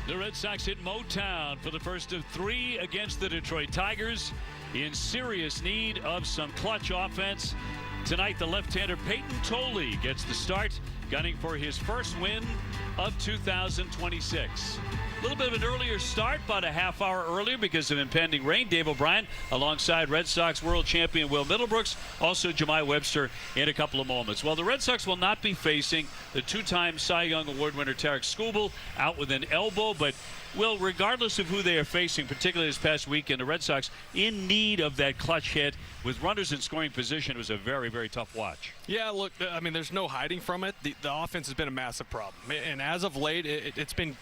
The Red Sox hit Motown for the first of three against the Detroit Tigers, in serious need of some clutch offense. Tonight, the left-hander Peyton Tolley gets the start, gunning for his first win of 2026. A little bit of an earlier start, about a half hour earlier because of impending rain. Dave O'Brien alongside Red Sox world champion Will Middlebrooks, also Jemai Webster in a couple of moments. Well, the Red Sox will not be facing the two-time Cy Young Award winner Tarek Skubal, out with an elbow, but Will, regardless of who they are facing, particularly this past weekend, the Red Sox in need of that clutch hit with runners in scoring position. It was a very, very tough watch. Yeah, look, I mean, there's no hiding from it. The offense has been a massive problem, and as of late, it's been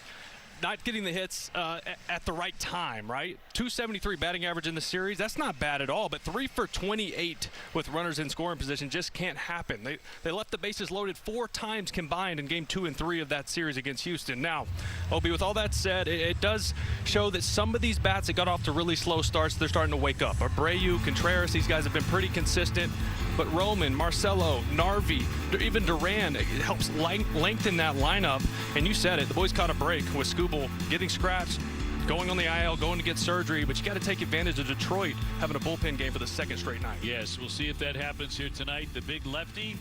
not getting the hits at the right time, right? 273 batting average in the series. That's not bad at all, but 3 for 28 with runners in scoring position just can't happen. They left the bases loaded 4 times combined in game 2 and 3 of that series against Houston. Now, Obi, with all that said, it does show that some of these bats that got off to really slow starts, they're starting to wake up. Abreu, Contreras, these guys have been pretty consistent. But Roman, Marcelo, Narvi, even Duran, it helps lengthen that lineup. And you said it, the boys caught a break with Skubal getting scratched, going on the IL, going to get surgery. But you got to take advantage of Detroit having a bullpen game for the second straight night. Yes, we'll see if that happens here tonight. The big lefty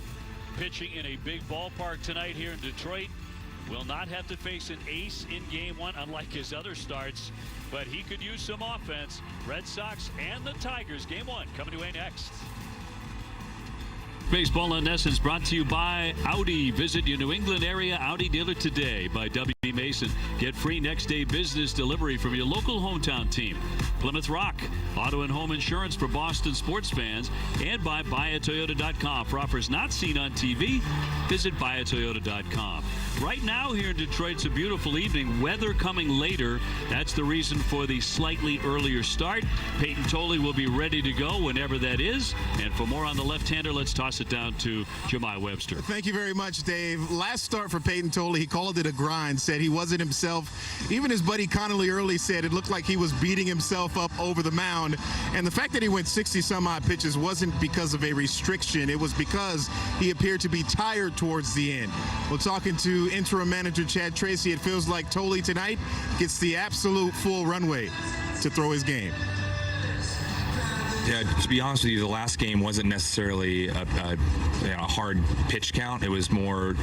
pitching in a big ballpark tonight here in Detroit will not have to face an ace in game 1, unlike his other starts. But he could use some offense. Red Sox and the Tigers, game 1, coming away next. Baseball on Essence brought to you by Audi. Visit your New England area Audi dealer today. By W.B. Mason. Get free next day business delivery from your local hometown team. Plymouth Rock. Auto and home insurance for Boston sports fans. And by buyatoyota.com. For offers not seen on TV, visit buyatoyota.com. Right now here in Detroit, it's a beautiful evening. Weather coming later. That's the reason for the slightly earlier start. Peyton Tolley will be ready to go whenever that is. And for more on the left-hander, let's toss it down to Jemai Webster. Thank you very much, Dave. Last start for Peyton Tolley, he called it a grind, said he wasn't himself. Even his buddy Connolly early said it looked like he was beating himself up over the mound. And the fact that he went 60-some-odd pitches wasn't because of a restriction. It was because he appeared to be tired towards the end. We're talking to interim manager Chad Tracy. It feels like Tolley tonight gets the absolute full runway to throw his game. Yeah, to be honest with you, the last game wasn't necessarily a hard pitch count. It was more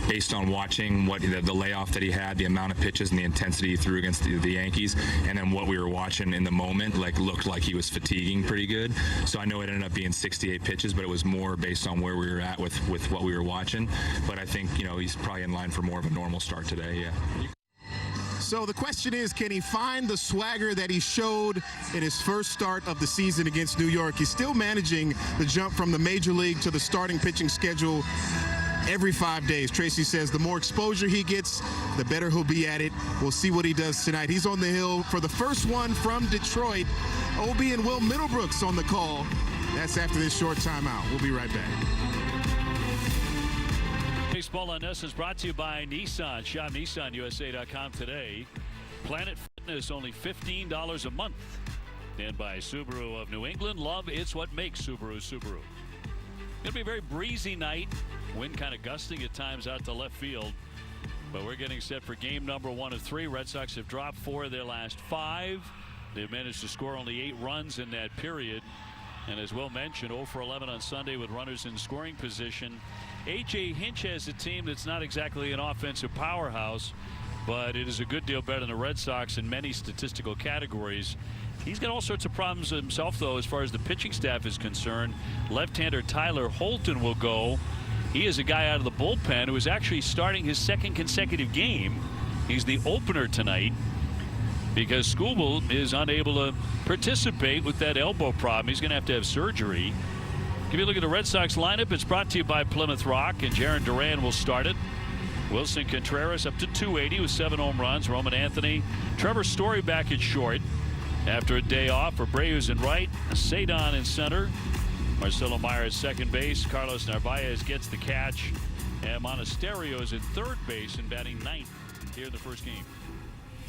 based on watching what the layoff that he had, the amount of pitches and the intensity he threw against the Yankees, and then what we were watching in the moment looked like he was fatiguing pretty good. So I know it ended up being 68 pitches, but it was more based on where we were at with what we were watching. But I think, he's probably in line for more of a normal start today, yeah. So the question is, can he find the swagger that he showed in his first start of the season against New York? He's still managing the jump from the major league to the starting pitching schedule every 5 days. Tracy says the more exposure he gets, the better he'll be at it. We'll see what he does tonight. He's on the hill for the first one from Detroit. Obi and Will Middlebrooks on the call. That's after this short timeout. We'll be right back. Baseball on Essence brought to you by Nissan. Shop NissanUSA.com today. Planet Fitness, only $15 a month. And by Subaru of New England. Love, it's what makes Subaru, Subaru. Going to be a very breezy night. Wind kind of gusting at times out to left field. But we're getting set for game number 1 of 3. Red Sox have dropped 4 of their last 5. They've managed to score only 8 runs in that period. And as Will mentioned, 0 for 11 on Sunday with runners in scoring position. A.J. Hinch has a team that's not exactly an offensive powerhouse, but it is a good deal better than the Red Sox in many statistical categories. He's got all sorts of problems himself, though, as far as the pitching staff is concerned. Left-hander Tyler Holton will go. He is a guy out of the bullpen who is actually starting his 2nd consecutive game. He's the opener tonight because Skubal is unable to participate with that elbow problem. He's going to have surgery. Give you a look at the Red Sox lineup. It's brought to you by Plymouth Rock, and Jarren Duran will start it. Wilson Contreras up to 280 with 7 home runs. Roman Anthony. Trevor Story back at short after a day off. Abreu's in right. Cedon in center. Marcelo Meyer at second base. Carlos Narvaez gets the catch. And Monasterio is at third base and batting 9th here in the first game.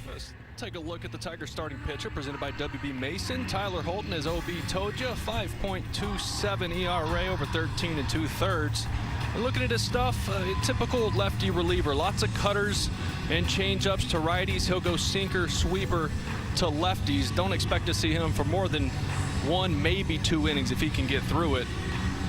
Let's take a look at the Tigers starting pitcher presented by W.B. Mason. Tyler Holton, as OB told you, 5.27 ERA over 13 2/3. And looking at his stuff, typical lefty reliever. Lots of cutters and changeups to righties. He'll go sinker, sweeper to lefties. Don't expect to see him for more than 1, maybe 2 innings if he can get through it.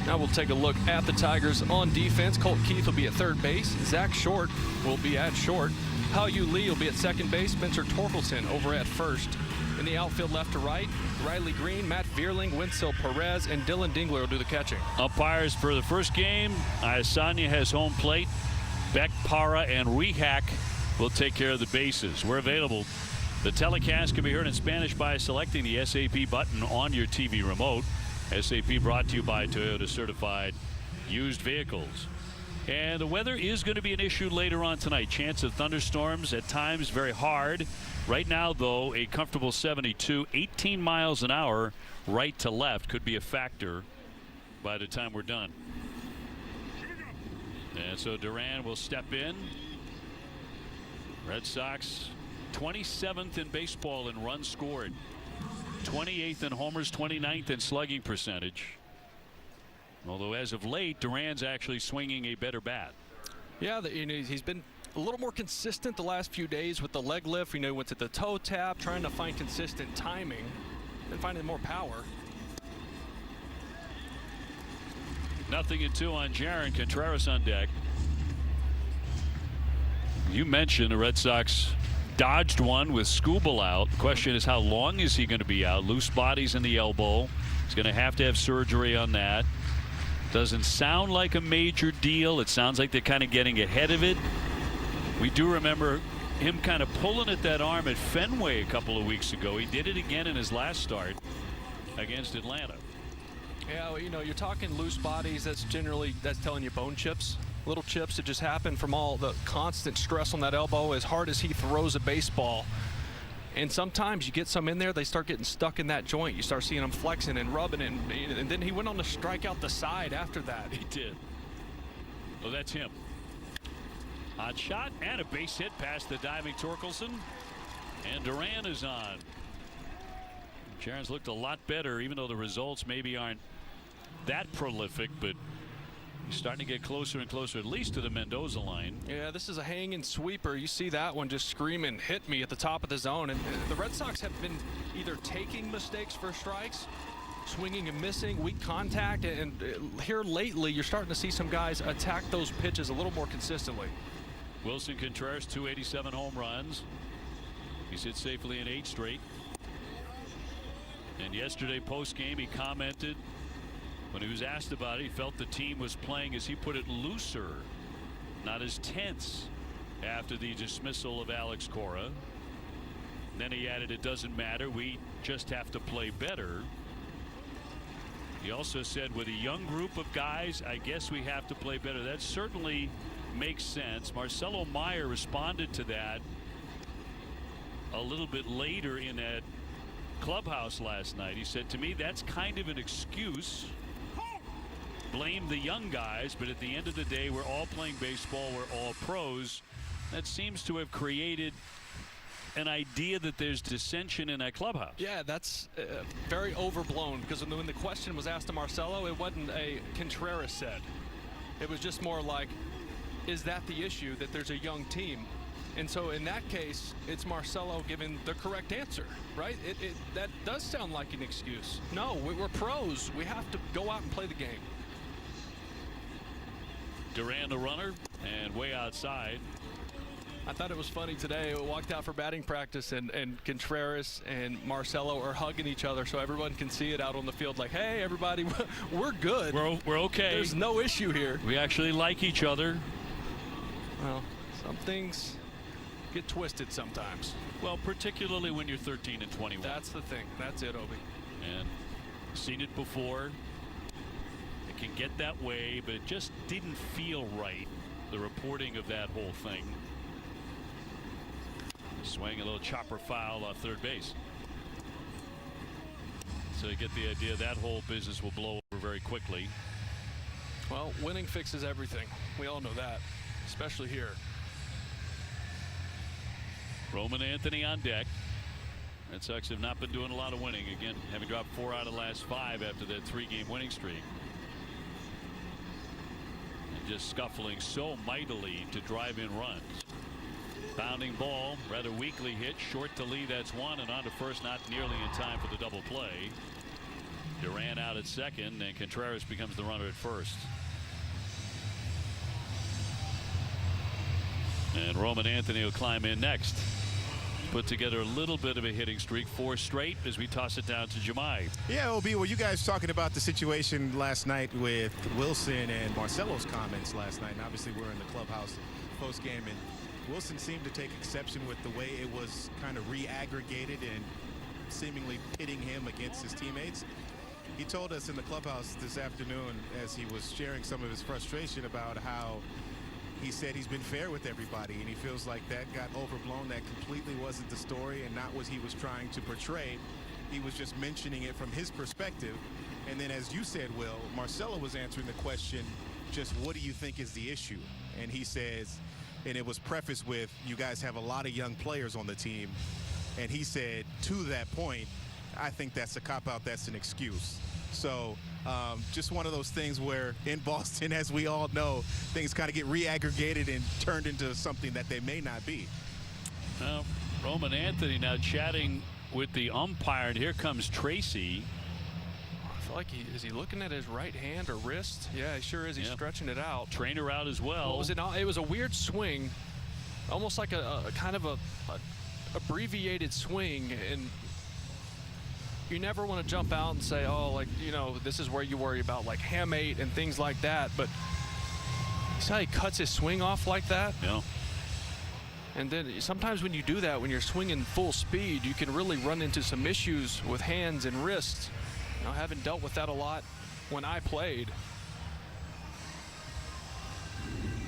Now we'll take a look at the Tigers on defense. Colt Keith will be at third base. Zach Short will be at short. Hao-Yu Lee will be at second base. Spencer Torkelson over at first. In the outfield left to right, Riley Green, Matt Vierling, Winsel Perez, and Dylan Dingler will do the catching. Umpires for the first game. Ayasanya has home plate. Beck, Parra, and Rehak will take care of the bases. We're available. The telecast can be heard in Spanish by selecting the SAP button on your TV remote. SAP brought to you by Toyota Certified Used Vehicles. And the weather is going to be an issue later on tonight. Chance of thunderstorms at times, very hard. Right now, though, a comfortable 72, 18 miles an hour right to left could be a factor by the time we're done. And so Duran will step in. Red Sox 27th in baseball in runs scored, 28th in homers, 29th in slugging percentage. Although as of late, Duran's actually swinging a better bat. Yeah, he's been a little more consistent the last few days with the leg lift. We know he went to the toe tap, trying to find consistent timing and finding more power. 0-2 on Jaron. Contreras on deck. You mentioned the Red Sox dodged one with Skubal out. The question is, how long is he going to be out? Loose bodies in the elbow. He's going to have surgery on that. Doesn't sound like a major deal. It sounds like they're kind of getting ahead of it. We do remember him kind of pulling at that arm at Fenway a couple of weeks ago. He did it again in his last start against Atlanta. Yeah, well, you're talking loose bodies. That's telling you bone chips. Little chips that just happen from all the constant stress on that elbow as hard as he throws a baseball. And sometimes you get some in there, they start getting stuck in that joint. You start seeing them flexing and rubbing it. And then he went on to strike out the side after that. He did. Oh, that's him. Hot shot and a base hit past the diving Torkelson. And Duran is on. Jaron's looked a lot better, even though the results maybe aren't that prolific, but he's starting to get closer and closer, at least to the Mendoza line. Yeah, this is a hanging sweeper. You see that one just screaming, hit me at the top of the zone. And the Red Sox have been either taking mistakes for strikes, swinging and missing, weak contact. And here lately, you're starting to see some guys attack those pitches a little more consistently. Wilson Contreras, 287 home runs. He's hit safely in 8 straight. And yesterday post-game, he commented, when he was asked about it, he felt the team was playing, as he put it, looser, not as tense after the dismissal of Alex Cora. Then he added, it doesn't matter, we just have to play better. He also said, with a young group of guys, I guess we have to play better. That certainly makes sense. Marcelo Meyer responded to that a little bit later in that clubhouse last night. He said, to me, that's kind of an excuse. Blame the young guys, but at the end of the day, we're all playing baseball, we're all pros. That seems to have created an idea that there's dissension in that clubhouse. Yeah, that's very overblown, because when the question was asked to Marcelo, it wasn't a Contreras said. It was just more like, is that the issue, that there's a young team? And so in that case, it's Marcelo giving the correct answer, right? That does sound like an excuse. No, we're pros. We have to go out and play the game. Duran the runner, and way outside. I thought it was funny today. I walked out for batting practice, and Contreras and Marcelo are hugging each other so everyone can see it out on the field. Like, hey, everybody, we're good. We're okay. There's no issue here. We actually like each other. Well, some things get twisted sometimes. Well, particularly when you're 13 and 21. That's the thing. That's it, Obi. And seen it before. It can get that way, but it just didn't feel right, the reporting of that whole thing. Swing a little chopper foul off third base. So you get the idea that whole business will blow over very quickly. Well, winning fixes everything. We all know that, especially here. Roman Anthony on deck. Red Sox have not been doing a lot of winning. Again, having dropped 4 out of the last 5 after that 3-game winning streak. And just scuffling so mightily to drive in runs. Bounding ball, rather weakly hit, short to Lee, that's one, and on to first, not nearly in time for the double play. Duran out at second, and Contreras becomes the runner at first. And Roman Anthony will climb in next. Put together a little bit of a hitting streak, 4 straight, as we toss it down to Jemai. Yeah, OB, were you guys talking about the situation last night with Wilson and Marcelo's comments last night? And obviously we're in the clubhouse post-game, and Wilson seemed to take exception with the way it was kind of re-aggregated and seemingly pitting him against his teammates. He told us in the clubhouse this afternoon, as he was sharing some of his frustration, about how he said he's been fair with everybody, and he feels like that got overblown. That completely wasn't the story and not what he was trying to portray. He was just mentioning it from his perspective. And then, as you said, Will, Marcelo was answering the question, just what do you think is the issue? And he says, and it was prefaced with, you guys have a lot of young players on the team. And he said, to that point, I think that's a cop-out, that's an excuse. So just one of those things where in Boston, as we all know, things kind of get re-aggregated and turned into something that they may not be. Roman Anthony now chatting with the umpire, and here comes Tracy. I feel like is he looking at his right hand or wrist? Yeah, he sure is. He's stretching it out. Trainer out as well. What was it? It was a weird swing, almost like a kind of a abbreviated swing, and you never want to jump out and say, oh, like, you know, this is where you worry about like hamate and things like that. But you see how he cuts his swing off like that? Yeah. And then sometimes when you do that, when you're swinging full speed, you can really run into some issues with hands and wrists. You know, I haven't dealt with that a lot when I played.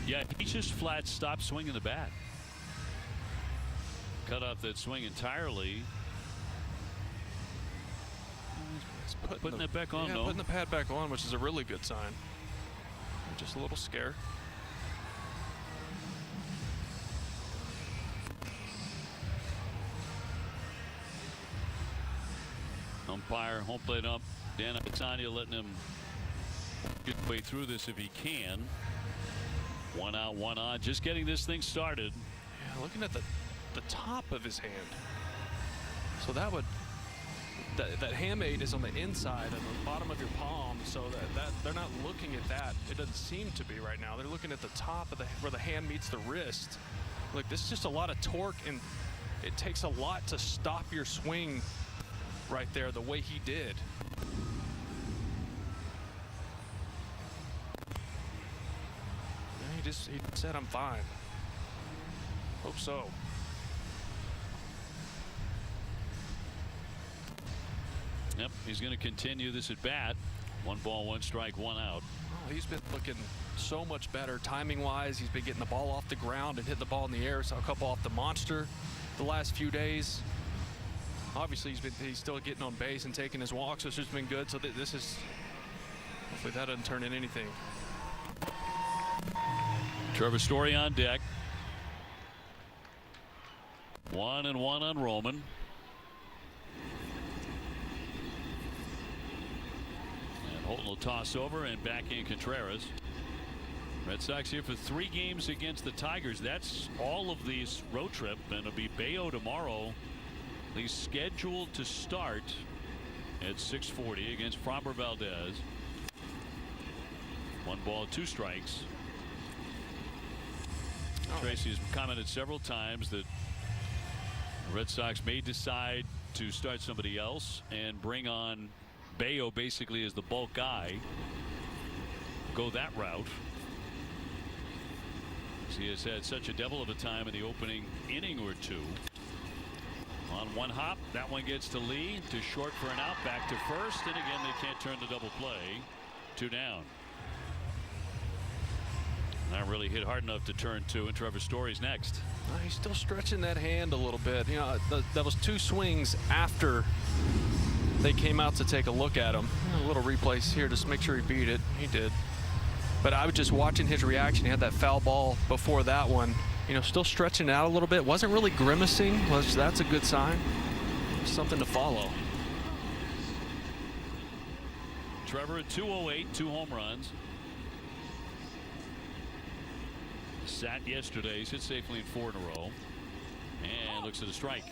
Yeah, he just flat stopped swinging the bat. Cut off that swing entirely. Putting it back on, yeah, though. Putting the pad back on, which is a really good sign. I'm just a little scared. Umpire, home plate ump, Dan Alexandria letting him get way through this if he can. 1 out, 1 on, just getting this thing started. Yeah, looking at the top of his hand. So that would that hamate is on the inside and the bottom of your palm, so that they're not looking at that. It doesn't seem to be right now. They're looking at the top of where the hand meets the wrist. Look, this is just a lot of torque, and it takes a lot to stop your swing right there the way he did. Yeah, he said, I'm fine. Hope so. Yep, he's going to continue this at bat. 1 ball, 1 strike, 1 out. Oh, he's been looking so much better timing wise. He's been getting the ball off the ground and hitting the ball in the air. Saw a couple off the monster the last few days. Obviously he's still getting on base and taking his walks, which has been good. So this is, hopefully that doesn't turn in anything. Trevor Story on deck. 1 and 1 on Roman. Holton will toss over, and back in Contreras. Red Sox here for 3 games against the Tigers. That's all of these road trip, and it'll be Bayo tomorrow. He's scheduled to start at 6:40 against Framber Valdez. 1 ball, 2 strikes. Tracy has commented several times that the Red Sox may decide to start somebody else and bring on Bayo basically as the bulk guy. Go that route. He has had such a devil of a time in the opening inning or 2. On 1 hop, that one gets to Lee, to short for an out, back to first, and again they can't turn the double play. 2 down. Not really hit hard enough to turn 2, and Trevor Story's next. He's still stretching that hand a little bit. You know, that was 2 swings after they came out to take a look at him. A little replays here to make sure he beat it. He did. But I was just watching his reaction. He had that foul ball before that one. You know, still stretching it out a little bit. Wasn't really grimacing. That's a good sign. Something to follow. Trevor at 208, 2 home runs. Sat yesterday. He's hit safely in 4 in a row. And looks at a strike.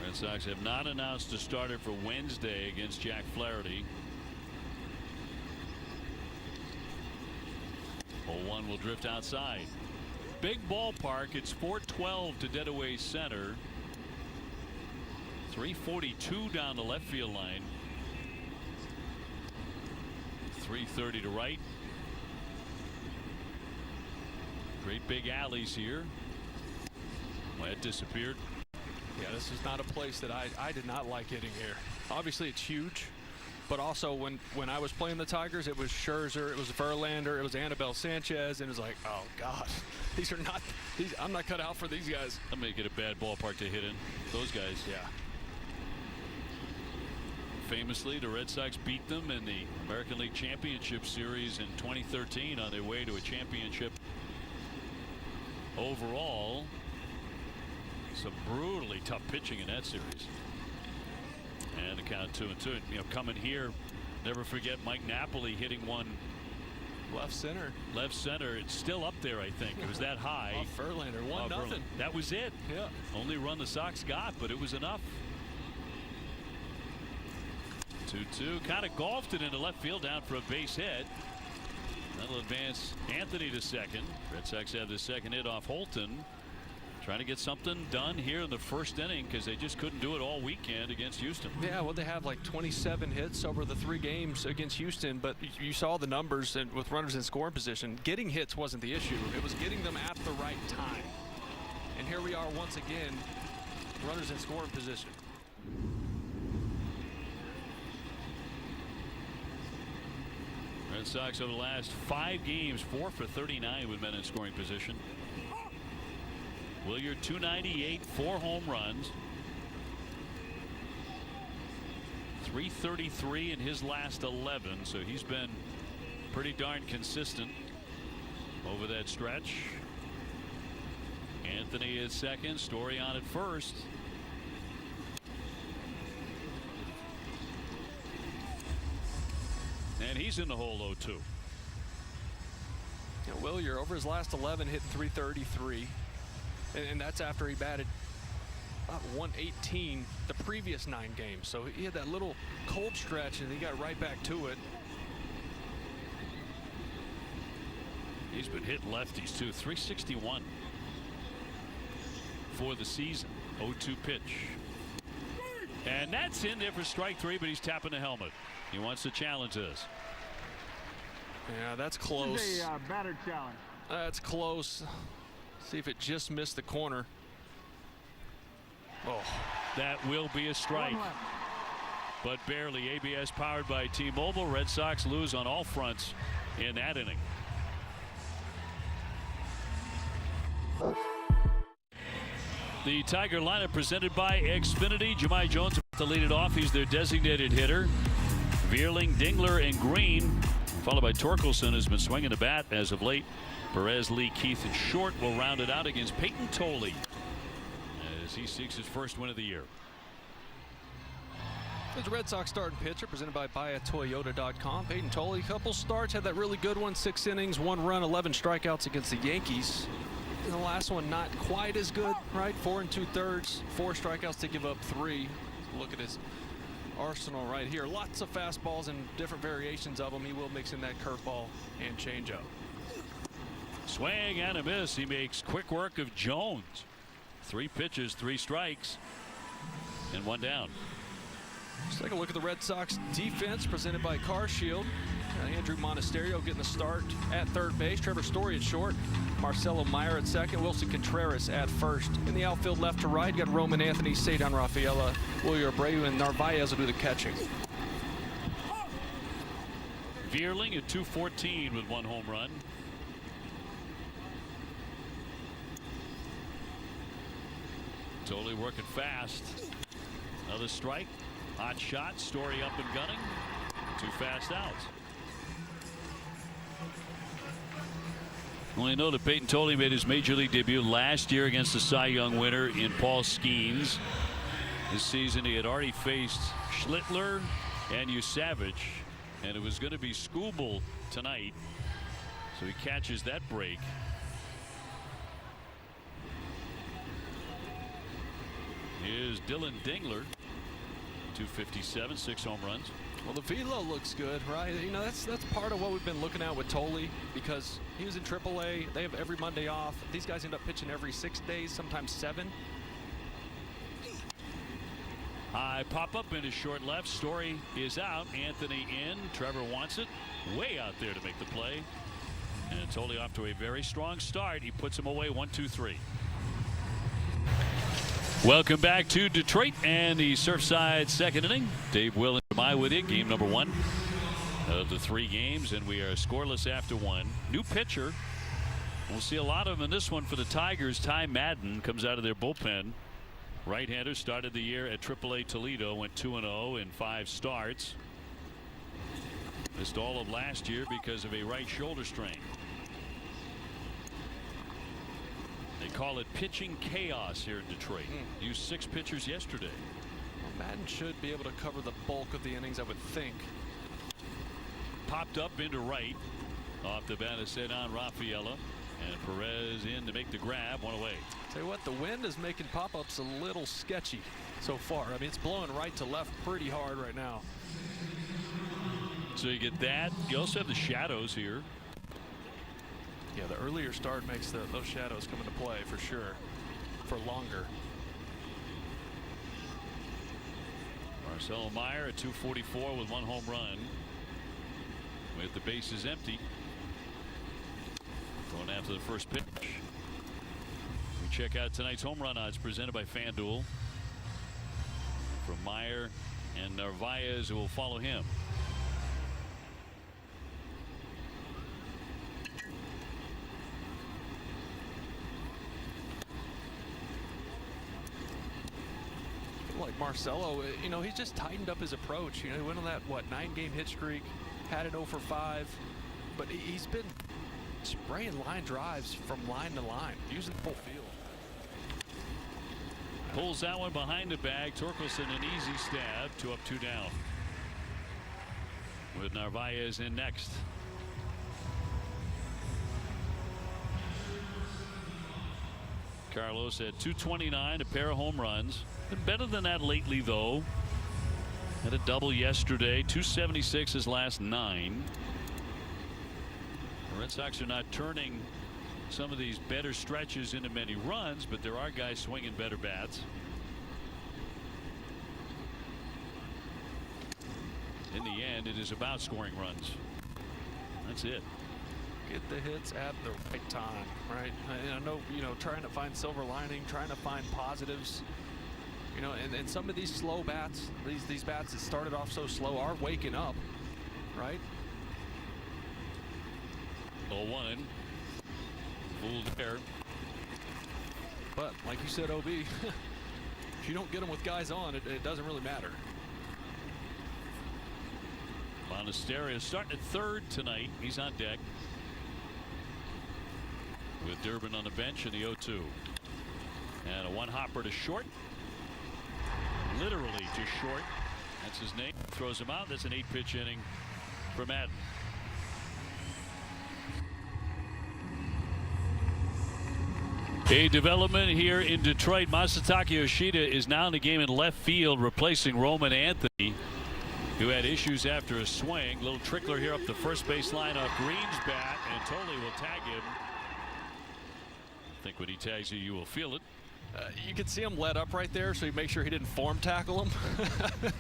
Red Sox have not announced a starter for Wednesday against Jack Flaherty. 0-1 will drift outside. Big ballpark. It's 412 to Deadaway Center. 342 down the left field line. 330 to right. Great big alleys here. Well, it disappeared. Yeah, this is not a place that I did not like hitting here. Obviously, it's huge. But also, when I was playing the Tigers, it was Scherzer, it was Verlander, it was Anibal Sanchez, and it was like, oh, God. These are not – I'm not cut out for these guys. That'll make it a bad ballpark to hit in. Those guys. Yeah. Famously, the Red Sox beat them in the American League Championship Series in 2013 on their way to a championship overall. Some brutally tough pitching in that series. And the count 2-2. You know, coming here, never forget Mike Napoli hitting one left center. Left center. It's still up there, I think. It was that high. Off Verlander, 1-0. That was it. Yeah. Only run the Sox got, but it was enough. 2-2. Kind of golfed it into left field down for a base hit. That'll advance Anthony to second. Red Sox have the second hit off Holton. Trying to get something done here in the first inning because they just couldn't do it all weekend against Houston. Yeah, well, they have like 27 hits over the 3 games against Houston, but you saw the numbers and with runners in scoring position. Getting hits wasn't the issue. It was getting them at the right time. And here we are once again, runners in scoring position. Red Sox over the last 5 games, 4 for 39 with men in scoring position. Williard 298, 4 home runs. 333 in his last 11, so he's been pretty darn consistent over that stretch. Anthony is second, Story on at first. And he's in the hole 0-2. Yeah, Williard over his last 11 hitting 333. And that's after he batted about 118 the previous 9 games. So he had that little cold stretch and he got right back to it. He's been hitting lefties too. 361 for the season. 0-2 pitch. And that's in there for strike 3, but he's tapping the helmet. He wants to challenge this. Yeah, that's close. This is a batter challenge. That's close. See if it just missed the corner. Oh, that will be a strike, but barely. ABS powered by T-Mobile. Red Sox lose on all fronts in that inning. The Tiger lineup presented by Xfinity. Jahmai Jones about to lead it off. He's their designated hitter. Vierling, Dingler, and Green, followed by Torkelson, has been swinging the bat as of late. Perez, Lee, Keith, and Short will round it out against Peyton Tolley as he seeks his first win of the year. The Red Sox starting pitcher presented by BuyAToyota.com. Peyton Tolley, couple starts, had that really good one, 6 innings, 1 run, 11 strikeouts against the Yankees. And the last one not quite as good, right? 4 2/3, 4 strikeouts to give up 3. Look at his arsenal right here. Lots of fastballs and different variations of them. He will mix in that curveball and changeup. Swing and a miss. He makes quick work of Jones. 3 pitches, 3 strikes, and 1 down. Let's take a look at the Red Sox defense presented by CarShield. Andrew Monasterio getting the start at third base. Trevor Story at short. Marcelo Meyer at second. Wilson Contreras at first. In the outfield left to right, you got Roman Anthony, Cedar Rafaela, Willier Abreu, and Narvaez will do the catching. Vierling at 214 with 1 home run. Totally working fast. Another strike. Hot shot. Story up and gunning. 2 fast outs. Well, you know that Peyton Tolley made his major league debut last year against the Cy Young winner in Paul Skeens. This season he had already faced Schlittler and Usavich, and it was going to be Skubal tonight, so he catches that break. Here's Dylan Dingler, 257, 6 home runs. Well, the velo looks good, right? You know, that's part of what we've been looking at with Tolle, because he was in AAA. They have every Monday off. These guys end up pitching every 6 days, sometimes 7. High pop up into short left. Story is out. Anthony in. Trevor wants it way out there to make the play. And Tolle off to a very strong start. He puts him away 1-2-3. Welcome back to Detroit and the Surfside second inning. Dave Will and Jemai with you. Game number 1 of the 3 games, and we are scoreless after 1. New pitcher. We'll see a lot of him in this one for the Tigers. Ty Madden comes out of their bullpen. Right-hander, started the year at AAA Toledo, went 2-0 in 5 starts. Missed all of last year because of a right shoulder strain. They call it pitching chaos here in Detroit. Used 6 pitchers yesterday. Well, Madden should be able to cover the bulk of the innings, I would think. Popped up into right. Off the bat is Cedon Rafaela. And Perez in to make the grab. 1 away. Tell you what, the wind is making pop-ups a little sketchy so far. I mean, it's blowing right to left pretty hard right now. So you get that. You also have the shadows here. Yeah, the earlier start makes those shadows come into play for sure, for longer. Marcelo Meyer at 244 with 1 home run. With the bases empty. Going after the first pitch. We check out tonight's home run odds presented by FanDuel. From Meyer and Narvaez, who will follow him. Like Marcelo, you know, he's just tightened up his approach. You know, he went on that 9-game hit streak, had it 0 for 5, but he's been spraying line drives from line to line, using the full field. Pulls that one behind the bag. Torkelson an easy stab. 2 up, 2 down. With Narvaez in next. Carlos at 229, a pair of home runs. Been better than that lately, though. Had a double yesterday. 276 his last 9. The Red Sox are not turning some of these better stretches into many runs, but there are guys swinging better bats. In the end, it is about scoring runs. That's it. Get the hits at the right time, right? I know, you know, trying to find silver lining, trying to find positives. You know, and some of these slow bats, these bats that started off so slow are waking up, right? 0-1. Fooled there. But like you said, OB, if you don't get them with guys on, it doesn't really matter. Monasterio starting at 3rd tonight. He's on deck. With Durbin on the bench in the 0-2. And a 1-hopper to short. Literally to short. That's his name. Throws him out. That's an 8-pitch inning for Madden. A development here in Detroit. Masataka Yoshida is now in the game in left field, replacing Roman Anthony, who had issues after a swing. Little trickler here up the first base line off Green's bat, and Tolle will tag him. I think when he tags you will feel it. You can see him let up right there, so he makes sure he didn't form tackle him. A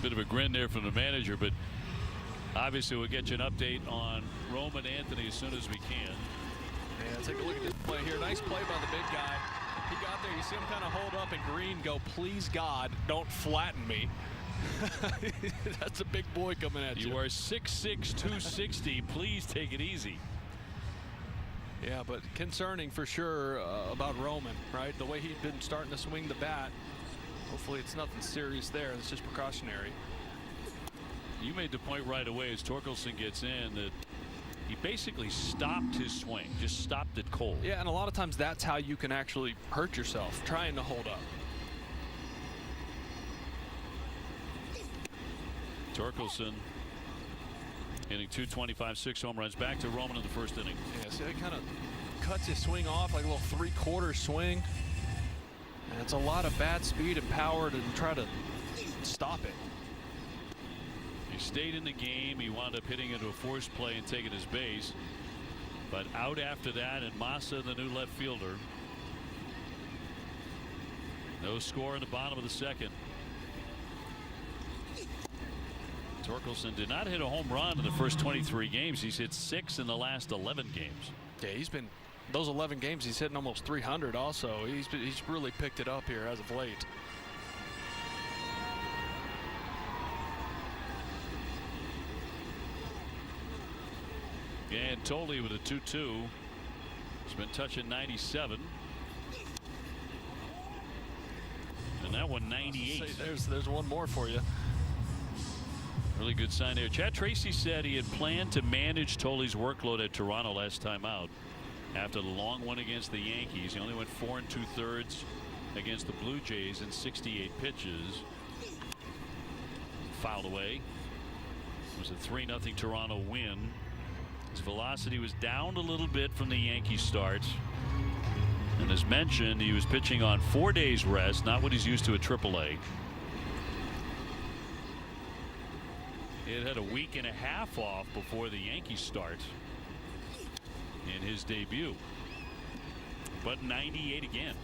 bit of a grin there from the manager, but obviously we'll get you an update on Roman Anthony as soon as we can. Yeah, take a look at this play here. Nice play by the big guy. He got there. You see him kind of hold up, and Green go, please God, don't flatten me. That's a big boy coming at you. You are 6'6", 260. Please take it easy. Yeah, but concerning for sure about Roman, right? The way he'd been starting to swing the bat. Hopefully it's nothing serious there. It's just precautionary. You made the point right away as Torkelson gets in that he basically stopped his swing, just stopped it cold. Yeah, and a lot of times that's how you can actually hurt yourself, trying to hold up. Torkelson hitting .225, 6 home runs. Back to Roman in the first inning. Yeah, see, it kind of cuts his swing off like a little three-quarter swing. And it's a lot of bat speed and power to try to stop it. He stayed in the game. He wound up hitting into a forced play and taking his base. But out after that, and Massa, the new left fielder. No score in the bottom of the second. Torkelson did not hit a home run in the first 23 games. He's hit 6 in the last 11 games. Yeah, he's been those 11 games. He's hitting almost 300. Also, he's really picked it up here as of late. And Tolle with a 2-2. He's been touching 97. And that one 98. There's one more for you. Really good sign there. Chad Tracy said he had planned to manage Tolle's workload at Toronto last time out. After the long one against the Yankees, he only went 4 2/3 against the Blue Jays in 68 pitches. Fouled away. It was a 3-0 Toronto win. His velocity was down a little bit from the Yankee start. And as mentioned, he was pitching on 4 days rest, not what he's used to at AAA. He had a week and a half off before the Yankees start in his debut. But 98 again.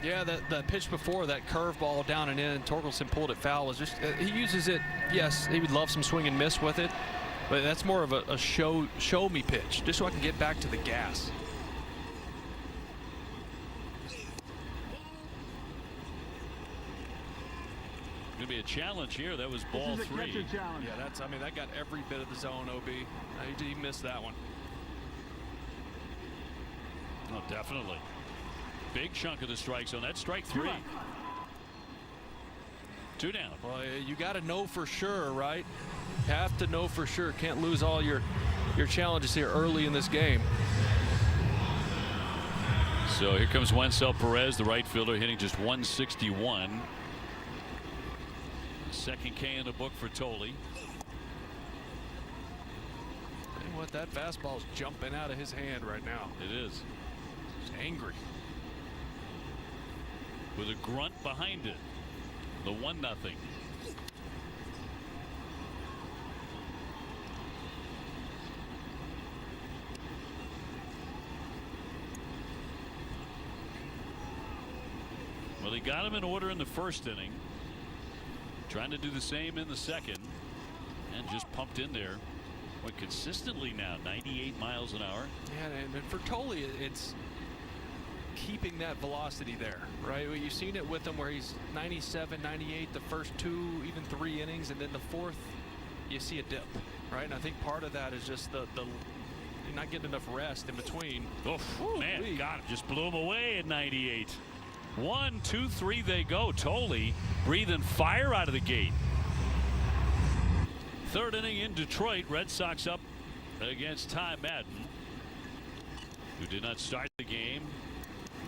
Yeah, that pitch before, that curveball down and in, Torkelson pulled it foul. Was just he uses it. Yes, he would love some swing and miss with it, but that's more of a show me pitch, just so I can get back to the gas. Going to be a challenge here. That was ball 3. Yeah, that got every bit of the zone, OB. He missed that one. Oh, definitely. Big chunk of the strike zone. That's strike 3. 2 down. Well, you got to know for sure, right? Have to know for sure. Can't lose all your challenges here early in this game. So here comes Wencel Perez, the right fielder, hitting just 161. Second K in the book for Tolle. And what, that fastball's jumping out of his hand right now. It is. He's angry. With a grunt behind it. The 1-0. Well, he got him in order in the first inning. Trying to do the same in the second. And just pumped in there. But consistently now, 98 miles an hour. Yeah, and for Tolle, it's keeping that velocity there, right? Well, you've seen it with him where he's 97, 98 the first 2, even 3 innings, and then the 4th, you see a dip, right? And I think part of that is just the not getting enough rest in between. Oh, man, God, just blew him away at 98. 1, 2, 3, they go. Tolle breathing fire out of the gate. Third inning in Detroit. Red Sox up against Ty Madden, who did not start the game.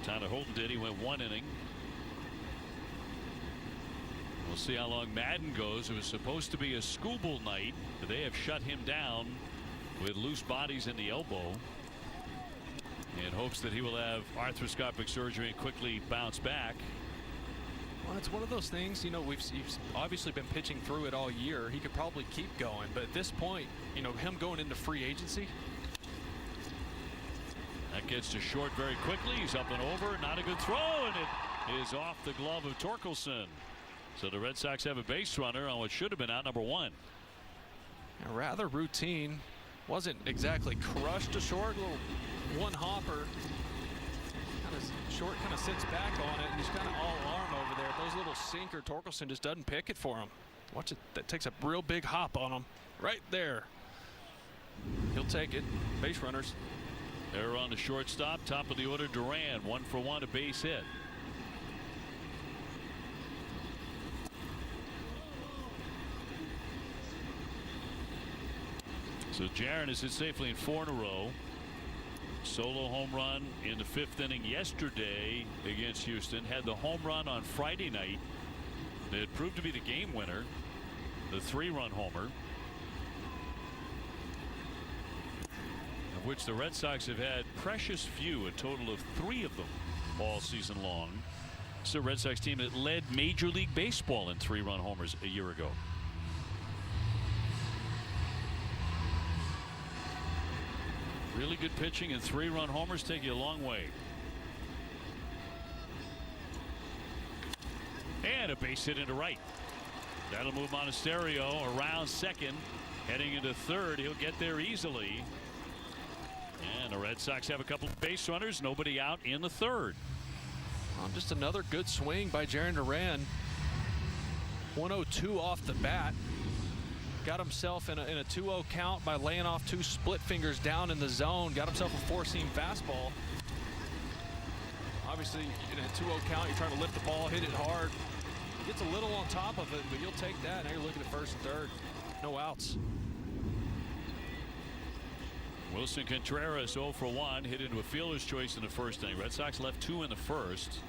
Tyler Holton did. He went 1 inning. We'll see how long Madden goes. It was supposed to be a Skubal night, but they have shut him down with loose bodies in the elbow, in hopes that he will have arthroscopic surgery and quickly bounce back. Well, it's one of those things, you know, he's obviously been pitching through it all year. He could probably keep going, but at this point, you know, him going into free agency. That gets to short very quickly. He's up and over. Not a good throw, and it is off the glove of Torkelson. So the Red Sox have a base runner on what should have been out number 1. A rather routine. Wasn't exactly crushed to short. Little one hopper. Kind of short, kind of sits back on it, and he's kind of all arm over there. Those little sinker, Torkelson just doesn't pick it for him. Watch it. That takes a real big hop on him. Right there. He'll take it. Base runners. They're on the shortstop. Top of the order, Duran. 1 for 1, a base hit. So Jaron has hit safely in 4 in a row. Solo home run in the 5th inning yesterday against Houston. Had the home run on Friday night that proved to be the game winner. the 3-run homer, of which the Red Sox have had precious few, a total of 3 of them all season long. It's a Red Sox team that led Major League Baseball in 3-run homers a year ago. Really good pitching, and 3-run homers take you a long way. And a base hit into right. That'll move Monasterio around second, heading into third. He'll get there easily. And the Red Sox have a couple of base runners, nobody out in the third. Just another good swing by Jarren Duran. 102 off the bat. Got himself in a 2-0 count by laying off 2 split fingers down in the zone. Got himself a 4-seam fastball. Obviously, in a 2-0 count, you're trying to lift the ball, hit it hard. Gets a little on top of it, but you'll take that. Now you're looking at first and third. No outs. Wilson Contreras 0 for 1, hit into a fielder's choice in the first inning. Red Sox left 2 in the first.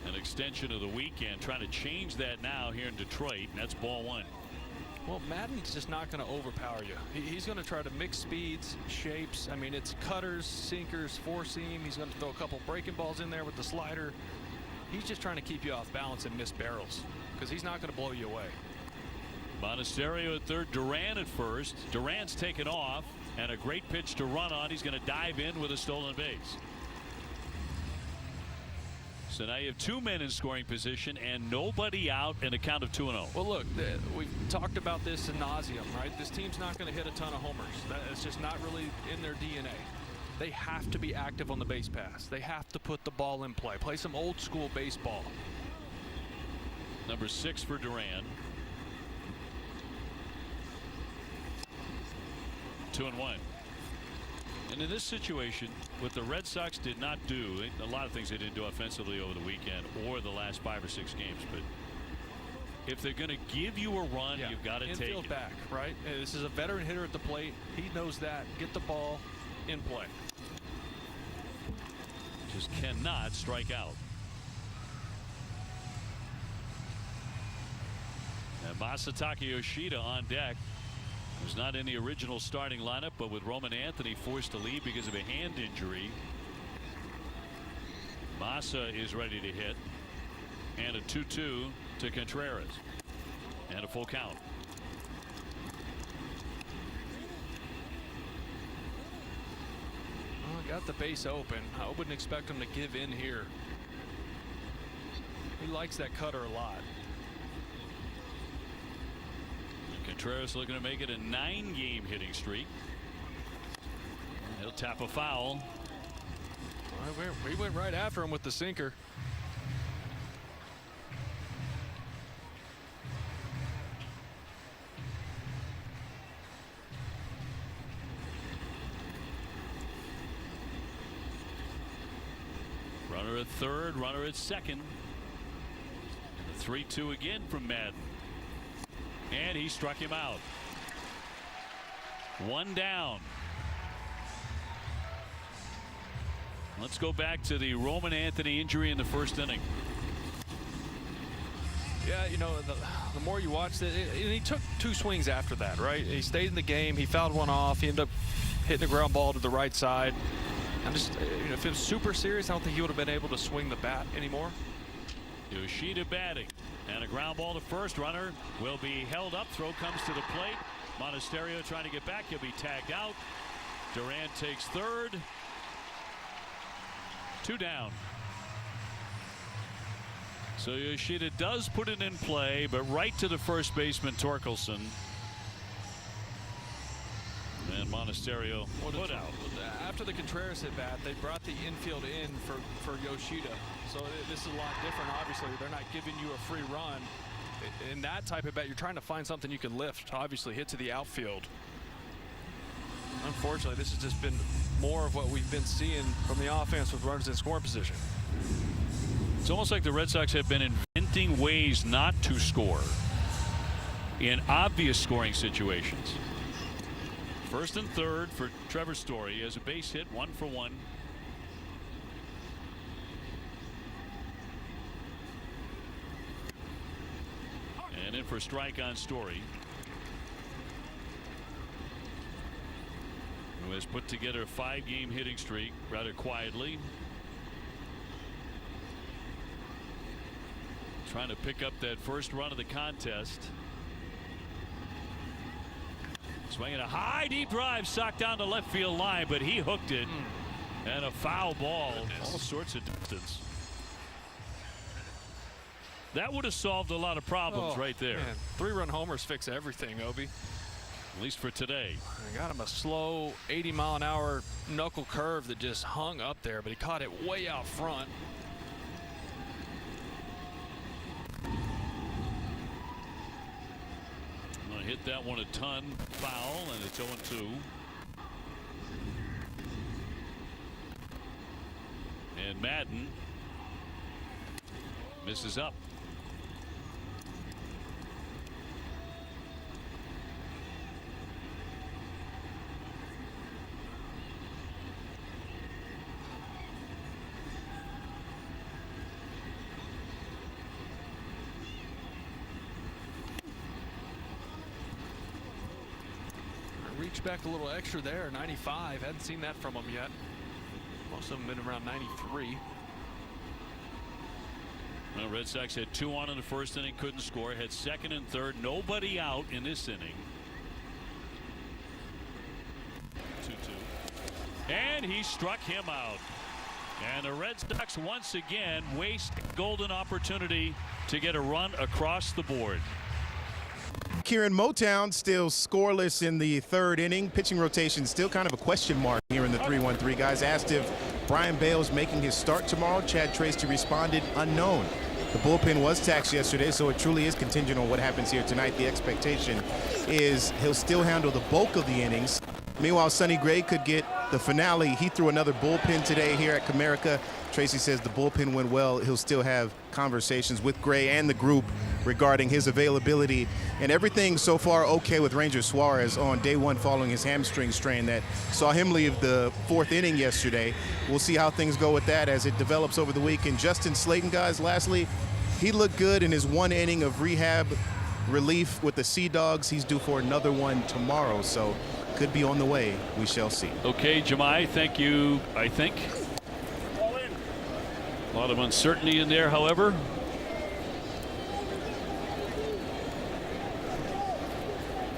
An extension of the weekend, trying to change that now here in Detroit, and that's ball 1. Well, Madden's just not going to overpower you. He's going to try to mix speeds, shapes. I mean, it's cutters, sinkers, 4-seam. He's going to throw a couple breaking balls in there with the slider. He's just trying to keep you off balance and miss barrels, because he's not going to blow you away. Monasterio at third, Duran at first. Duran's taken off, and a great pitch to run on. He's going to dive in with a stolen base. So now you have 2 men in scoring position and nobody out in a count of 2-0. Well, look, we've talked about this ad nauseum, right? This team's not going to hit a ton of homers. That's just not really in their DNA. They have to be active on the base pass. They have to put the ball in play. Play some old school baseball. Number 6 for Duran. 2-1. And in this situation, what the Red Sox did not do, a lot of things they didn't do offensively over the weekend or the last 5 or 6 games, but if they're going to give you a run, you've got to take it. Infield back, right? This is a veteran hitter at the plate. He knows that. Get the ball in play. Just cannot strike out. And Masataka Yoshida on deck. Was not in the original starting lineup, but with Roman Anthony forced to leave because of a hand injury, Masa is ready to hit, and a 2-2 to Contreras, and a full count. Well, got the base open. I wouldn't expect him to give in here. He likes that cutter a lot. Contreras looking to make it a 9-game hitting streak. He'll tap a foul. We went right after him with the sinker. Runner at third, runner at second. And the 3-2 again from Madden. And he struck him out. 1 down. Let's go back to the Roman Anthony injury in the first inning. Yeah, you know, the more you watch it, and he took 2 swings after that, right? He stayed in the game. He fouled one off. He ended up hitting a ground ball to the right side. I'm just, you know, if it was super serious, I don't think he would have been able to swing the bat anymore. Yoshida batting. And a ground ball to first. Runner will be held up. Throw comes to the plate. Monasterio trying to get back. He'll be tagged out. Duran takes third. 2 down. So Yoshida does put it in play, but right to the first baseman, Torkelson. And Monasterio put out. After the Contreras at bat, they brought the infield in for Yoshida. So this is a lot different. Obviously, they're not giving you a free run. In that type of bat, you're trying to find something you can lift. Obviously, hit to the outfield. Unfortunately, this has just been more of what we've been seeing from the offense with runners in scoring position. It's almost like the Red Sox have been inventing ways not to score in obvious scoring situations. First and third for Trevor Story. He has a base hit, 1 for 1. And in in for a strike on Story, who has put together a 5-game hitting streak rather quietly. Trying to pick up that first run of the contest. Swinging a high deep drive, socked down the left field line, but he hooked it. And a foul ball. All sorts of distance. That would have solved a lot of problems right there. Man. 3-run homers fix everything, Obi. At least for today. I got him a slow 80-mile-an-hour knuckle curve that just hung up there, but he caught it way out front. Hit that one a ton, foul, and it's 0-2. And Madden misses up. Reach back a little extra there. 95. Hadn't seen that from him yet. Most of them been around 93. Well, Red Sox had 2 on in the first inning, couldn't score. Had second and third, nobody out in this inning. 2-2. And he struck him out. And the Red Sox once again waste golden opportunity to get a run across the board. Here in Motown, still scoreless in the third inning. Pitching rotation still kind of a question mark here in the 3-1-3. Guys asked if Brian Bale's making his start tomorrow. Chad Tracy responded unknown. The bullpen was taxed yesterday, so it truly is contingent on what happens here tonight. The expectation is he'll still handle the bulk of the innings. Meanwhile, Sonny Gray could get the finale. He threw another bullpen today here at Comerica. Tracy says the bullpen went well. He'll still have conversations with Gray and the group regarding his availability. And everything so far okay with Ranger Suarez on day one following his hamstring strain that saw him leave the 4th inning yesterday. We'll see how things go with that as it develops over the week. And Justin Slayton, guys, lastly, he looked good in his 1 inning of rehab relief with the Sea Dogs. He's due for another one tomorrow, so could be on the way. We shall see. Okay, Jemai, thank you, I think. A lot of uncertainty in there, however.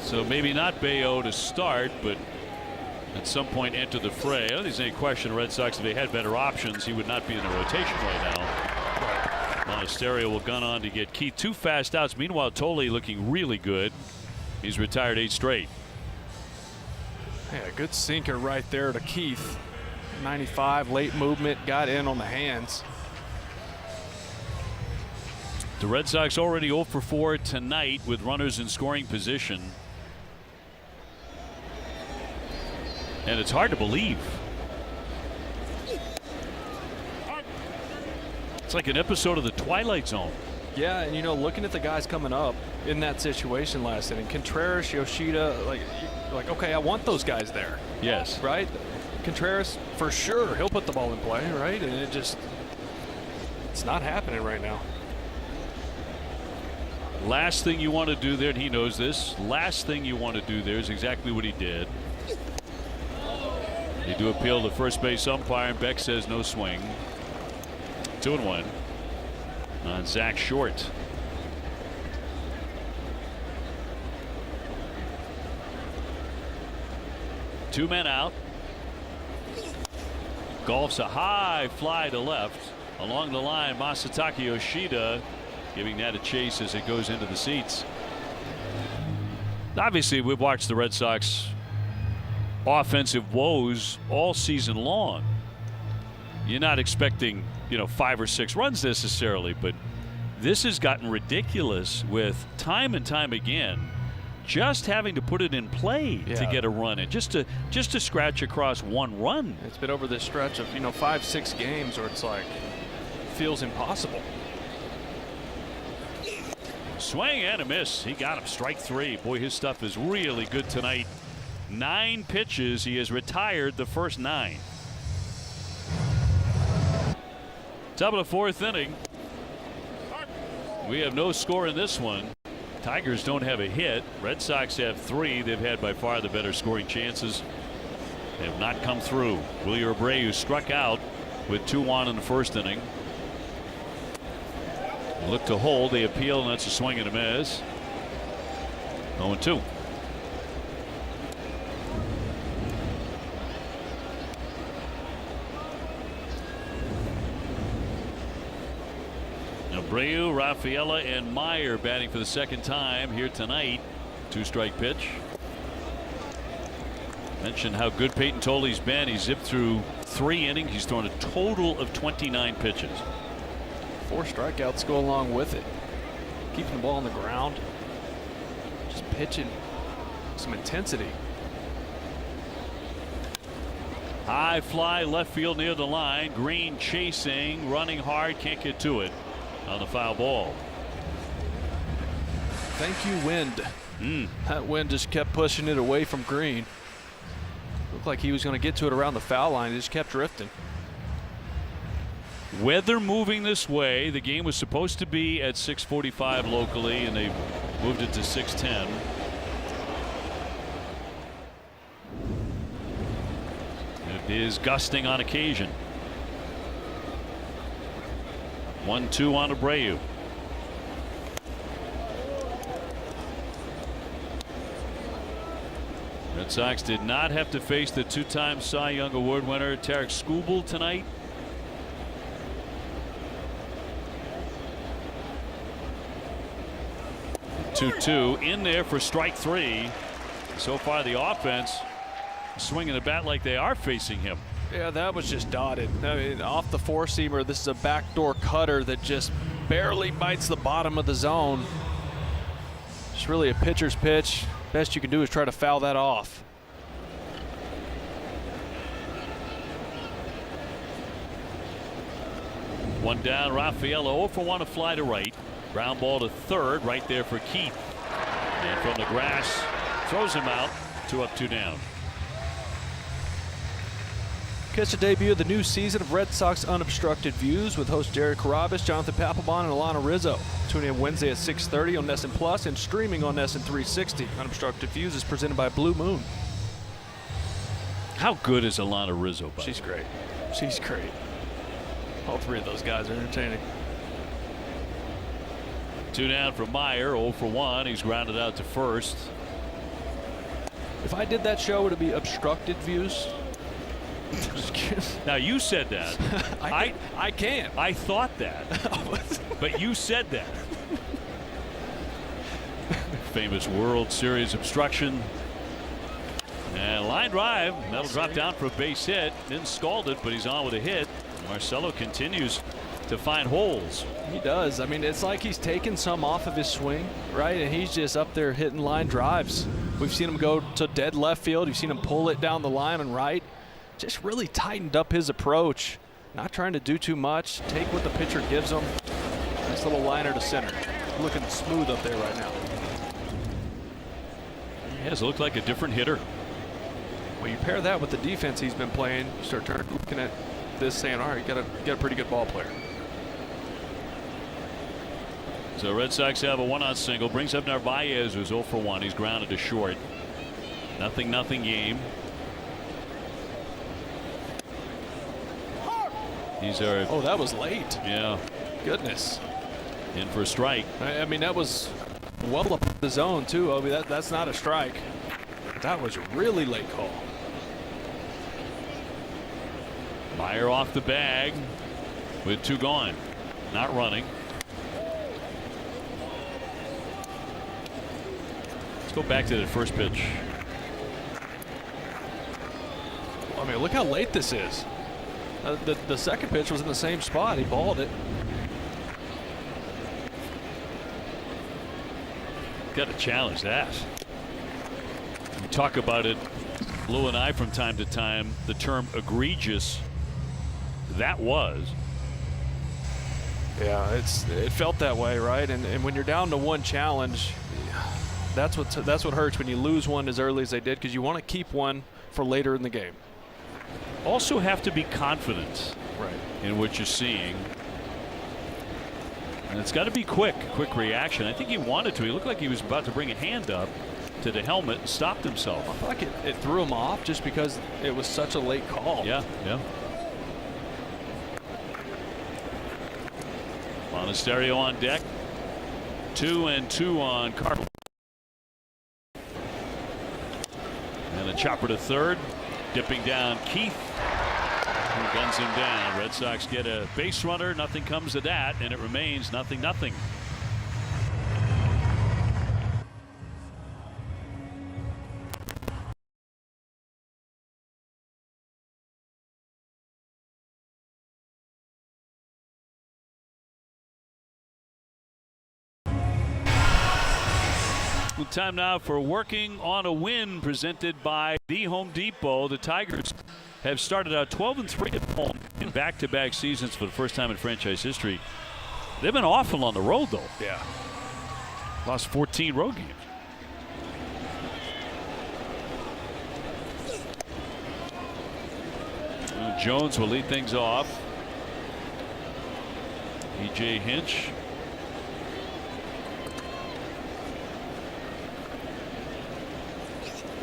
So maybe not Bayo to start, but at some point enter the fray. I don't think there's any question the Red Sox, if they had better options, he would not be in the rotation right now. Monasterio will gun on to get Keith 2 fast outs. Meanwhile, Tolle looking really good. He's retired 8 straight. Yeah, good sinker right there to Keith. 95, late movement, got in on the hands. The Red Sox already 0 for 4 tonight with runners in scoring position. And it's hard to believe. It's like an episode of The Twilight Zone. Yeah, and you know, looking at the guys coming up in that situation last inning, Contreras, Yoshida, like okay, I want those guys there. Yes. Right? Contreras, for sure, he'll put the ball in play, right? And it's not happening right now. Last thing you want to do there, and he knows this, last thing you want to do there is exactly what he did. They do appeal to first base umpire, and Beck says no swing. 2-1 on Zach Short. Two men out. Golfs a high fly to left. Along the line, Masataka Yoshida giving that a chase as it goes into the seats. Obviously, we've watched the Red Sox offensive woes all season long. You're not expecting, 5 or 6 runs necessarily, but this has gotten ridiculous with time and time again just having to put it in play to get a run and just to scratch across 1 run. It's been over this stretch of 5-6 games where it's like feels impossible. Swing and a miss. He got him. Strike 3. Boy, his stuff is really good tonight. 9 pitches. He has retired the first 9. Top of the 4th inning. We have no score in this one. Tigers don't have a hit. Red Sox have 3. They've had by far the better scoring chances. They have not come through. Wilyer Abreu struck out with 2 on in the first inning. Look to hold. They appeal, and that's a swing and a miss. 0-2. Abreu, Rafaela, and Meyer batting for the second time here tonight. 2-strike pitch. Mentioned how good Peyton Toley's been. He zipped through 3 innings. He's thrown a total of 29 pitches. 4 strikeouts go along with it. Keeping the ball on the ground. Just pitching some intensity. High fly left field near the line. Green chasing, running hard, can't get to it on the foul ball. Thank you, wind. That wind just kept pushing it away from Green. Looked like he was going to get to it around the foul line. It just kept drifting. Weather moving this way. The game was supposed to be at 6:45 locally, and they moved it to 6:10. It is gusting on occasion. 1-2 on Abreu. Red Sox did not have to face the 2-time Cy Young Award winner Tarek Skubal tonight. The 2-2 in there for strike 3. So far the offense swinging the bat like they are facing him. Yeah, that was just dotted. I mean, off the 4-seamer. This is a backdoor cutter that just barely bites the bottom of the zone. It's really a pitcher's pitch. Best you can do is try to foul that off. One down. Rafaela 0 for 1, a fly to right. Ground ball to third, right there for Keith. And from the grass, throws him out. 2 up, 2 down. Catch the debut of the new season of Red Sox Unobstructed Views with host Derek Carabas, Jonathan Papelbon, and Alana Rizzo. Tune in Wednesday at 6:30 on NESN Plus and streaming on NESN 360. Unobstructed Views is presented by Blue Moon. How good is Alana Rizzo? She's great. She's great. All 3 of those guys are entertaining. 2 down for Meyer. 0 for 1. He's grounded out to first. If I did that show, would it be Obstructed Views? Now you said that. I can't. I thought that. But you said that. Famous World Series obstruction. And line drive. That'll drop down for a base hit. Then scalded, but he's on with a hit. Marcelo continues to find holes. He does. I mean, it's like he's taking some off of his swing, right? And he's just up there hitting line drives. We've seen him go to dead left field. You've seen him pull it down the line and right. Just really tightened up his approach. Not trying to do too much. Take what the pitcher gives him. Nice little liner to center. Looking smooth up there right now. He has looked like a different hitter. Well, you pair that with the defense he's been playing, you start looking at this saying, all right, you got a pretty good ball player. So Red Sox have a 1-out single. Brings up Narvaez, who's 0 for 1. He's grounded to short. 0-0 game. These are. Oh, that was late. Yeah. Goodness. In for a strike. I mean, that was well up the zone, too. I mean, that's not a strike. That was a really late call. Meyer off the bag with 2 gone. Not running. Let's go back to the first pitch. I mean, look how late this is. The second pitch was in the same spot. He balled it. Got to challenge that. We talk about it, Lou and I, from time to time, the term egregious. That was. Yeah, it felt that way, right? And when you're down to 1 challenge, that's what hurts when you lose one as early as they did, because you want to keep one for later in the game. Also have to be confident in what you're seeing. And it's got to be quick reaction. I think he wanted to. He looked like he was about to bring a hand up to the helmet and stopped himself. I feel like it threw him off just because it was such a late call. Yeah. Monasterio on deck. 2-2 on Carter. And a chopper to third. Dipping down Keith. Who guns him down. Red Sox get a base runner. Nothing comes of that, and it remains 0-0. Time now for Working on a Win, presented by the Home Depot. The Tigers have started out 12-3 at home in back-to-back seasons for the first time in franchise history. They've been awful on the road, though. Yeah. Lost 14 road games. Jones will lead things off. E.J. Hinch.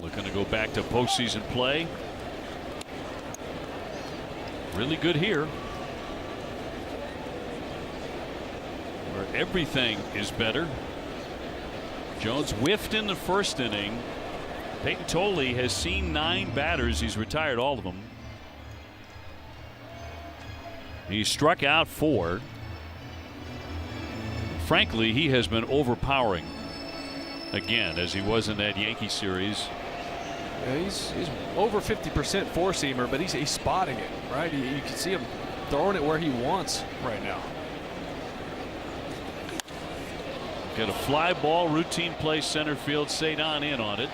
Looking to go back to postseason play. Really good here, where everything is better. Jones whiffed in the first inning. Peyton Tolley has seen 9 batters. He's retired all of them. He struck out 4. Frankly, he has been overpowering again, as he was in that Yankee series. Yeah, he's over 50% four-seamer, but he's spotting it, right? You can see him throwing it where he wants right now. Got a fly ball, routine play, center field. Cedon in on it.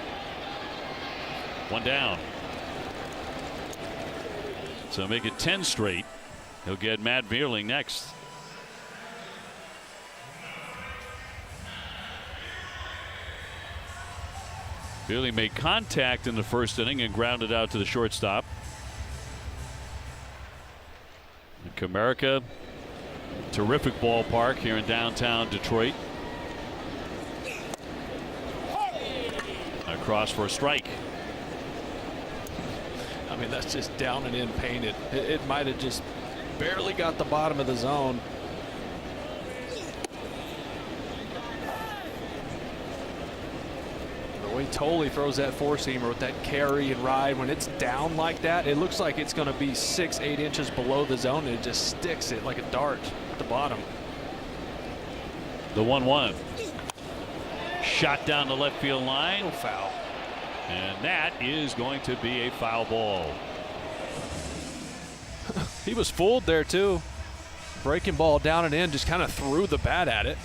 1 down. So make it 10 straight. He'll get Matt Vierling next. Vierling made contact in the first inning and grounded out to the shortstop. And Comerica, terrific ballpark here in downtown Detroit. Across for a strike. I mean, that's just down and in painted. It might have just barely got the bottom of the zone. The way Tolley throws that four-seamer with that carry and ride, when it's down like that, it looks like it's going to be 6-8 inches below the zone, and it just sticks it like a dart at the bottom. The 1-1. Shot down the left field line. No foul. And that is going to be a foul ball. He was fooled there, too. Breaking ball down and in, just kind of threw the bat at it.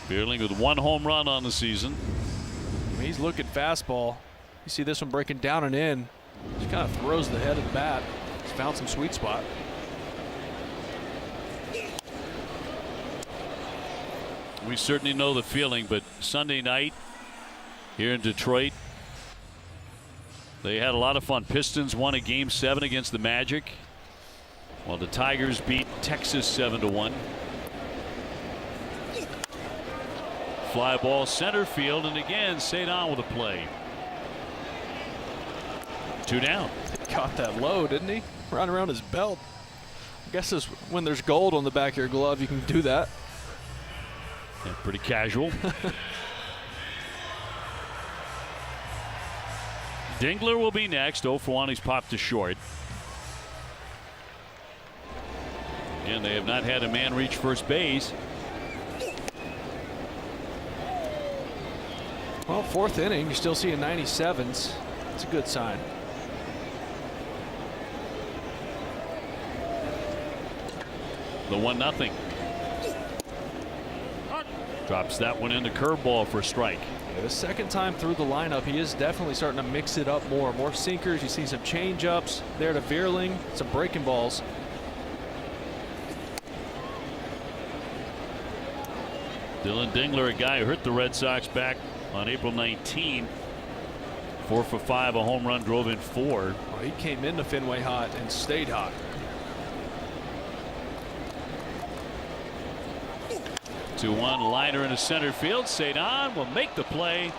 Vierling with 1 home run on the season. I mean, he's looking fastball. You see this one breaking down and in. Just kind of throws the head of the bat. He's found some sweet spot. We certainly know the feeling, but Sunday night here in Detroit, they had a lot of fun. Pistons won a Game 7 against the Magic, while the Tigers beat Texas 7-1. Fly ball center field, and again Cedon with a play. 2 down. He caught that low, didn't he? Right around his belt. I guess it's when there's gold on the back of your glove, you can do that. Yeah, pretty casual. Dingler will be next. 0-for-1. He's popped to short. Again, they have not had a man reach first base. Well, 4th inning, you're still seeing 97s. It's a good sign. The 1-0. Drops that one into curveball for a strike. Yeah, the second time through the lineup, he is definitely starting to mix it up more. More sinkers. You see some change-ups there to Vierling, some breaking balls. Dylan Dingler, a guy who hurt the Red Sox back on April 19. 4 for 5, a home run, drove in 4. Well, he came into Fenway hot and stayed hot. 2-1 liner into center field. Cedon will make the play.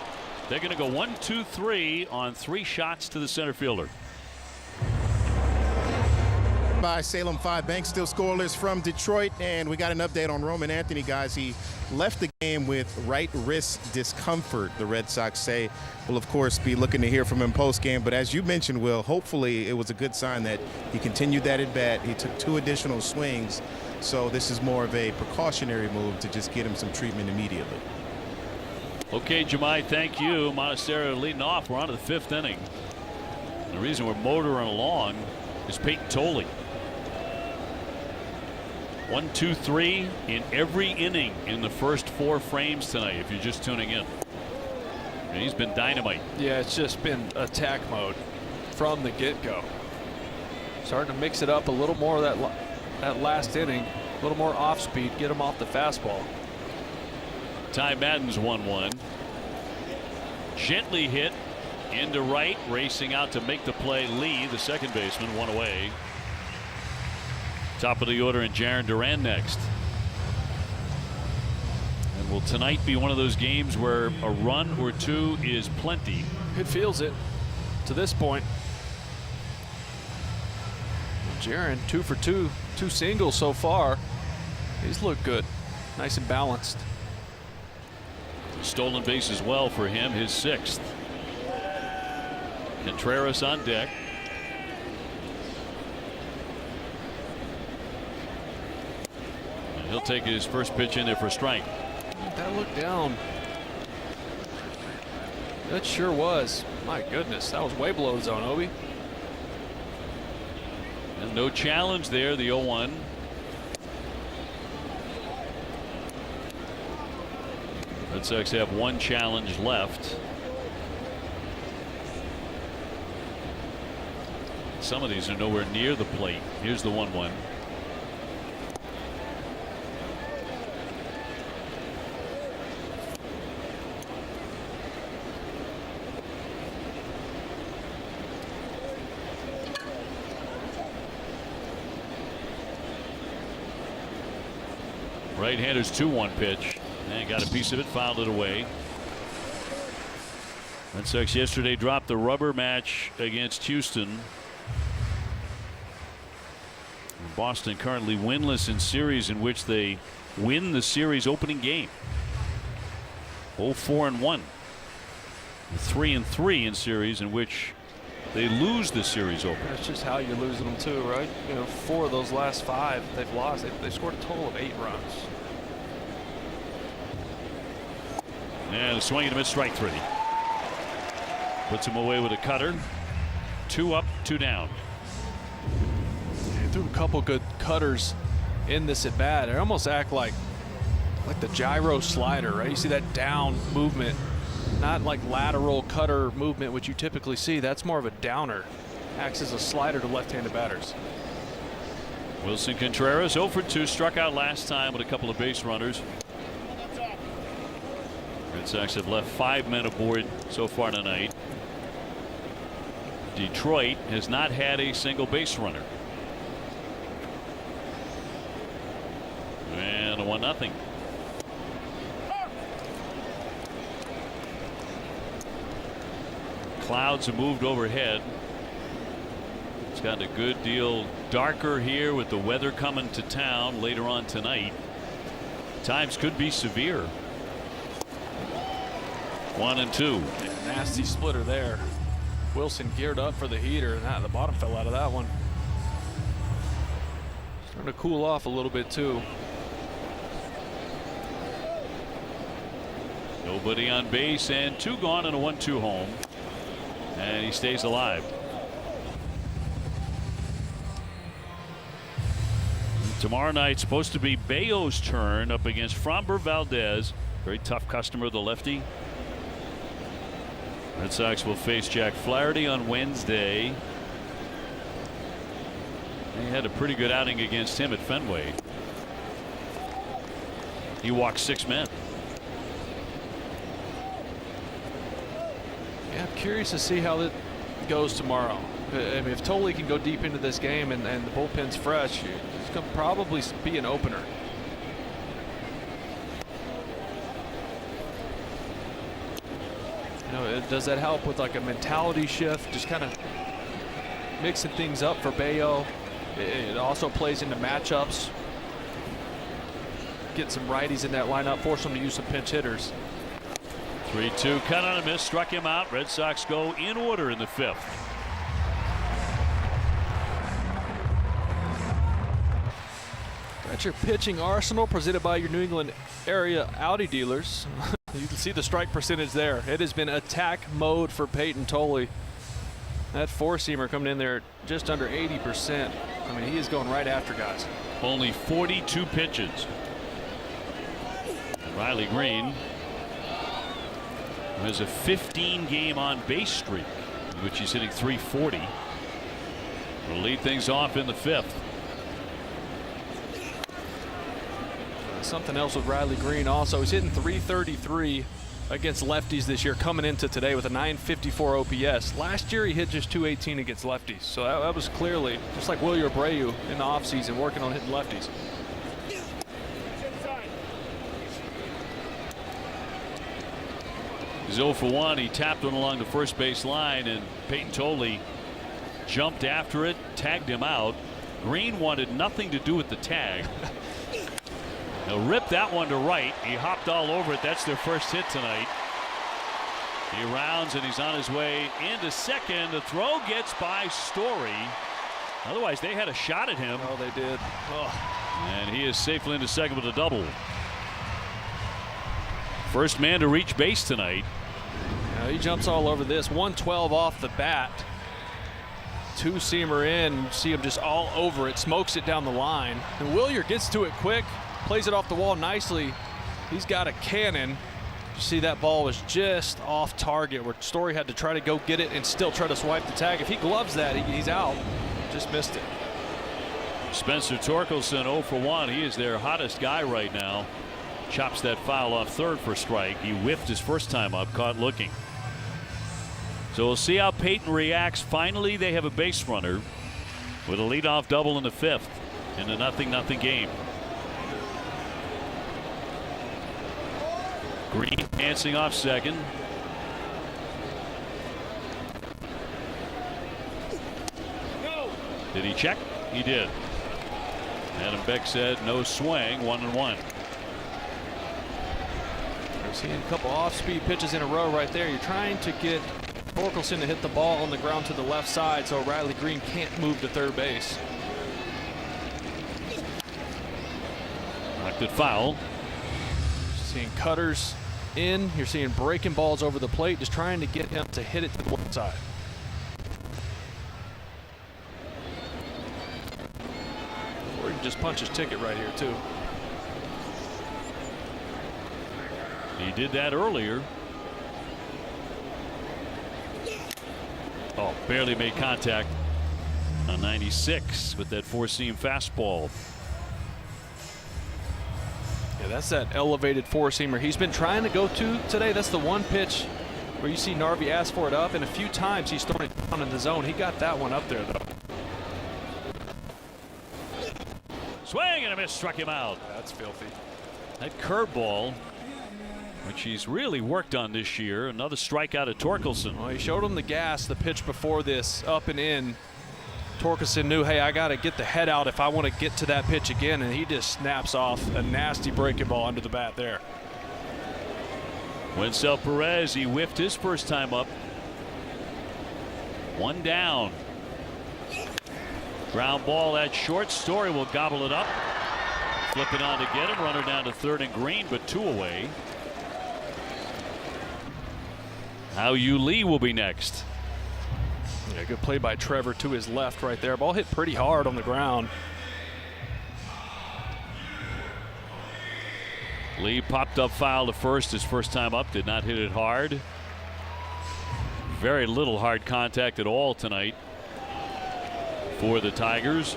They're going to go 1-2-3 on 3 shots to the center fielder. By Salem 5 Bank, still scoreless from Detroit, and we got an update on Roman Anthony, guys. He left the game with right wrist discomfort, the Red Sox say. We'll of course be looking to hear from him post game, but as you mentioned, Will, hopefully it was a good sign that he continued that at bat. He took 2 additional swings, so this is more of a precautionary move to just get him some treatment immediately. Okay, Jemai, thank you. Montecero leading off. We're on to the 5th inning. The reason we're motoring along is Peyton Tolley. 1, 2, 3 in every inning in the first 4 frames tonight, if you're just tuning in. And he's been dynamite. Yeah, it's just been attack mode from the get-go. Starting to mix it up a little more that last inning, a little more off speed, get him off the fastball. Ty Madden's 1-1. Gently hit into right, racing out to make the play. Lee, the second baseman, 1 away. Top of the order, and Jarren Duran next. And will tonight be one of those games where a run or 2 is plenty? It feels it to this point. Jarren 2 for 2, 2 singles so far. He's looked good, nice and balanced. Stolen base as well for him, his 6th. Contreras on deck. He'll take his first pitch in there for a strike. That look down. That sure was. My goodness, that was way below the zone, Obi. And no challenge there, the 0-1. Red Sox have 1 challenge left. Some of these are nowhere near the plate. Here's the 1-1. Right-hander's 2-1 pitch, and got a piece of it, fouled it away. Red Sox yesterday dropped the rubber match against Houston. Boston currently winless in series in which they win the series opening game. 0-4-1. 3-3 in series in which they lose the series opener. That's just how you're losing them too, right? You know, 4 of those last 5 they've lost. They scored a total of 8 runs. And a swing and a miss, strike 3. Puts him away with a cutter. 2 up, 2 down. He threw a couple good cutters in this at bat. They almost act like the gyro slider, right? You see that down movement, not like lateral cutter movement, which you typically see. That's more of a downer. Acts as a slider to left-handed batters. Wilson Contreras 0 for 2, struck out last time with a couple of base runners. Red Sox have left 5 men aboard so far tonight. Detroit has not had a single base runner. And a 1-0. Clouds have moved overhead. It's gotten a good deal darker here with the weather coming to town later on tonight. Times could be severe. 1-2. Nasty splitter there. Wilson geared up for the heater, and the bottom fell out of that one. Starting to cool off a little bit too. Nobody on base and 2 gone and a 1-2 home. And he stays alive. Tomorrow night supposed to be Bayo's turn up against Framber Valdez. Very tough customer, the lefty. Red Sox will face Jack Flaherty on Wednesday. He had a pretty good outing against him at Fenway. He walked 6 men. Yeah, I'm curious to see how that goes tomorrow. I mean, if Tolley can go deep into this game and the bullpen's fresh, it's going to probably be an opener. You know, does that help with like a mentality shift, just kind of mixing things up for Bayo? It also plays into matchups. Get some righties in that lineup, force them to use some pinch hitters. 3-2 cut on a miss, struck him out. Red Sox go in order in the 5th. That's your pitching arsenal presented by your New England area Audi dealers. You can see the strike percentage there. It has been attack mode for Peyton Tolley. That four-seamer coming in there just under 80%. I mean, he is going right after guys. Only 42 pitches. And Riley Green has a 15-game on-base streak, in which he's hitting .340. Will lead things off in the 5th. Something else with Riley Green also. He's hitting .333 against lefties this year, coming into today with a .954 OPS. Last year he hit just .218 against lefties. So that was clearly, just like Wilyer Abreu in the offseason, working on hitting lefties. He's 0 for 1. He tapped one along the first base line, and Peyton Tolley jumped after it, tagged him out. Green wanted nothing to do with the tag. He'll rip that one to right. He hopped all over it. That's their first hit tonight. He rounds and he's on his way into second. The throw gets by Story. Otherwise, they had a shot at him. Oh, they did. Oh. And he is safely into second with a double. First man to reach base tonight. He jumps all over this. 112 off the bat. Two-seamer in. See him just all over it. Smokes it down the line. And Wilyer gets to it quick. Plays it off the wall nicely. He's got a cannon. You see that ball was just off target where Story had to try to go get it and still try to swipe the tag. If he gloves that, he's out. Just missed it. Spencer Torkelson 0 for 1. He is their hottest guy right now. Chops that foul off third for strike. He whiffed his first time up, caught looking. So we'll see how Peyton reacts. Finally, they have a base runner with a leadoff double in the 5th in a 0-0 game. Green dancing off second. Did he check? He did. Adam Beck said no swing, 1-1. We're seeing a couple off-speed pitches in a row right there. You're trying to get Torkelson to hit the ball on the ground to the left side so Riley Green can't move to third base. Knocked it foul. Seeing cutters in. You're seeing breaking balls over the plate, just trying to get him to hit it to the left side. Or he can just punch his ticket right here, too. He did that earlier. Oh, barely made contact on 96 with that four-seam fastball. Yeah, that's that elevated four-seamer he's been trying to go to today. That's the one pitch where you see Narvi ask for it up, and a few times he's thrown it down in the zone. He got that one up there, though. Swing and a miss, struck him out. That's filthy. That curveball, which he's really worked on this year. Another strikeout at Torkelson. Well, he showed him the gas the pitch before this, up and in. Torkelson knew, hey, I got to get the head out if I want to get to that pitch again, and he just snaps off a nasty breaking ball under the bat there. Wencel Perez, he whiffed his first time up. One down. Ground ball at short. Story will gobble it up. Flip it on to get him. Runner down to third and Green, but 2 away. How Yu Lee will be next. Yeah, good play by Trevor to his left right there. Ball hit pretty hard on the ground. Lee popped up foul to first his first time up. Did not hit it hard. Very little hard contact at all tonight for the Tigers.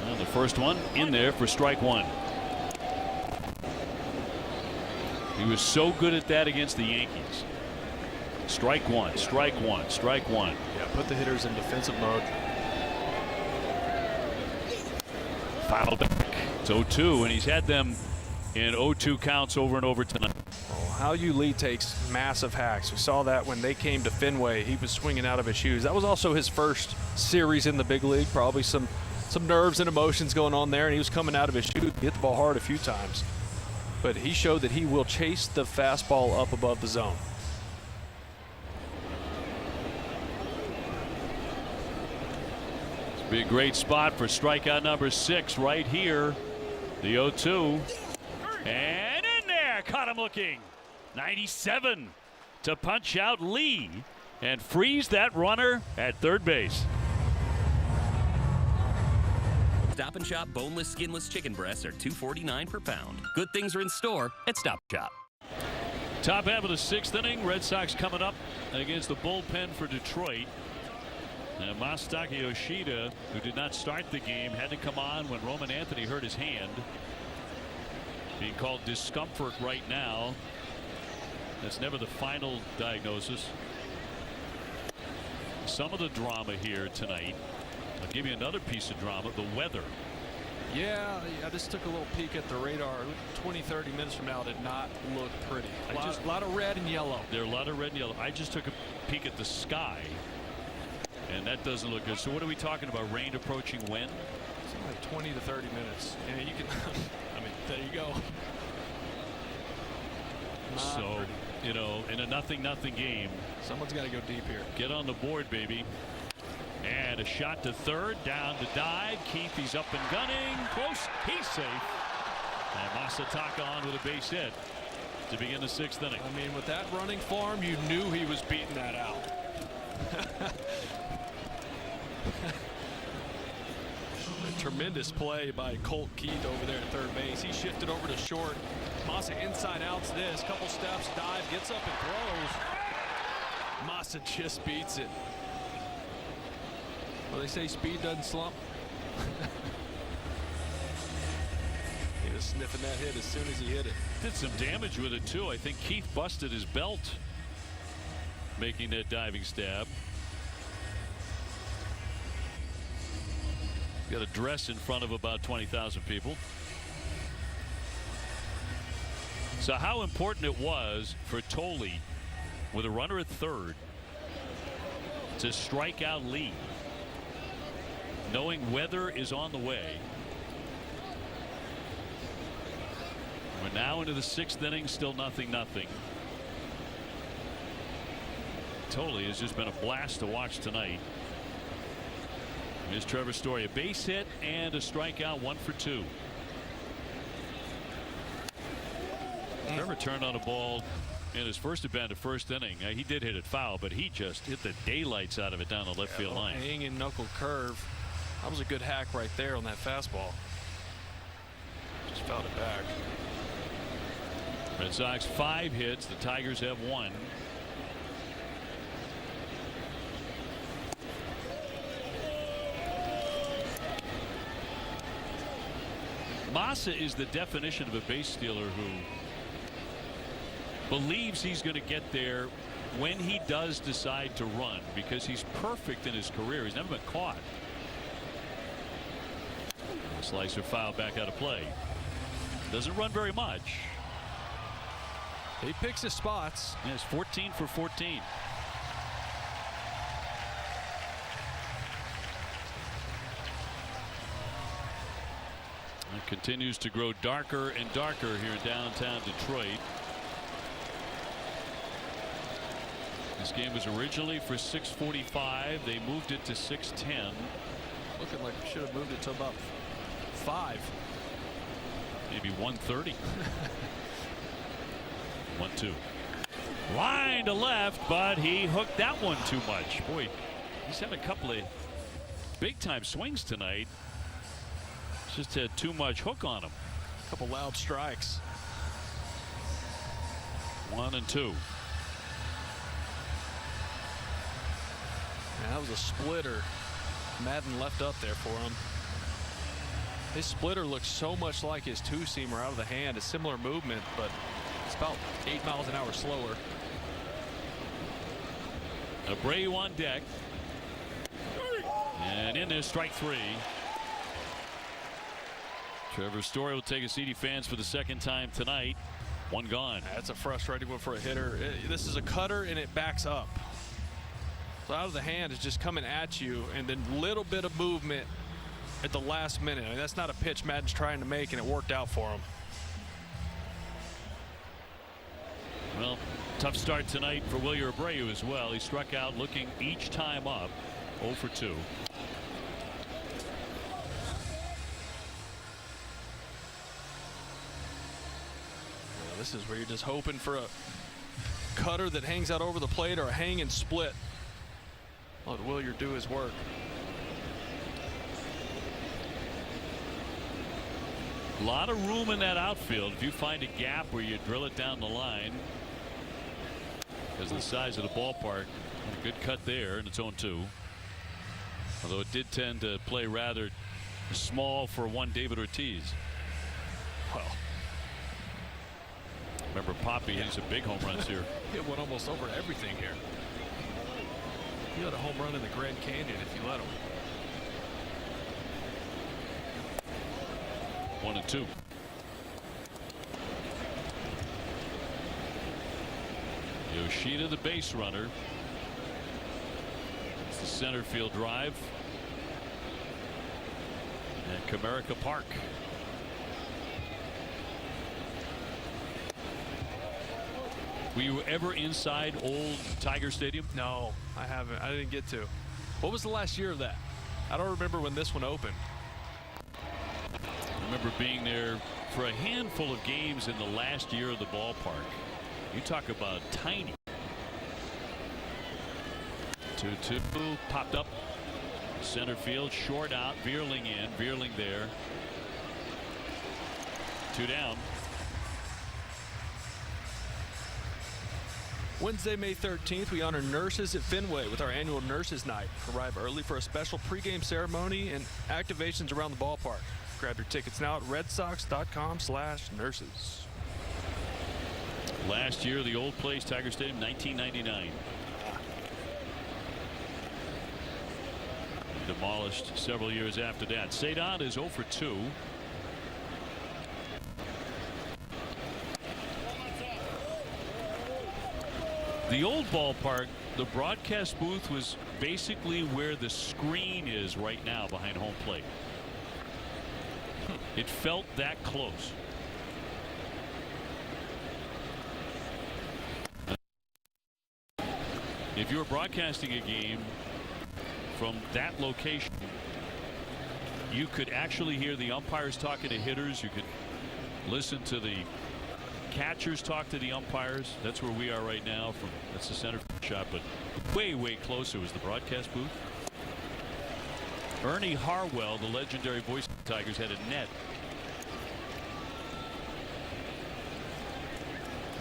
And the first one in there for strike one. He was so good at that against the Yankees. Strike one, strike one, strike one. Yeah, put the hitters in defensive mode. Fouled back. It's 0-2, and he's had them in 0-2 counts over and over tonight. Oh, Hal Lee takes massive hacks. We saw that when they came to Fenway. He was swinging out of his shoes. That was also his first series in the big league. Probably some nerves and emotions going on there, and he was coming out of his shoes. He hit the ball hard a few times. But he showed that he will chase the fastball up above the zone. Be a great spot for strikeout number 6 right here. The 0-2. And in there. Caught him looking. 97 to punch out Lee and freeze that runner at third base. Stop and Shop boneless, skinless chicken breasts are $2.49 per pound. Good things are in store at Stop and Shop. Top half of the 6th inning. Red Sox coming up against the bullpen for Detroit. And Masataka Yoshida, who did not start the game, had to come on when Roman Anthony hurt his hand. Being called discomfort right now. That's never the final diagnosis. Some of the drama here tonight. I'll give you another piece of drama, the weather. Yeah, I just took a little peek at the radar. 20-30 minutes from now did not look pretty. A lot of red and yellow. There are a lot of red and yellow. I just took a peek at the sky, and that doesn't look good. So what are we talking about? Rain approaching when? Something like 20 to 30 minutes. Yeah, you can. I mean, there you go. So, you know, in a 0-0 game, someone's got to go deep here. Get on the board, baby. And a shot to third, down to dive. Keith, he's up and gunning. Close, he's safe. And Masataka on with a base hit to begin the 6th inning. I mean, with that running form, you knew he was beating that out. A tremendous play by Colt Keith over there at third base. He shifted over to short. Massa inside outs this. Couple steps, dive, gets up and throws. Massa just beats it. Well, they say speed doesn't slump. He was sniffing that hit as soon as he hit it. Did some damage with it, too. I think Keith busted his belt making that diving stab. Got a dress in front of about 20,000 people. So how important it was for Tolle, with a runner at third, to strike out Lee, knowing weather is on the way. We're now into the 6th inning, still 0-0. Tolle has just been a blast to watch tonight. Here's Trevor Story, a base hit and a strikeout, 1 for 2. Trevor turned on a ball in his first at-bat of first inning. He did hit it foul, but he just hit the daylights out of it down the left field line. Hanging knuckle curve. That was a good hack right there on that fastball. Just fouled it back. Red Sox 5 hits. The Tigers have 1. Massa is the definition of a base stealer who believes he's going to get there when he does decide to run, because he's perfect in his career. He's never been caught. Slicer foul back out of play. Doesn't run very much. He picks his spots. Yes, 14 for 14. It continues to grow darker and darker here in downtown Detroit. This game was originally for 6:45. They moved it to 6:10. Looking like we should have moved it to about 5. Maybe 1:30. 1-2. Line to left, but he hooked that one too much. Boy, he's had a couple of big-time swings tonight. Just had too much hook on him. A couple loud strikes. 1 and 2. Man, that was a splitter. Madden left up there for him. His splitter looks so much like his two-seamer out of the hand. A similar movement, but it's about 8 miles an hour slower. Abreu on deck. And in there, strike 3. Trevor Story will take a CD fans for the second time tonight. One gone. That's a frustrating one for a hitter. This is a cutter and it backs up. So out of the hand is just coming at you, and then little bit of movement at the last minute. I mean, that's not a pitch Madden's trying to make, and it worked out for him. Well, tough start tonight for Wilyer Abreu as well. He struck out looking each time up. 0 for 2. This is where you're just hoping for a cutter that hangs out over the plate or a hang and split. Let Wilyer do his work. A lot of room in that outfield. If you find a gap where you drill it down the line, because of the size of the ballpark, a good cut there, and it's 0-2. Although it did tend to play rather small for one David Ortiz. Well, remember Poppy hit some big home runs here. He went almost over everything here. He had a home run in the Grand Canyon if you let him. 1-2. Yoshida, the base runner. It's the center field drive at Comerica Park. Were you ever inside old Tiger Stadium? No, I haven't. I didn't get to. What was the last year of that? I don't remember when this one opened. I remember being there for a handful of games in the last year of the ballpark. You talk about tiny. 2-2 popped up center field, short out, Veerling in, Veerling there. 2 down. Wednesday, May 13th, we honor nurses at Fenway with our annual Nurses Night. Arrive early for a special pregame ceremony and activations around the ballpark. Grab your tickets now at redsox.com/nurses. Last year, the old place, Tiger Stadium, 1999. Demolished several years after that. Cedon is 0 for 2. The old ballpark, the broadcast booth was basically where the screen is right now behind home plate. It felt that close. If you were broadcasting a game from that location, you could actually hear the umpires talking to hitters. You could listen to the catchers talk to the umpires. That's where we are right now. That's the center shot, but way closer was the broadcast booth. Ernie Harwell, the legendary voice of the Tigers, had a net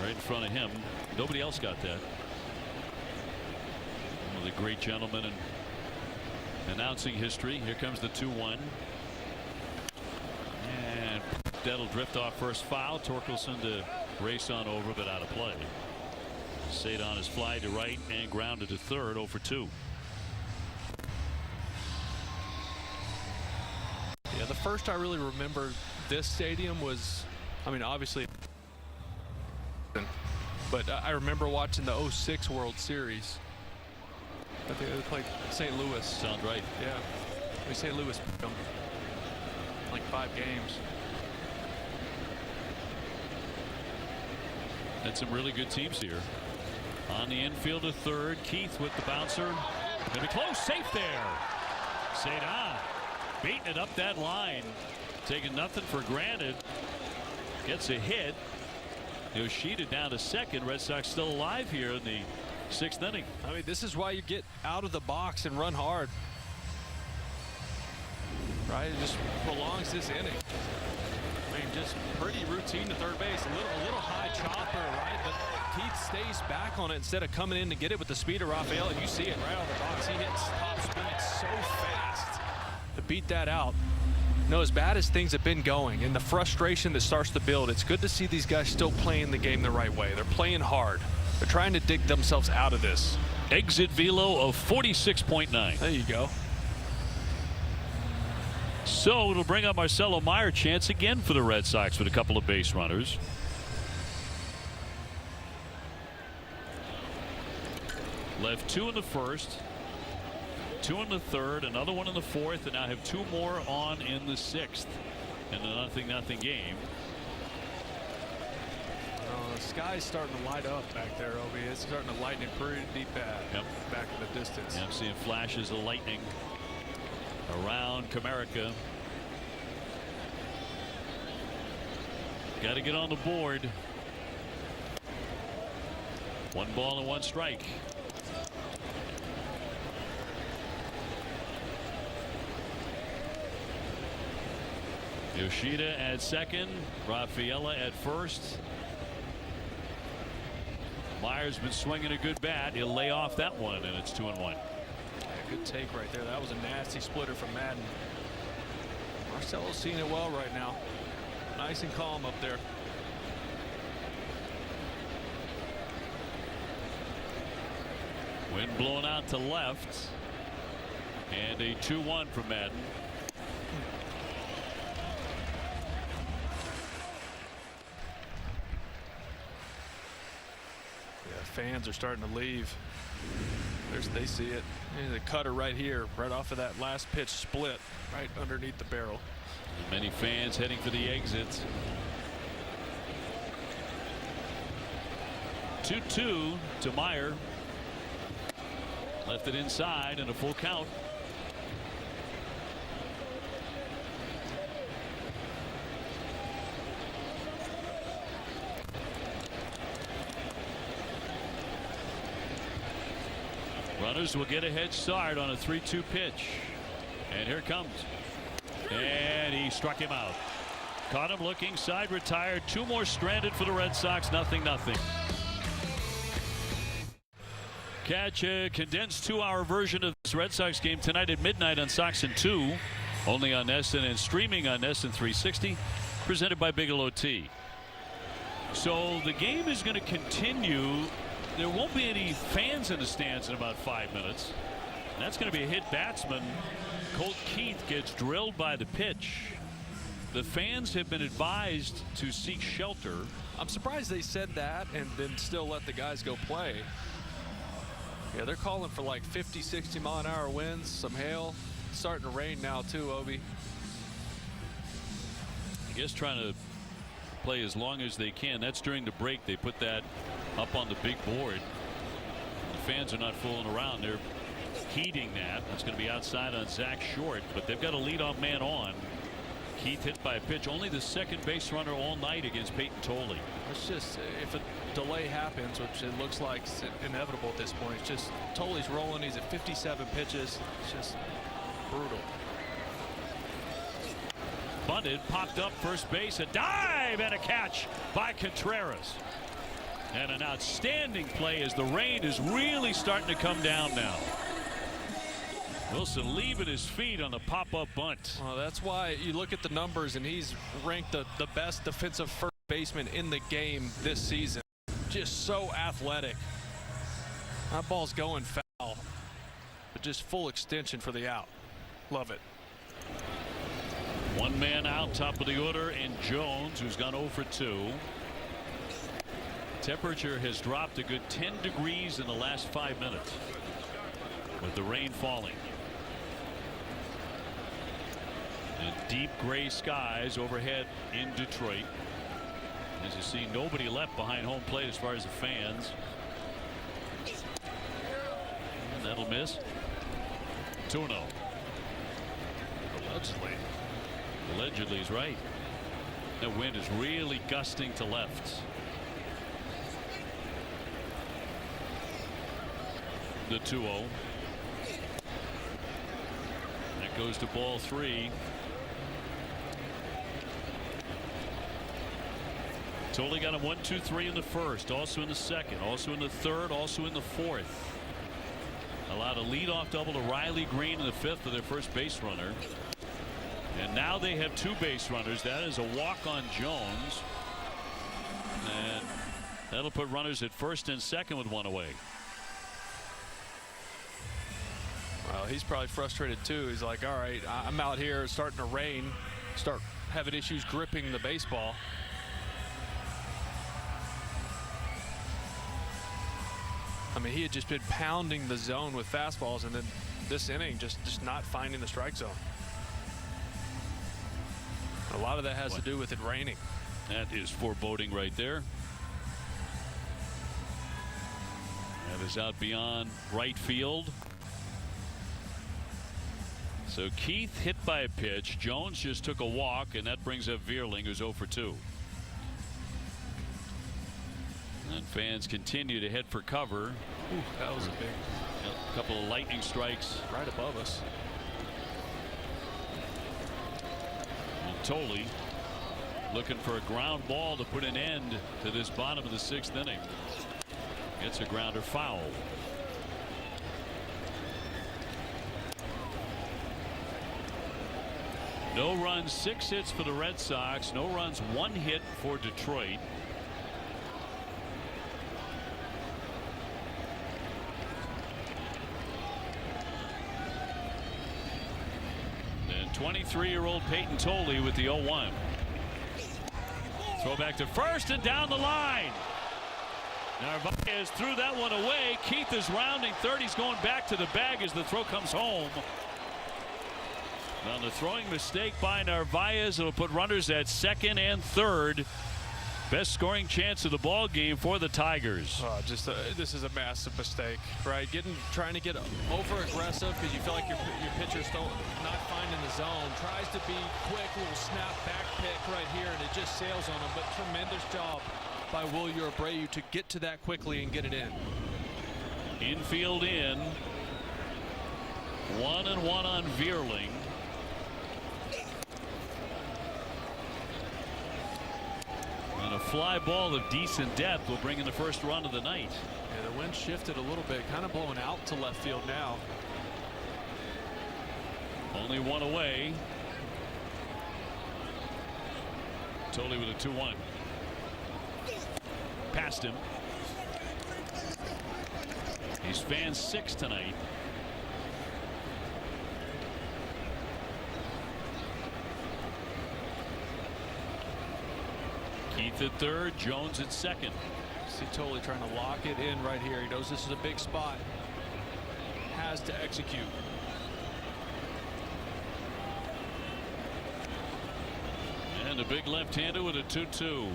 right in front of him. Nobody else got that. One of the great gentlemen in announcing history. Here comes the 2-1. And that'll drift off first foul. Torkelson to race on over, but out of play. Cedon is fly to right and grounded to third. 0 for 2. Yeah, the first I really remember this stadium was, I mean, obviously, but I remember watching the 06 World Series. I think they played St. Louis. Sounds right. Yeah. I mean, St. Louis beat them like 5 games. Had some really good teams here. On the infield to third, Keith with the bouncer. Gonna be close, safe there. Cedon beating it up that line, taking nothing for granted. Gets a hit. Yoshida down to second. Red Sox still alive here in the 6th inning. I mean, this is why you get out of the box and run hard. Right? It just prolongs this inning. I mean, just pretty routine to third base. A little high chopper, right? But Keith stays back on it instead of coming in to get it with the speed of Rafael. And you see it right on the box. He hits top speed so fast to beat that out. No, as bad as things have been going and the frustration that starts to build, it's good to see these guys still playing the game the right way. They're playing hard. They're trying to dig themselves out of this. Exit velo of 46.9. There you go. So it'll bring up Marcelo Meyer. Chance again for the Red Sox with a couple of base runners. Left 2 in the first, 2 in the third, another one in the fourth, and now have 2 more on in the sixth in the 0-0 game. The sky's starting to light up back there, Obi. It's starting to lighten it pretty deep back in the distance. Yeah, I'm seeing flashes of lightning around Comerica. Got to get on the board. 1 ball and 1 strike. Yoshida at second, Rafaela at first. Meyer's been swinging a good bat. He'll lay off that one, and it's 2-1. Yeah, good take right there. That was a nasty splitter from Madden. Marcelo's seeing it well right now. Nice and calm up there. Wind blowing out to left, and a 2-1 from Madden. Fans are starting to leave. They see it. There's a cutter right here, right off of that last pitch split, right underneath the barrel. Many fans heading for the exits. 2-2 to Meyer. Left it inside and a full count. Runners will get a head start on a 3-2 pitch. And here it comes. And he struck him out. Caught him looking, side retired. 2 more stranded for the Red Sox. 0-0. Catch a condensed 2-hour version of this Red Sox game tonight at midnight on Sox and 2. Only on NESN and streaming on NESN 360. Presented by Bigelow Tea. So the game is going to continue. There won't be any fans in the stands in about 5 minutes. That's going to be a hit batsman. Colt Keith gets drilled by the pitch. The fans have been advised to seek shelter. I'm surprised they said that and then still let the guys go play. Yeah, they're calling for like 50, 60 mile an hour winds, some hail. It's starting to rain now too, Obi. I guess trying to play as long as they can. That's during the break. They put that up on the big board. The fans are not fooling around. They're heeding that. It's going to be outside on Zach Short, but they've got a leadoff man on. Keith hit by a pitch. Only the second base runner all night against Peyton Tolley. It's just, if a delay happens, which it looks like it's inevitable at this point, it's just Tolley's rolling. He's at 57 pitches. It's just brutal. Bunted, popped up first base, a dive and a catch by Contreras. And an outstanding play as the rain is really starting to come down now. Wilson leaving his feet on the pop-up bunt. Well, that's why you look at the numbers, and he's ranked the best defensive first baseman in the game this season. Just so athletic. That ball's going foul, but just full extension for the out. Love it. 1 man out, top of the order, and Jones, who's gone 0 for 2. Temperature has dropped a good 10 degrees in the last 5 minutes with the rain falling. And deep gray skies overhead in Detroit. As you see, nobody left behind home plate as far as the fans. And that'll miss. 2-0. Allegedly is right. The wind is really gusting to left. The 2-0. That goes to ball 3. Tolley got him 1, 2, 3 in the first, also in the second, also in the third, also in the fourth. Allowed a leadoff double to Riley Green in the fifth for their first base runner. And now they have 2 base runners. That is a walk on Jones. And that'll put runners at first and second with 1 away. Well, he's probably frustrated too. He's like, all right, I'm out here starting to rain, start having issues gripping the baseball. I mean, he had just been pounding the zone with fastballs, and then this inning just not finding the strike zone. A lot of that has to do with it raining. That is foreboding right there. That is out beyond right field. So Keith hit by a pitch. Jones just took a walk, and that brings up Veerling, who's 0 for 2. And fans continue to head for cover. Ooh, that was a big couple of lightning strikes right above us. And Tolley looking for a ground ball to put an end to this bottom of the 6th inning. Gets a grounder foul. No runs, 6 hits for the Red Sox. No runs, 1 hit for Detroit. And 23-year-old Peyton Tolley with the 0-1. Throw back to first and down the line. Narvaez threw that one away. Keith is rounding third. He's going back to the bag as the throw comes home. On the throwing mistake by Narvaez, it'll put runners at second and third. Best scoring chance of the ball game for the Tigers. This is a massive mistake, right? Trying to get over aggressive because you feel like your pitcher's not finding the zone. Tries to be quick, little snap back pick right here, and it just sails on him. But tremendous job by Wilyer Abreu to get to that quickly and get it in. Infield in. 1-1 on Veerling. And a fly ball of decent depth will bring in the first run of the night. Yeah, the wind shifted a little bit, kind of blowing out to left field now. Only 1 away. Tolley with a 2-1. Past him. He's fan 6 tonight. Keith at third, Jones at second. See Tolley trying to lock it in right here. He knows this is a big spot. Has to execute. And a big left-hander with a 2-2.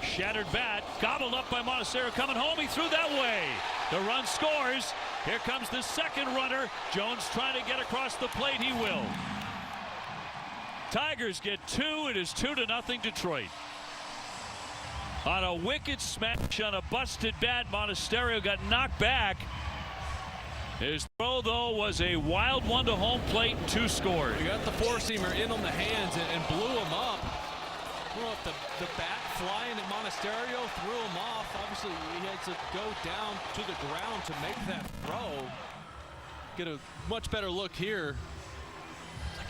Shattered bat, gobbled up by Montecero coming home. He threw that way. The run scores. Here comes the second runner. Jones trying to get across the plate. He will. Tigers get 2. It is 2-0 Detroit. On a wicked smash on a busted bat, Montecero got knocked back. His throw, though, was a wild one to home plate and 2 scored. He got the four-seamer in on the hands and blew him up. Blew up the bat flying at Montecero, threw him off. Obviously, he had to go down to the ground to make that throw. Get a much better look here.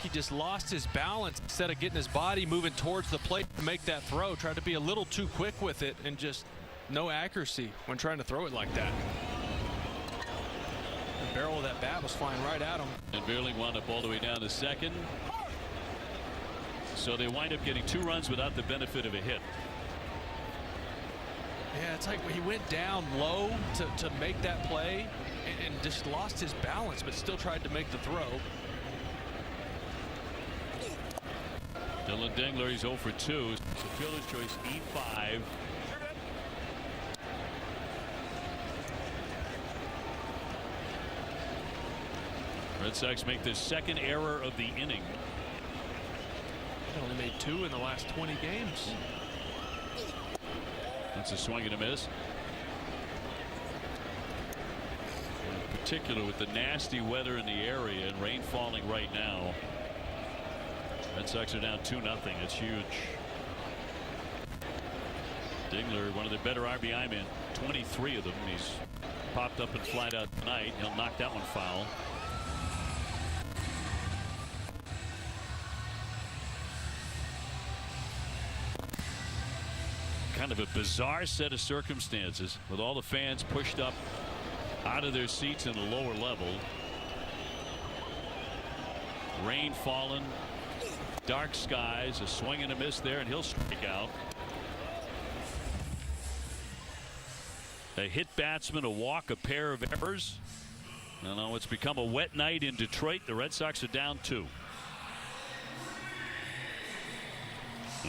He just lost his balance instead of getting his body moving towards the plate to make that throw. Tried to be a little too quick with it and just no accuracy when trying to throw it like that. The barrel of that bat was flying right at him. And Veerling wound up all the way down to second. So they wind up getting 2 runs without the benefit of a hit. Yeah, it's like he went down low to make that play and just lost his balance, but still tried to make the throw. Dylan Dingler, he's 0 for 2. So fielder's choice E5. Red Sox make their second error of the inning. They only made 2 in the last 20 games. That's a swing and a miss. In particular with the nasty weather in the area and rain falling right now. Red Sox are down 2-0. It's huge. Dingler, one of the better RBI men, 23 of them. He's popped up and flied out tonight. He'll knock that one foul. Kind of a bizarre set of circumstances with all the fans pushed up out of their seats in the lower level. Rain falling, dark skies, a swing and a miss there, and he'll strike out. A hit batsman, a walk, a pair of errors. Now it's become a wet night in Detroit. The Red Sox are down 2.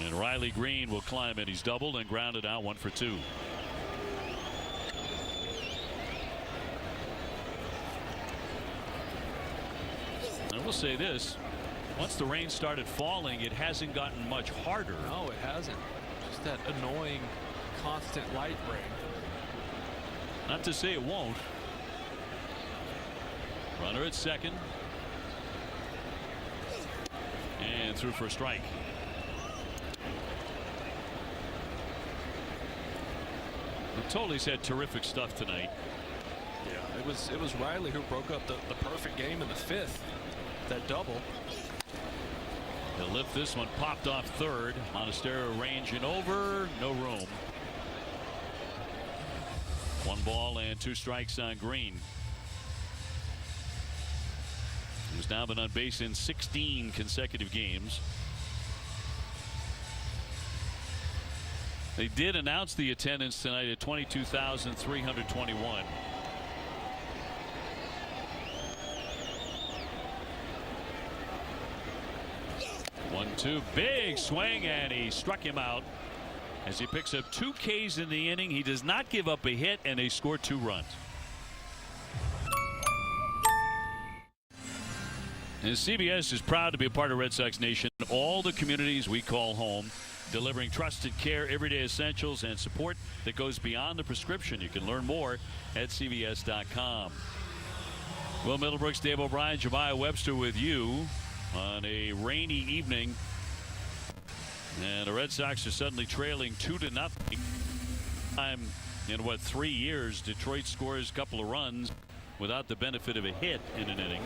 And Riley Green will climb in. He's doubled and grounded out 1 for 2. I will say this. Once the rain started falling, it hasn't gotten much harder. No, it hasn't. Just that annoying, constant light rain. Not to say it won't. Runner at second. And through for a strike. Totali's had terrific stuff tonight. Yeah, it was Riley who broke up the perfect game in the 5th. That double. He'll lift this one, popped off third. Monasterio ranging over, no room. 1 ball and 2 strikes on Green. He's now been on base in 16 consecutive games. They did announce the attendance tonight at 22,321. One, two, big swing, and he struck him out as he picks up 2 Ks in the inning. He does not give up a hit, and they score 2 runs. And CBS is proud to be a part of Red Sox Nation. All the communities we call home, delivering trusted care, everyday essentials, and support that goes beyond the prescription. You can learn more at CBS.com. Will Middlebrooks, Dave O'Brien, Jemiah Webster with you on a rainy evening. And the Red Sox are suddenly trailing 2-0. Time in 3 years, Detroit scores a couple of runs without the benefit of a hit in an inning.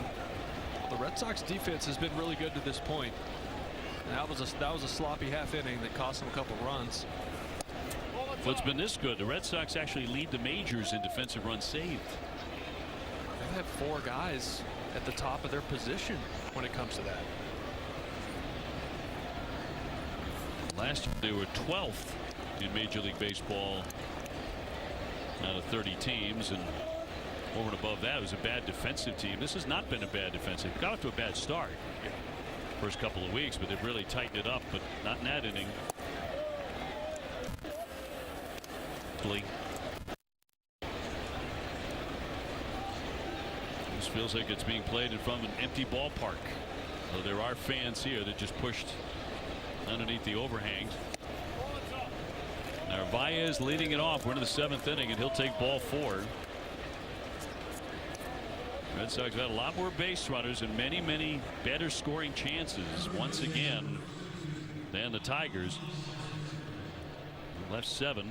The Red Sox defense has been really good to this point. And that was a sloppy half inning that cost them a couple runs. Well, it's been this good. The Red Sox actually lead the majors in defensive runs saved. They have 4 guys at the top of their position when it comes to that. Last year they were 12th in Major League Baseball out of 30 teams, and over and above that, it was a bad defensive team. This has not been a bad defensive. Got off to a bad start first couple of weeks, but they've really tightened it up, but not in that inning. This feels like it's being played in front of an empty ballpark. Though there are fans here that just pushed underneath the overhangs. Narvaez leading it off. We're into the 7th inning, and he'll take ball 4. Red Sox had a lot more base runners and many better scoring chances once again than the Tigers. Left 7.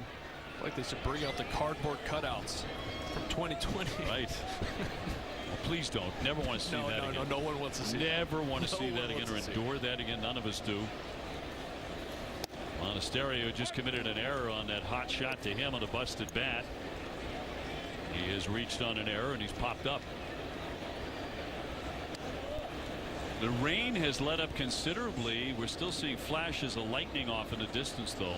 Like they should bring out the cardboard cutouts from 2020. Right. Well, please don't. Never want to see that again. No one wants to see Never want to see that again or endure that again. None of us do. Monasterio just committed an error on that hot shot to him on a busted bat. He has reached on an error and he's popped up. The rain has let up considerably. We're still seeing flashes of lightning off in the distance, though.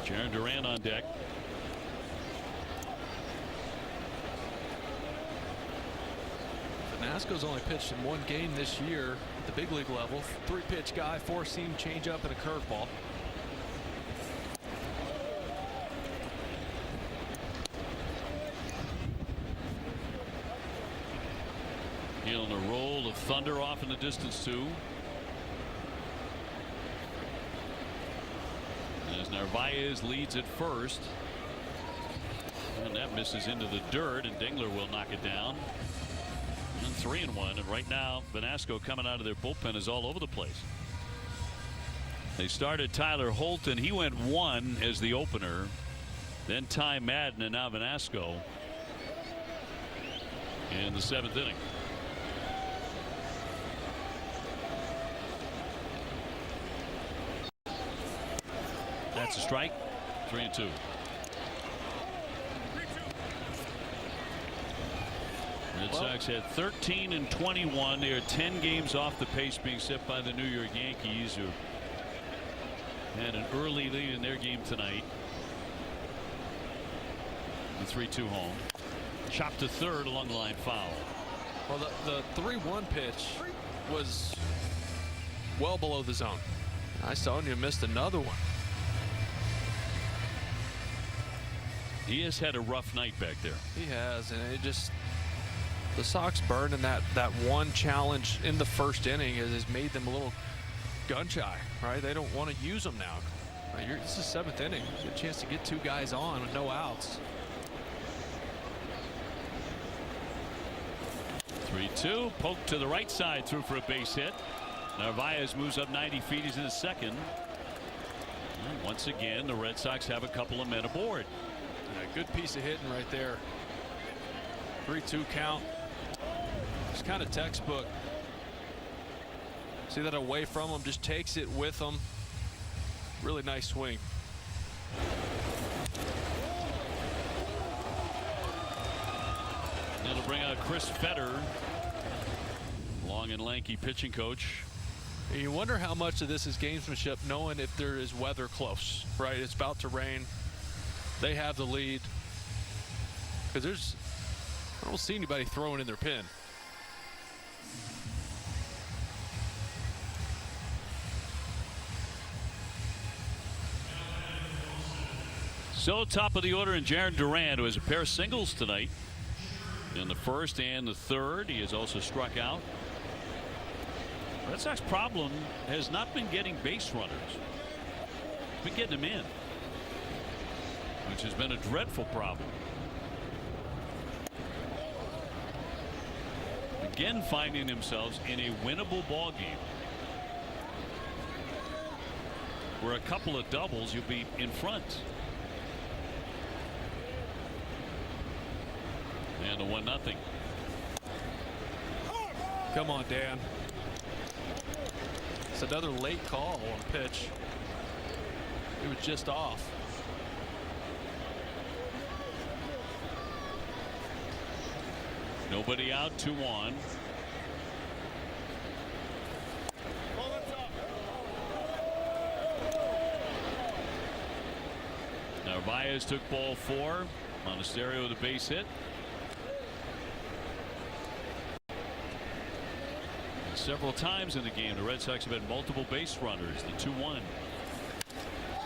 Jaron Duran on deck. Vanasco's only pitched in 1 game this year at the big league level. 3-pitch guy, 4-seam changeup, and a curveball. Feeling a roll of thunder off in the distance too. As Narvaez leads at first, and that misses into the dirt, and Dingler will knock it down. And 3-1, and right now Vanasco coming out of their bullpen is all over the place. They started Tyler Holton. He went 1 as the opener, then Ty Madden, and now Vanasco in the 7th inning. That's a strike. 3-2. Red Sox had 13 and 21. They are 10 games off the pace being set by the New York Yankees, who had an early lead in their game tonight. The 3-2 home. Chopped to third along the line, foul. Well, the 3-1 pitch was well below the zone. I saw you missed another one. He has had a rough night back there. He has, and it just, the Sox burning that one challenge in the first inning has made them a little gun shy, right? They don't want to use them now. Right, this is 7th inning. Good chance to get 2 guys on with no outs. 3-2. Poke to the right side, through for a base hit. Narvaez moves up 90 feet. He's in the second. And once again, the Red Sox have a couple of men aboard. Yeah, good piece of hitting right there. 3-2 count. It's kind of textbook. See that away from him, just takes it with him. Really nice swing. It'll bring out Chris Fetter, long and lanky pitching coach. You wonder how much of this is gamesmanship, knowing if there is weather close, right? It's about to rain. They have the lead. Because I don't see anybody throwing in their pin. So top of the order in Jarren Duran, who has a pair of singles tonight in the first and the third. He has also struck out. Red Sox problem has not been getting base runners. It's been getting them in, which has been a dreadful problem. Again finding themselves in a winnable ball game where a couple of doubles you'll be in front. And a 1-0. Come on, Dan. It's another late call on a pitch. It was just off. Nobody out, 2-1. Narvaez took ball 4 on a stereo with a base hit. And several times in the game, the Red Sox have had multiple base runners. The 2-1.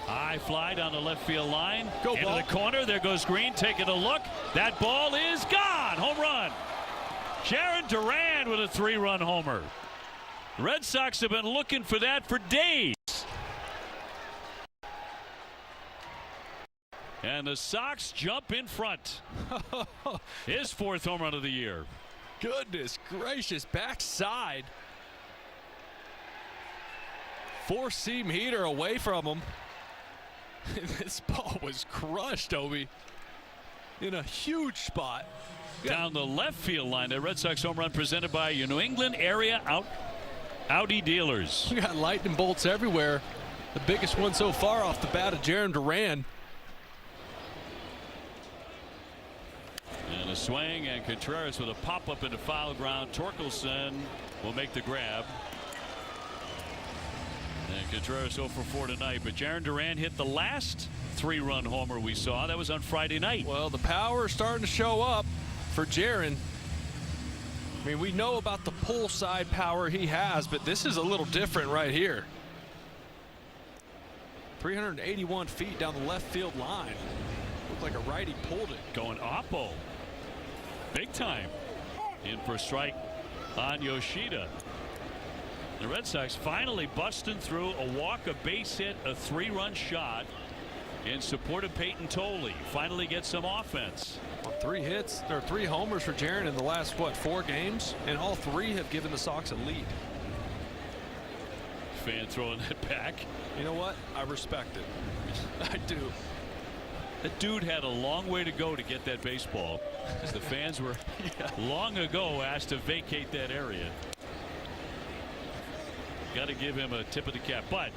High fly down the left field line. Go into ball. the corner. There goes Green taking a look. That ball is gone. Home run. Jarren Duran with a 3-run homer. The Red Sox have been looking for that for days. And the Sox jump in front. His 4th home run of the year. Goodness gracious, backside. 4-seam heater away from him. This ball was crushed, Obi, in a huge spot. Down the left field line. The Red Sox home run presented by your New England area Audi dealers. We got lightning bolts everywhere. The biggest one so far off the bat of Jarren Duran. And a swing, and Contreras with a pop-up into foul ground. Torkelson will make the grab. And Contreras 0 for 4 tonight. But Jarren Duran hit the last 3-run homer we saw. That was on Friday night. Well, the power is starting to show up for Jarren. I mean, we know about the pull side power he has, but this is a little different right here. 381 feet down the left field line. Looked like a righty pulled it. Going oppo. Big time. In for a strike on Yoshida. The Red Sox finally busting through a walk, a base hit, a 3-run shot in support of Peyton Tolley. Finally get some offense. Well, 3 hits, or 3 homers for Jarren in the last, what, 4 games? And all 3 have given the Sox a lead. Fan throwing that back. You know what? I respect it. I do. That dude had a long way to go to get that baseball. As the fans were long ago asked to vacate that area. Got to give him a tip of the cap. But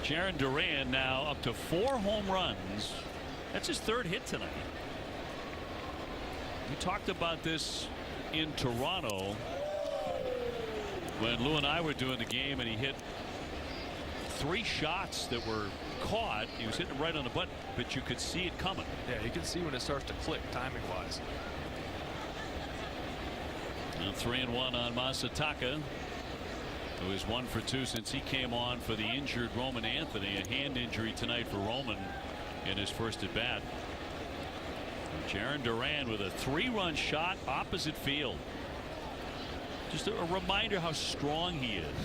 Jarren Duran now up to 4 home runs. That's his 3rd hit tonight. We talked about this in Toronto when Lou and I were doing the game, and he hit 3 shots that were caught. He was hitting right on the button, but you could see it coming. Yeah, you can see when it starts to click timing wise. 3-1 on Masataka, who is 1 for 2 since he came on for the injured Roman Anthony. A hand injury tonight for Roman in his first at bat. Jarren Duran with a 3-run shot opposite field. Just a reminder how strong he is.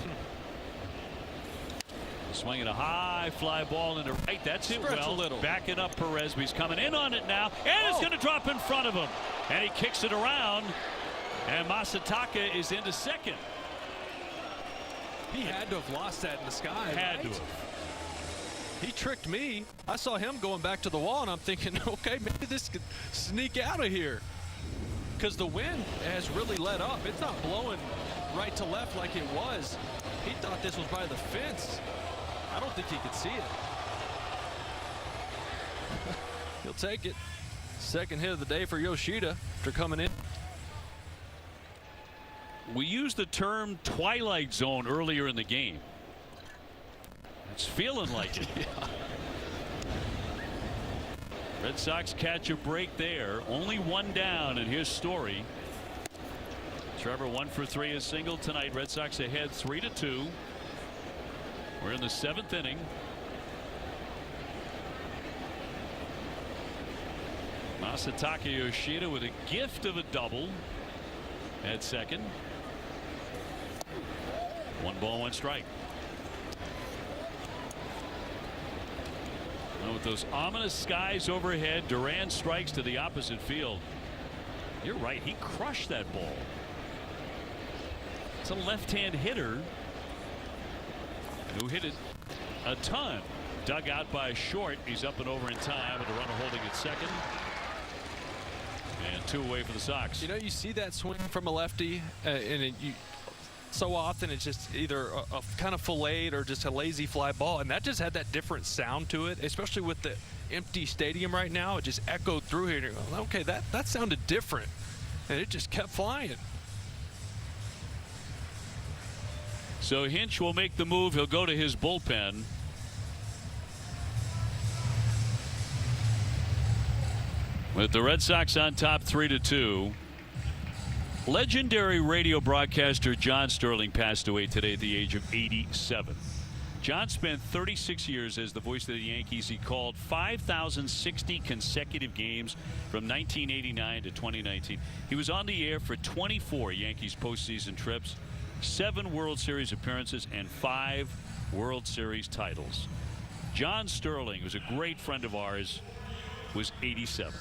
Swinging a high fly ball into right. That's it. Stretch Well, a little. back it up. Perez. He's coming in on it now, and it's going to drop in front of him. And he kicks it around, and Masataka is into second. He had to have lost that in the sky. Had right? to have. He tricked me. I saw him going back to the wall, and I'm thinking, okay, maybe this could sneak out of here. Because the wind has really let up. It's not blowing right to left like it was. He thought this was by the fence. I don't think he could see it. He'll take it. 2nd hit of the day for Yoshida after coming in. We used the term twilight zone earlier in the game. It's feeling like it. Yeah. Red Sox catch a break there. Only 1 down, and here's Story. Trevor 1 for 3, a single tonight. Red Sox ahead 3-2. We're in the 7th inning. Masataka Yoshida with a gift of a double at second. 1 ball, 1 strike. And with those ominous skies overhead, Duran strikes to the opposite field. You're right, he crushed that ball. It's a left-hand hitter who hit it a ton. Dug out by Short. He's up and over in time with the runner holding at second. And 2 away for the Sox. You know, you see that swing from a lefty, and so often it's just either a kind of filleted or just a lazy fly ball, and that just had that different sound to it, especially with the empty stadium right now. It just echoed through here. And you're going, okay, that sounded different, and it just kept flying. So Hinch will make the move. He'll go to his bullpen. With the Red Sox on top 3-2. Legendary radio broadcaster John Sterling passed away today at the age of 87. John spent 36 years as the voice of the Yankees. He called 5,060 consecutive games from 1989 to 2019. He was on the air for 24 Yankees postseason trips, 7 World Series appearances, and 5 World Series titles. John Sterling, who's a great friend of ours, was 87.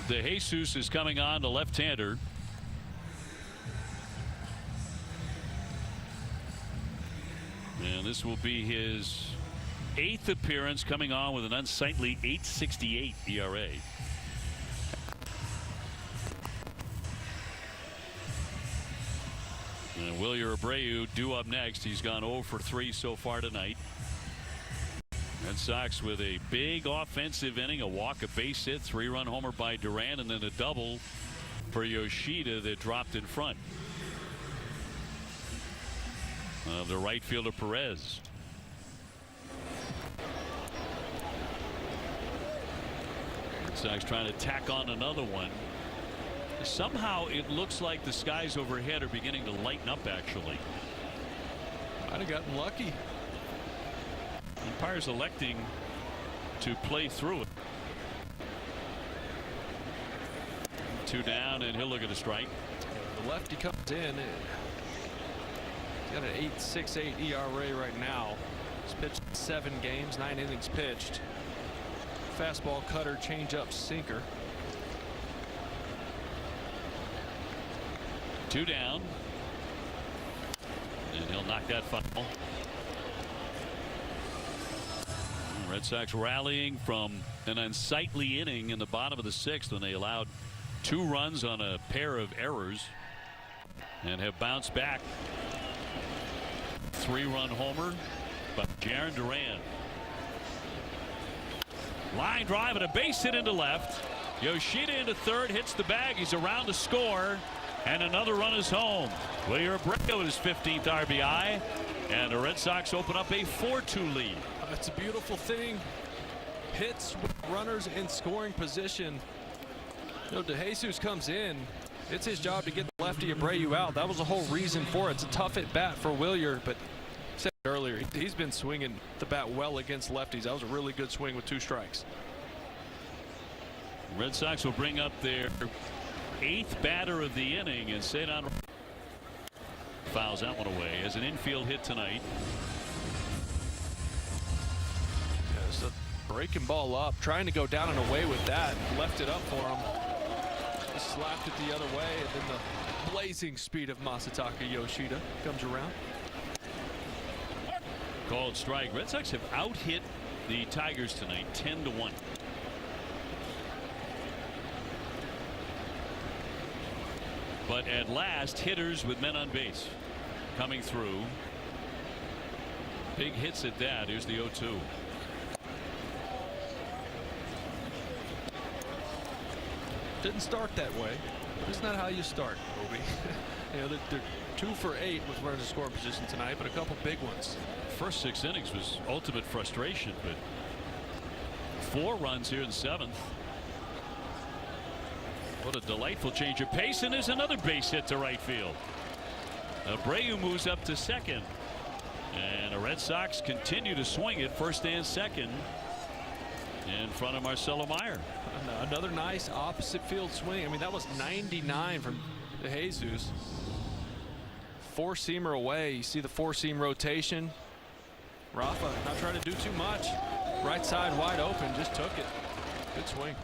De Jesus is coming on, the left-hander. And this will be his 8th appearance, coming on with an unsightly 8.68 ERA. And Wilyer Abreu due up next. He's gone 0 for 3 so far tonight. Red Sox with a big offensive inning, a walk, a base hit, 3-run homer by Duran, and then a double for Yoshida that dropped in front of the right fielder Perez. Red Sox trying to tack on another one. Somehow it looks like the skies overhead are beginning to lighten up, actually. Might have gotten lucky. Umpires electing to play through it. 2 down, and he'll look at a strike. The lefty comes in. He's got an 8.68 ERA right now. He's pitched 7 games, 9 innings pitched. Fastball, cutter, changeup, sinker. 2 down. And he'll knock that foul. Red Sox rallying from an unsightly inning in the bottom of the 6th when they allowed 2 runs on a pair of errors and have bounced back. 3-run homer by Jarren Duran. Line drive and a base hit into left. Yoshida into third, hits the bag. He's around to score, and another run is home. Wilyer Abreu with his 15th RBI, and the Red Sox open up a 4-2 lead. That's a beautiful thing. Hits with runners in scoring position. You know, DeJesus comes in. It's his job to get the lefty Abreu out. That was the whole reason for it. It's a tough at bat for Wilyer, but I said earlier, he's been swinging the bat well against lefties. That was a really good swing with 2 strikes. Red Sox will bring up their 8th batter of the inning, and Cedon fouls that one away as an infield hit tonight. Just a breaking ball up, trying to go down and away with that. Left it up for him. Just slapped it the other way, and then the blazing speed of Masataka Yoshida comes around. Called strike. Red Sox have out-hit the Tigers tonight 10-1. But at last, hitters with men on base coming through. Big hits at that. Here's the 0-2. Didn't start that way. Isn't that how you start, Obi? You know, they're 2 for 8 with runners in scoring position tonight, but a couple big ones. First 6 innings was ultimate frustration, but 4 runs here in the 7th. What a delightful change of pace, and there's another base hit to right field. Abreu moves up to second, and the Red Sox continue to swing it first and second in front of Marcelo Meyer. Another nice opposite field swing. I mean, that was 99 from DeJesus. 4-seamer away. You see the 4-seam rotation. Rafa not trying to do too much. Right side wide open, just took it. Good swing.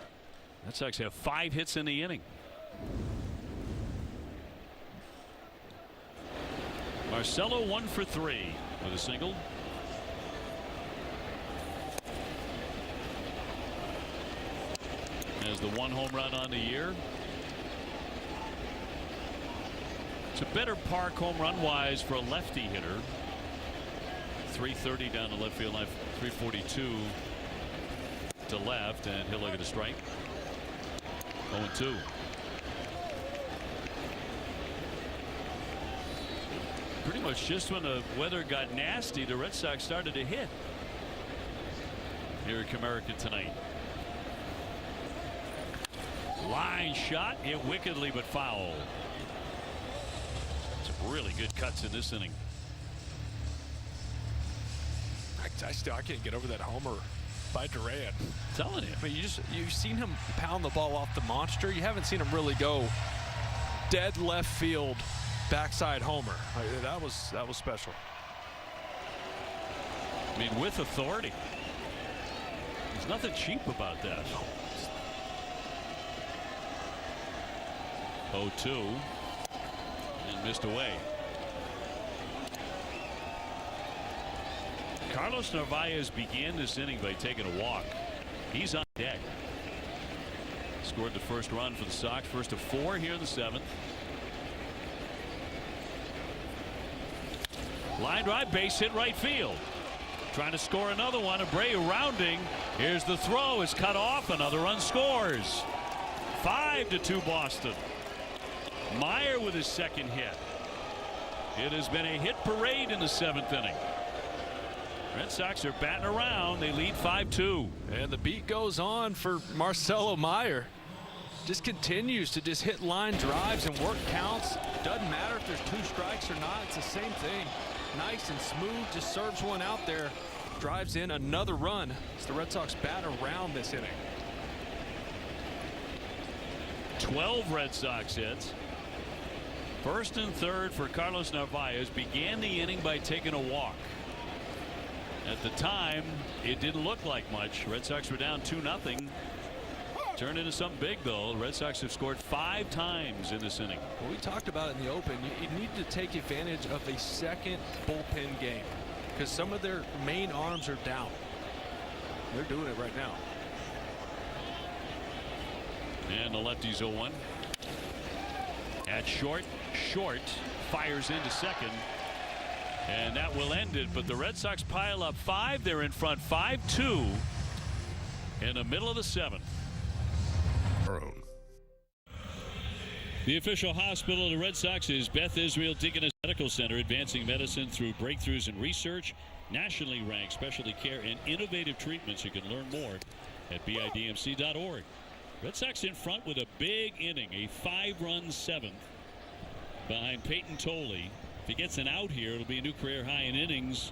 Red Sox have 5 hits in the inning. Marcelo 1 for 3 with a single. As the 1 home run on the year. It's a better park home run wise for a lefty hitter. 330 down the left field line, 342 to left, and he'll look at a strike. 0-2. Pretty much just when the weather got nasty, the Red Sox started to hit here at Comerica tonight. Line shot, hit wickedly but foul. Some really good cuts in this inning. I can't get over that homer by Duran. Telling you. But you've seen him pound the ball off the monster. You haven't seen him really go dead left field backside homer. That was special. I mean, with authority. There's nothing cheap about that. 0-2 and missed away. Carlos Narvaez began this inning by taking a walk. He's on deck. Scored the first run for the Sox, first of 4 here in the 7th. Line drive, base hit right field. Trying to score another one. Abreu rounding. Here's the throw. Is cut off. Another run scores. 5-2 Boston. Meyer with his 2nd hit. It has been a hit parade in the 7th inning. Red Sox are batting around. They lead 5-2. And the beat goes on for Marcelo Meyer. Just continues to just hit line drives and work counts. Doesn't matter if there's 2 strikes or not. It's the same thing. Nice and smooth. Just serves one out there. Drives in another run. As the Red Sox bat around this inning. 12 Red Sox hits. First and third for Carlos Narvaez. Began the inning by taking a walk. At the time, it didn't look like much. Red Sox were down 2-0. Turned into something big, though. The Red Sox have scored 5 times in this inning. Well, we talked about it in the open. You need to take advantage of a second bullpen game because some of their main arms are down. They're doing it right now. And the lefty's 0-1. At short, fires into second. And that will end it, but the Red Sox pile up 5. They're in front 5-2 in the middle of the 7th. The official hospital of the Red Sox is Beth Israel Deaconess Medical Center, advancing medicine through breakthroughs in research, nationally ranked specialty care, and innovative treatments. You can learn more at bidmc.org. Red Sox in front with a big inning, a 5-run 7th behind Peyton Tolley. If he gets an out here, it'll be a new career high in innings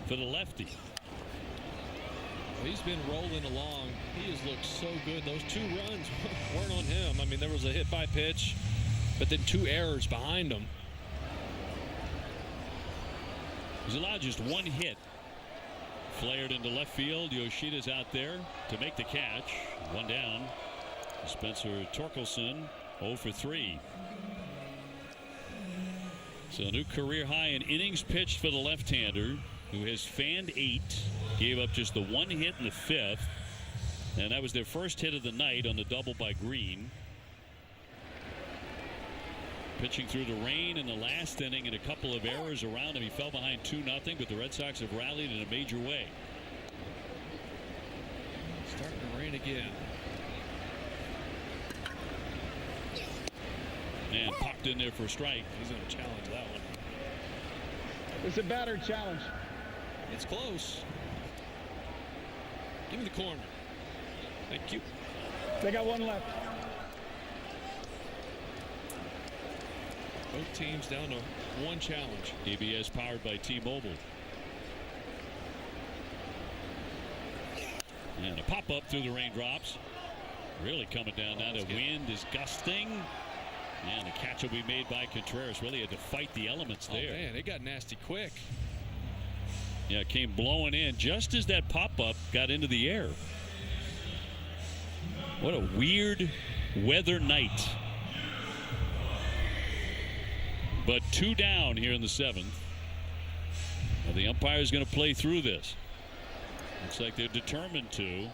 for the lefty. He's been rolling along. He has looked so good. Those 2 runs weren't on him. I mean, there was a hit by pitch, but then 2 errors behind him. He's allowed just 1 hit. Flared into left field. Yoshida's out there to make the catch. 1 down. Spencer Torkelson 0 for 3. So a new career high in innings pitched for the left-hander, who has fanned 8, gave up just the 1 hit in the 5th, and that was their first hit of the night on the double by Green. Pitching through the rain in the last inning and a couple of errors around him. He fell behind 2-0, but the Red Sox have rallied in a major way. Starting to rain again. And popped in there for a strike. He's going to challenge that one. It's a batter challenge. It's close. Give me the corner. Thank you. They got 1 left. Both teams down to 1 challenge. ABS powered by T-Mobile. And a pop-up through the raindrops. Really coming down now. The wind is gusting. And the catch will be made by Contreras. Really had to fight the elements there. Oh, man, it got nasty quick. Yeah, it came blowing in just as that pop-up got into the air. What a weird weather night. But 2 down here in the 7th. Well, the umpire is going to play through this. Looks like they're determined to.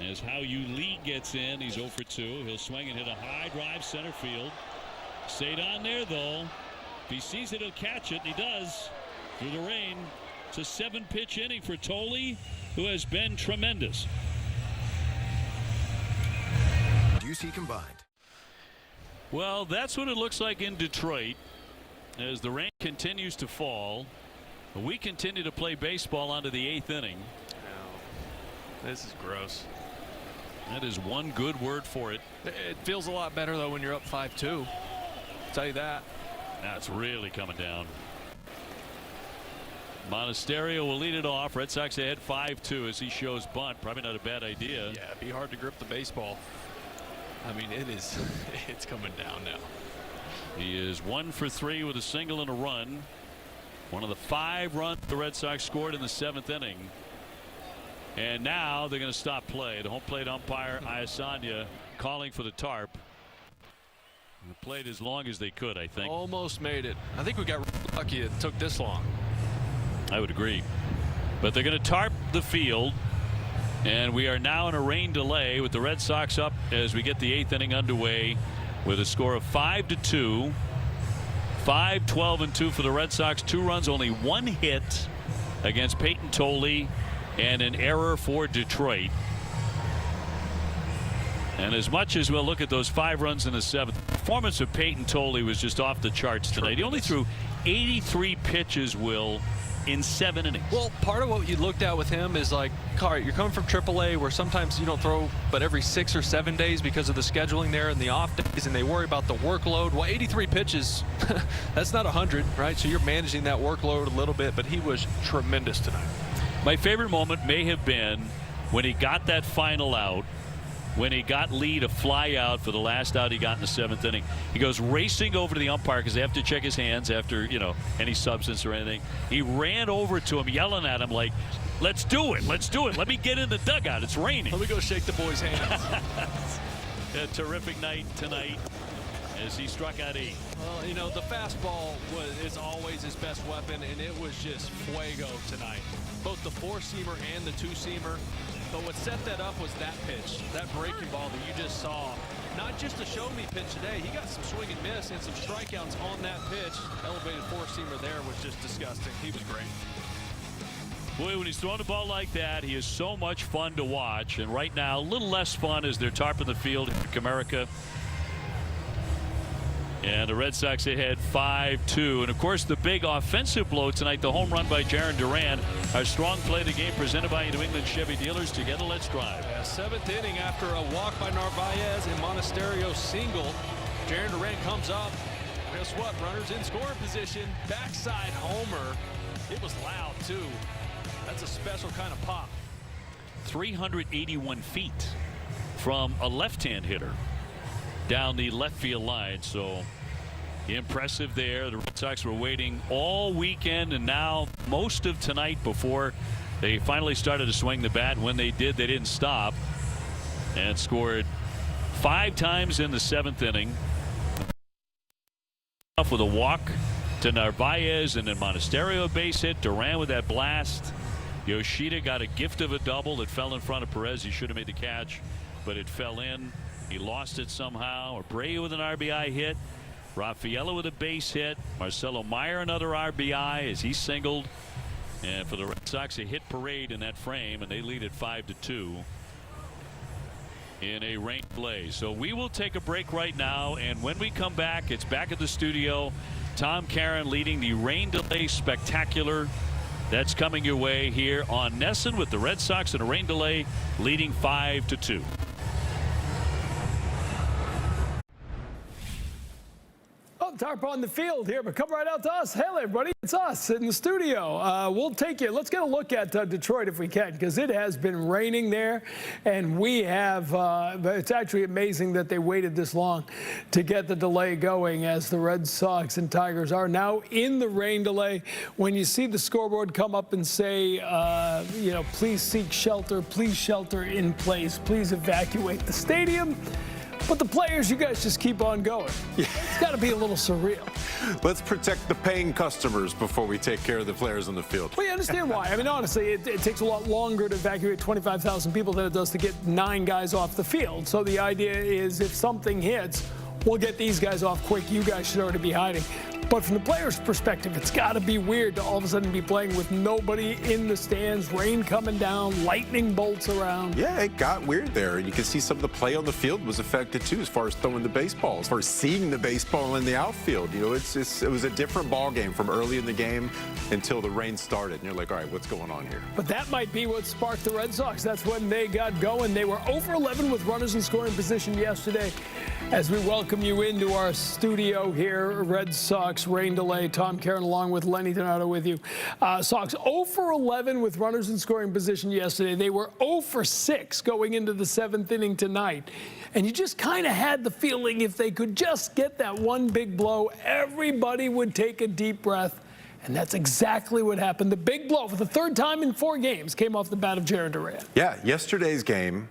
As Hao Yu Lee gets in, he's 0 for 2. He'll swing and hit a high drive center field. Stayed on there, though. If he sees it, he'll catch it, and he does. Through the rain. It's a 7-pitch inning for Tolley, who has been tremendous. UC combined. Well, that's what it looks like in Detroit as the rain continues to fall. We continue to play baseball onto the 8th inning. Oh, this is gross. That is one good word for it. It feels a lot better, though, when you're up 5-2. I'll tell you that. Now it's really coming down. Monasterio will lead it off. Red Sox ahead 5-2 as he shows bunt. Probably not a bad idea. Yeah, it'd be hard to grip the baseball. I mean, it is. It's coming down now. He is 1 for 3 with a single and a run. One of the 5 runs the Red Sox scored in the 7th inning. And now they're going to stop play. The home plate umpire, Ayasanya, calling for the tarp. They played as long as they could, I think. Almost made it. I think we got lucky it took this long. I would agree. But they're going to tarp the field. And we are now in a rain delay with the Red Sox up as we get the 8th inning underway with a score of 5-2. 5-12-2 for the Red Sox. 2 runs, only 1 hit against Peyton Tolley, and an error for Detroit. And as much as we'll look at those 5 runs in the 7th, the performance of Peyton Tolley was just off the charts tonight. He only threw 83 pitches, Will, in 7 innings. Well, part of what you looked at with him is like, all right, you're coming from AAA where sometimes you don't throw but every 6 or 7 days because of the scheduling there and the off days, and they worry about the workload. Well, 83 pitches, that's not 100, right? So you're managing that workload a little bit, but he was tremendous tonight. My favorite moment may have been when he got that final out, when he got Lee to fly out for the last out he got in the 7th inning. He goes racing over to the umpire because they have to check his hands after, any substance or anything. He ran over to him, yelling at him like, Let's do it. Let's do it. Let me get in the dugout. It's raining. Let me go shake the boys' hands. A terrific night tonight as he struck out 8. Well, you know, the fastball is always his best weapon, and it was just fuego tonight. Both the 4-seamer and the 2-seamer. But what set that up was that pitch, that breaking ball that you just saw. Not just a show-me pitch today. He got some swing and miss and some strikeouts on that pitch. Elevated 4-seamer there was just disgusting. He was great. Boy, when he's throwing the ball like that, he is so much fun to watch. And right now, a little less fun as they're tarping the field in Comerica. And the Red Sox ahead 5-2. And, of course, the big offensive blow tonight, the home run by Jaron Duran. Our strong play of the game presented by New England Chevy dealers. Together, let's drive. Yeah, 7th inning after a walk by Narvaez and Monasterio single. Jaron Duran comes up. Guess what? Runners in scoring position. Backside homer. It was loud, too. That's a special kind of pop. 381 feet from a left-hand hitter down the left field line. So impressive there. The Red Sox were waiting all weekend and now most of tonight before they finally started to swing the bat. When they did, they didn't stop and scored 5 times in the 7th inning. Off with a walk to Narvaez and then Monasterio base hit. Duran with that blast. Yoshida got a gift of a double that fell in front of Perez. He should have made the catch, but it fell in. He lost it somehow. Abreu with an RBI hit. Rafaela with a base hit. Marcelo Meyer another RBI as he singled. And for the Red Sox, a hit parade in that frame, and they lead it 5-2 in a rain delay. So we will take a break right now, and when we come back, it's back at the studio. Tom Caron leading the rain delay spectacular. That's coming your way here on Nesson with the Red Sox in a rain delay leading 5-2. Oh, tarp on the field here, but come right out to us. Hey, everybody, it's us in the studio. We'll take you. Let's get a look at Detroit if we can, because it has been raining there, and we have. It's actually amazing that they waited this long to get the delay going, as the Red Sox and Tigers are now in the rain delay. When you see the scoreboard come up and say, you know, please seek shelter, please shelter in place, please evacuate the stadium. But the players, you guys just keep on going. Yeah. It's got to be a little surreal. Let's protect the paying customers before we take care of the players on the field. Well, you understand why. I mean, honestly, it takes a lot longer to evacuate 25,000 people than it does to get 9 guys off the field. So the idea is if something hits, we'll get these guys off quick. You guys should already be hiding. But from the players' perspective, it's got to be weird to all of a sudden be playing with nobody in the stands, rain coming down, lightning bolts around. Yeah, it got weird there. And you can see some of the play on the field was affected, too, as far as throwing the baseball, as far as seeing the baseball in the outfield. You know, it was a different ball game from early in the game until the rain started. And you're like, all right, what's going on here? But that might be what sparked the Red Sox. That's when they got going. They were 0-for-11 with runners in scoring position yesterday. As we welcome you into our studio here, Red Sox rain delay. Tom Caron along with Lenny Donato with you. Sox 0-for-11 with runners in scoring position yesterday. They were 0-for-6 going into the 7th inning tonight. And you just kind of had the feeling if they could just get that one big blow, everybody would take a deep breath. And that's exactly what happened. The big blow for the 3rd time in 4 games came off the bat of Jaron Duran. Yeah, yesterday's game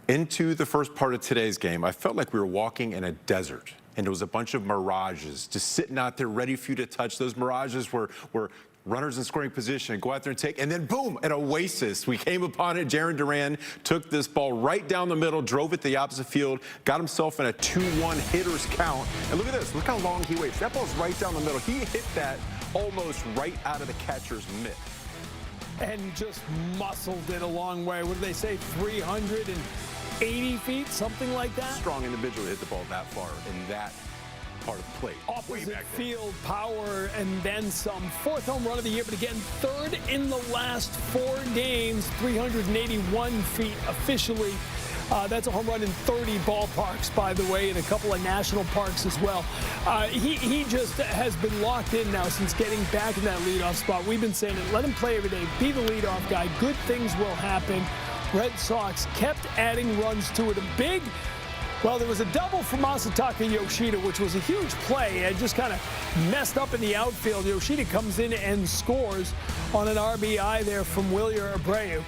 into the first part of today's game, I felt like we were walking in a desert. And it was a bunch of mirages just sitting out there ready for you to touch. Those mirages were runners in scoring position, go out there and take, and then boom, an oasis. We came upon it. Jaron Duran took this ball right down the middle, drove it to the opposite field, got himself in a 2-1 hitter's count. And look at this, look how long he waits. That ball's right down the middle. He hit that almost right out of the catcher's mitt. And just muscled it a long way. What do they say, 380 feet, something like that? Strong individual hit the ball that far in that part of the plate. Opposite field power and then some. 4th home run of the year, but again, 3rd in the last 4 games, 381 feet officially. That's a home run in 30 ballparks, by the way, and a couple of national parks as well. He just has been locked in now since getting back in that leadoff spot. We've been saying it. Let him play every day. Be the leadoff guy. Good things will happen. Red Sox kept adding runs to it. A big Well, there was a double for Masataka Yoshida, which was a huge play. It just kind of messed up in the outfield. Yoshida comes in and scores on an RBI there from Wilyer Abreu.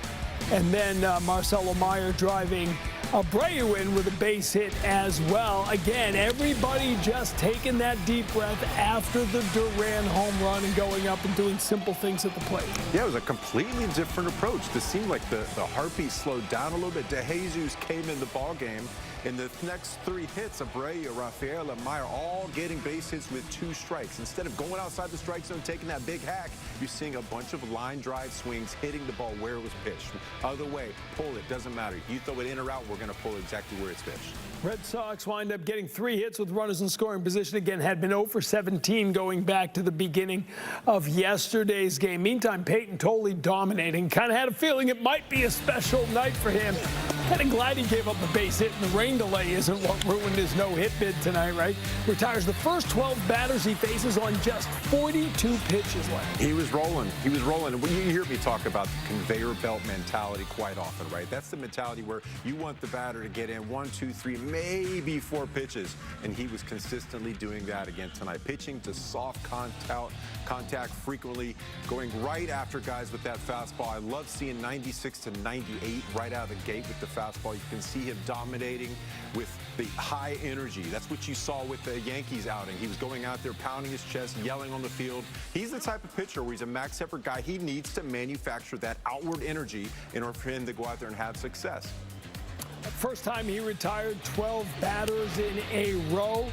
And then Marcelo Meyer driving Abreu in with a base hit as well. Again, everybody just taking that deep breath after the Duran home run and going up and doing simple things at the plate. Yeah, it was a completely different approach. This seemed like the heartbeat slowed down a little bit. De Jesus came in the ball game. In the next 3 hits, Abreu, Rafael, and Meyer all getting base hits with 2 strikes. Instead of going outside the strike zone, taking that big hack, you're seeing a bunch of line drive swings, hitting the ball where it was pitched. Other way, pull it, doesn't matter. You throw it in or out, we're going to pull it exactly where it's pitched. Red Sox wind up getting 3 hits with runners in scoring position. Again, had been 0 for 17 going back to the beginning of yesterday's game. Meantime, Peyton totally dominating. Kind of had a feeling it might be a special night for him. Kind of glad he gave up a base hit, and the rain delay isn't what ruined his no-hit bid tonight, right? Retires the first 12 batters he faces on just 42 pitches left. He was rolling. He was rolling. When you hear me talk about the conveyor belt mentality quite often, right? That's the mentality where you want the batter to get in 1, 2, 3, maybe 4 pitches, and he was consistently doing that again tonight. Pitching to soft contact frequently, going right after guys with that fastball. I love seeing 96 to 98 right out of the gate with the fastball. You can see him dominating with the high energy. That's what you saw with the Yankees outing. He was going out there pounding his chest, yelling on the field. He's the type of pitcher where he's a max effort guy. He needs to manufacture that outward energy in order for him to go out there and have success. First time he retired 12 batters in a row.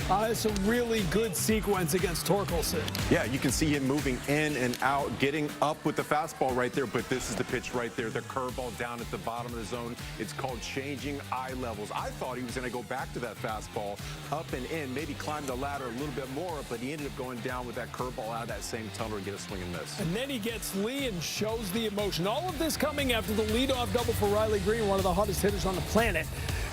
It's a really good sequence against Torkelson. Yeah, you can see him moving in and out, getting up with the fastball right there, but this is the pitch right there, the curveball down at the bottom of the zone. It's called changing eye levels. I thought he was going to go back to that fastball, up and in, maybe climb the ladder a little bit more, but he ended up going down with that curveball out of that same tunnel and get a swing and miss. And then he gets Lee and shows the emotion. All of this coming after the leadoff double for Riley Green, one of the hottest hitters on the planet.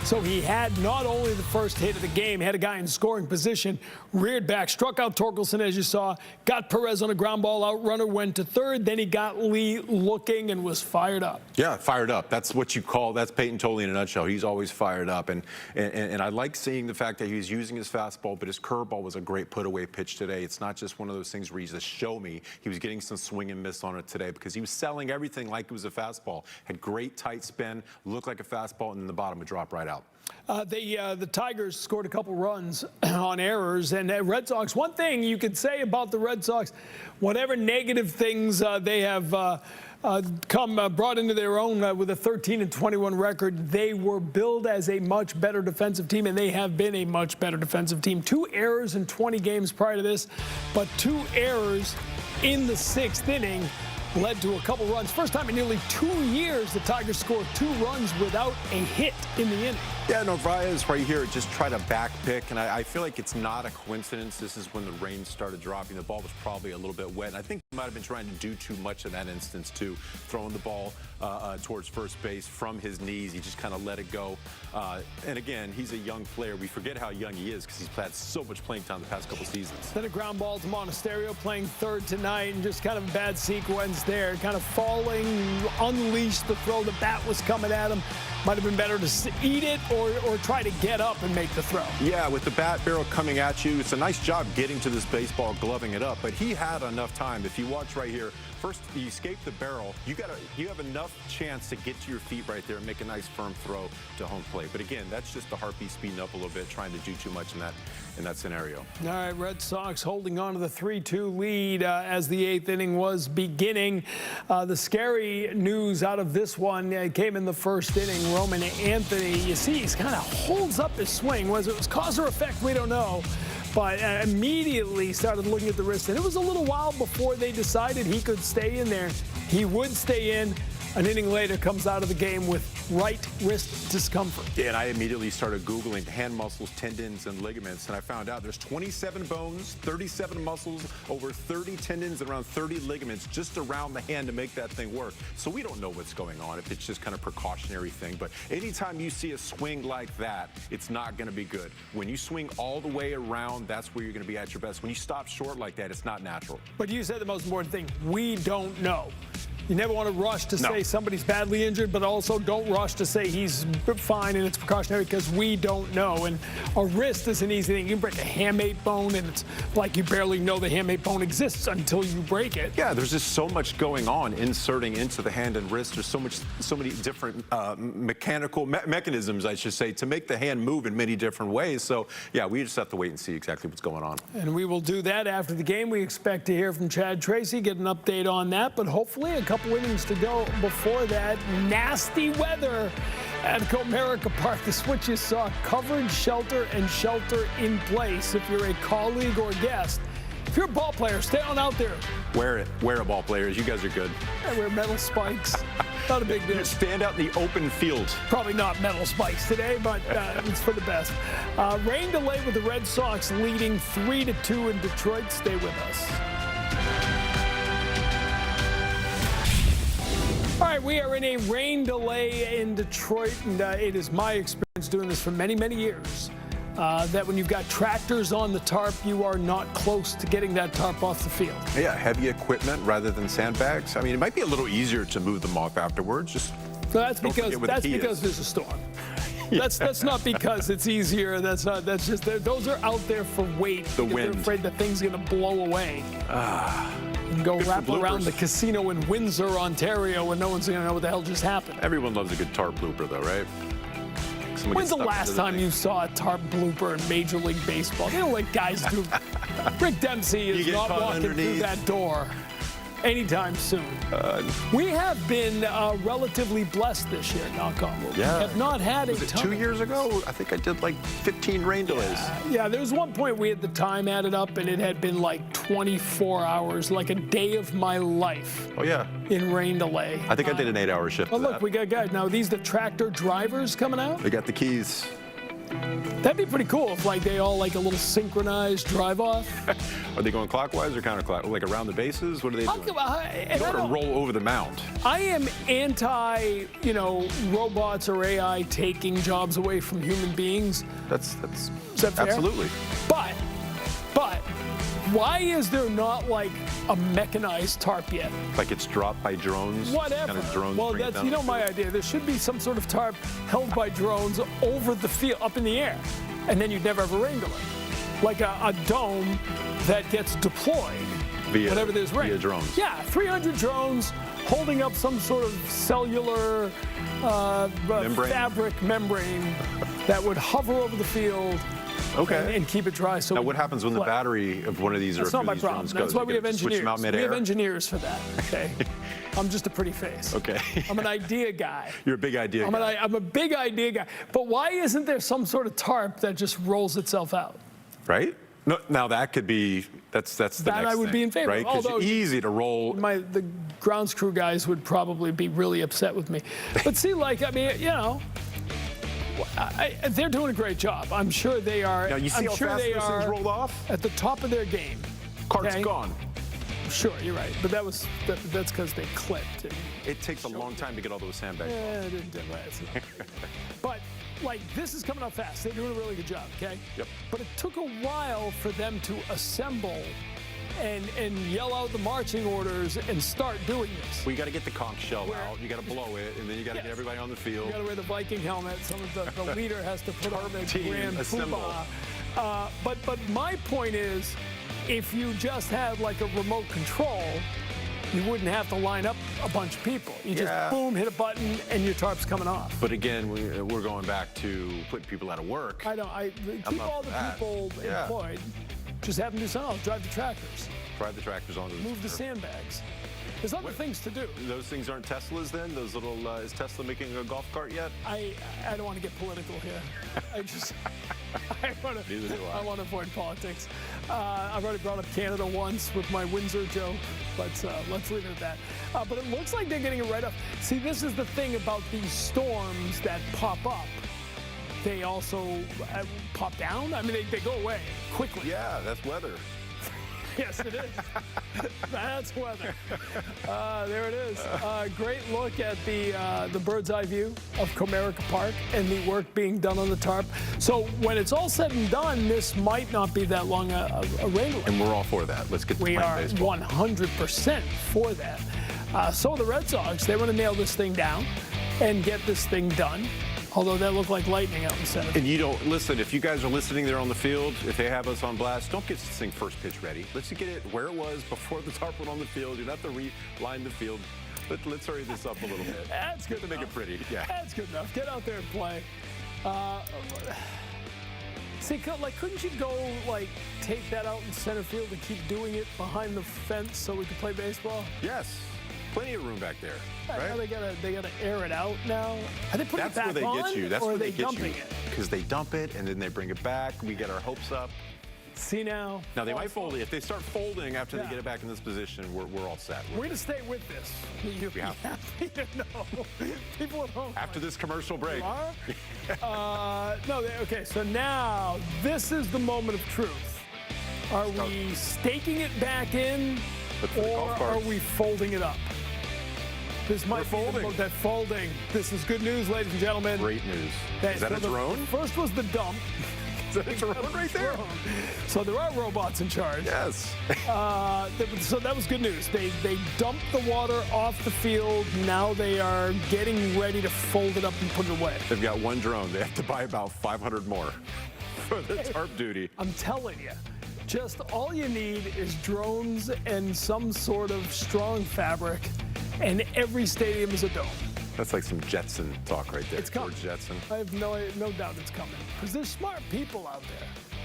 So he had not only the first hit of the game, had a guy in scoring position, reared back, struck out Torkelson, as you saw, got Perez on a ground ball out, runner went to third, then he got Lee looking and was fired up. Yeah, fired up. That's what you call, that's Peyton Tolley in a nutshell. He's always fired up. And I like seeing the fact that he was using his fastball, but his curveball was a great put-away pitch today. It's not just one of those things where he's just show me. He was getting some swing and miss on it today because he was selling everything like it was a fastball. Had great tight spin, looked like a fastball, and then the bottom would drop right out. The Tigers scored a couple runs on errors, and Red Sox, one thing you could say about the Red Sox, whatever negative things they have brought into their own with a 13-21 record, they were billed as a much better defensive team, and they have been a much better defensive team. 2 errors in 20 games prior to this, but 2 errors in the 6th inning led to a couple runs. First time in nearly 2 years the Tigers scored 2 runs without a hit in the inning. Yeah, Narvaez right here just tried a back pick, and I feel like it's not a coincidence. This is when the rain started dropping. The ball was probably a little bit wet, and I think he might have been trying to do too much in that instance, too. Throwing the ball towards first base from his knees. He just kind of let it go. And again, he's a young player. We forget how young he is because he's had so much playing time the past couple seasons. Then a ground ball to Monasterio, playing third tonight, and just kind of a bad sequence there. Kind of falling, unleashed the throw. The bat was coming at him. Might have been better to eat it or try to get up and make the throw. Yeah, with the bat barrel coming at you, it's a nice job getting to this baseball, gloving it up. But he had enough time. If you watch right here, first you escape the barrel. You have enough chance to get to your feet right there and make a nice firm throw to home plate. But again, that's just the heartbeat speeding up a little bit, trying to do too much in that scenario. All right, Red Sox holding on to the 3-2 lead as the 8th inning was beginning. The scary news out of this one came in the first inning. Roman Anthony, you see, he kind of holds up his swing. Was it cause or effect? We don't know. But immediately started looking at the wrist. And it was a little while before they decided he could stay in there. He would stay in. An inning later, comes out of the game with right wrist discomfort. Yeah, and I immediately started Googling hand muscles, tendons, and ligaments, and I found out there's 27 bones, 37 muscles, over 30 tendons, and around 30 ligaments just around the hand to make that thing work. So we don't know what's going on, if it's just kind of precautionary thing. But anytime you see a swing like that, it's not going to be good. When you swing all the way around, that's where you're going to be at your best. When you stop short like that, it's not natural. But you said the most important thing, we don't know. You never want to rush to say somebody's badly injured, but also don't rush to say he's fine and it's precautionary because we don't know. And a wrist is an easy thing. You can break a hamate bone, and it's like you barely know the hamate bone exists until you break it. Yeah, there's just so much going on inserting into the hand and wrist. There's so many different mechanical mechanisms, I should say, to make the hand move in many different ways. So, yeah, we just have to wait and see exactly what's going on. And we will do that after the game. We expect to hear from Chad Tracy, get an update on that, but hopefully a couple innings to go before that. Nasty weather at Comerica Park. The Switches saw coverage, shelter, and shelter in place. If you're a colleague or guest, if you're a ball player, stay on out there. Wear it. Wear a ball players. You guys are good. I wear metal spikes. Not a big deal. Stand out in the open field. Probably not metal spikes today, but it's for the best. Rain delay with the Red Sox leading 3-2 in Detroit. Stay with us. All right, we are in a rain delay in Detroit, and it is my experience doing this for many, many years, that when you've got tractors on the tarp, you are not close to getting that tarp off the field. Yeah, heavy equipment rather than sandbags. I mean, it might be a little easier to move them off afterwards. Just so that's because there's a storm. Yeah. That's not because it's easier. That's just those are out there for weight. The wind. They're afraid the thing's going to blow away. And go wrap around the casino in Windsor, Ontario, and no one's going to know what the hell just happened. Everyone loves a good tarp blooper, though, right? When's the last time you saw a tarp blooper in Major League Baseball? They don't let guys do. Rick Dempsey is not walking through that door anytime soon. We have been relatively blessed this year, knock on wood. Yeah. We have not had Was a it ton. 2 years ago? I think I did like 15 rain delays. Yeah, there was one point we had the time added up, and it had been like 24 hours, like a day of my life. Oh, yeah. In rain delay. I think I did an 8-hour shift. Oh, look, we got guys. Now, are these the tractor drivers coming out? They got the keys. That'd be pretty cool if like they all like a little synchronized drive off. Are they going clockwise or counterclockwise? Like around the bases? What are they doing? They don't want to roll over the mound. I am anti, robots or AI taking jobs away from human beings. That's is that fair? Absolutely. But why is there not like a mechanized tarp yet? Like it's dropped by drones? Whatever. Kind of drones Well, bring it that's down my idea. There should be some sort of tarp held by drones over the field, up in the air, and then you'd never have a rain delay. Like a dome that gets deployed whenever there's rain. Via drones. Yeah, 300 drones holding up some sort of cellular fabric membrane that would hover over the field. Okay. And keep it dry. So now, what happens when the battery of one of these That's or a not few my of these problem. drones goes? That's why we have Switch them out engineers. We have midair? engineers for that. Okay. I'm just a pretty face. Okay. I'm an idea guy. You're a big idea guy. I'm a big idea guy. But why isn't there some sort of tarp that just rolls itself out? Right? No, now that could be that's the next thing. I would be in favor. Right? Because Although it's easy to roll. The grounds crew guys would probably be really upset with me. But see, they're doing a great job. I'm sure they are. Now you see I'm how sure fast they those are things rolled off? at the top of their game. Cart's gone. Sure, you're right. But that's because they clipped. It takes a long time to get all those sandbags off. It didn't do that. But this is coming up fast. They're doing a really good job. Okay. Yep. But it took a while for them to assemble and yell out the marching orders and start doing this. Well, you got to get the conch shell out. You got to blow it, and then you got to get everybody on the field. You got to wear the Viking helmet. Some of the leader has to put on the grand assemble. poobah. But my point is, if you just had like a remote control, you wouldn't have to line up a bunch of people. You just boom, hit a button, and your tarp's coming off. But again, we're going back to putting people out of work. I keep all the people employed. Just have them do something else. Drive the tractors. Drive the tractors onto the Move the sandbags. There's other things to do. Those things aren't Teslas then? Those little, is Tesla making a golf cart yet? I don't want to get political here. I want to avoid politics. I've already brought up Canada once with my Windsor joke, but let's leave it at that. But it looks like they're getting it right up. See, this is the thing about these storms that pop up. They also pop down. I mean, they go away quickly. Yeah, that's weather. Yes, it is. That's weather. There it is. Great look at the bird's eye view of Comerica Park and the work being done on the tarp. So when it's all said and done, this might not be that long a rain delay. And we're all for that. Let's get to We playing are baseball. 100% for that. So the Red Sox, they want to nail this thing down and get this thing done. Although that looked like lightning out in center. And you don't listen. If you guys are listening there on the field, if they have us on blast, don't get this thing first pitch ready. Let's get it where it was before the tarp went on the field. You don't have to reline the field. Let's hurry this up a little bit. That's good to make it pretty. Yeah, that's good enough. Get out there and play. See, like, couldn't you go like take that out in center field and keep doing it behind the fence so we could play baseball? Yes. Plenty of room back there, right? Now they gotta air it out now. Are they putting it back on? That's where they get you. That's where they get dumping you. it? Because they dump it and then they bring it back. We get our hopes up. See now. Now they might fold it. If they start folding after they get it back in this position, we're all set. We're gonna stay with this. You have to know. People at home. After this commercial break. Okay. So now this is the moment of truth. Are we staking it back in, or are we folding it up? This might be that folding. This is good news, ladies and gentlemen. Great news. Is that a drone? First was the dump. Is that a drone right there? So there are robots in charge. Yes. So that was good news. They dumped the water off the field. Now they are getting ready to fold it up and put it away. They've got one drone. They have to buy about 500 more for the tarp duty. I'm telling you. Just all you need is drones and some sort of strong fabric, and every stadium is a dome. That's like some Jetson talk right there. It's coming. George Jetson. I have no doubt it's coming. Because there's smart people out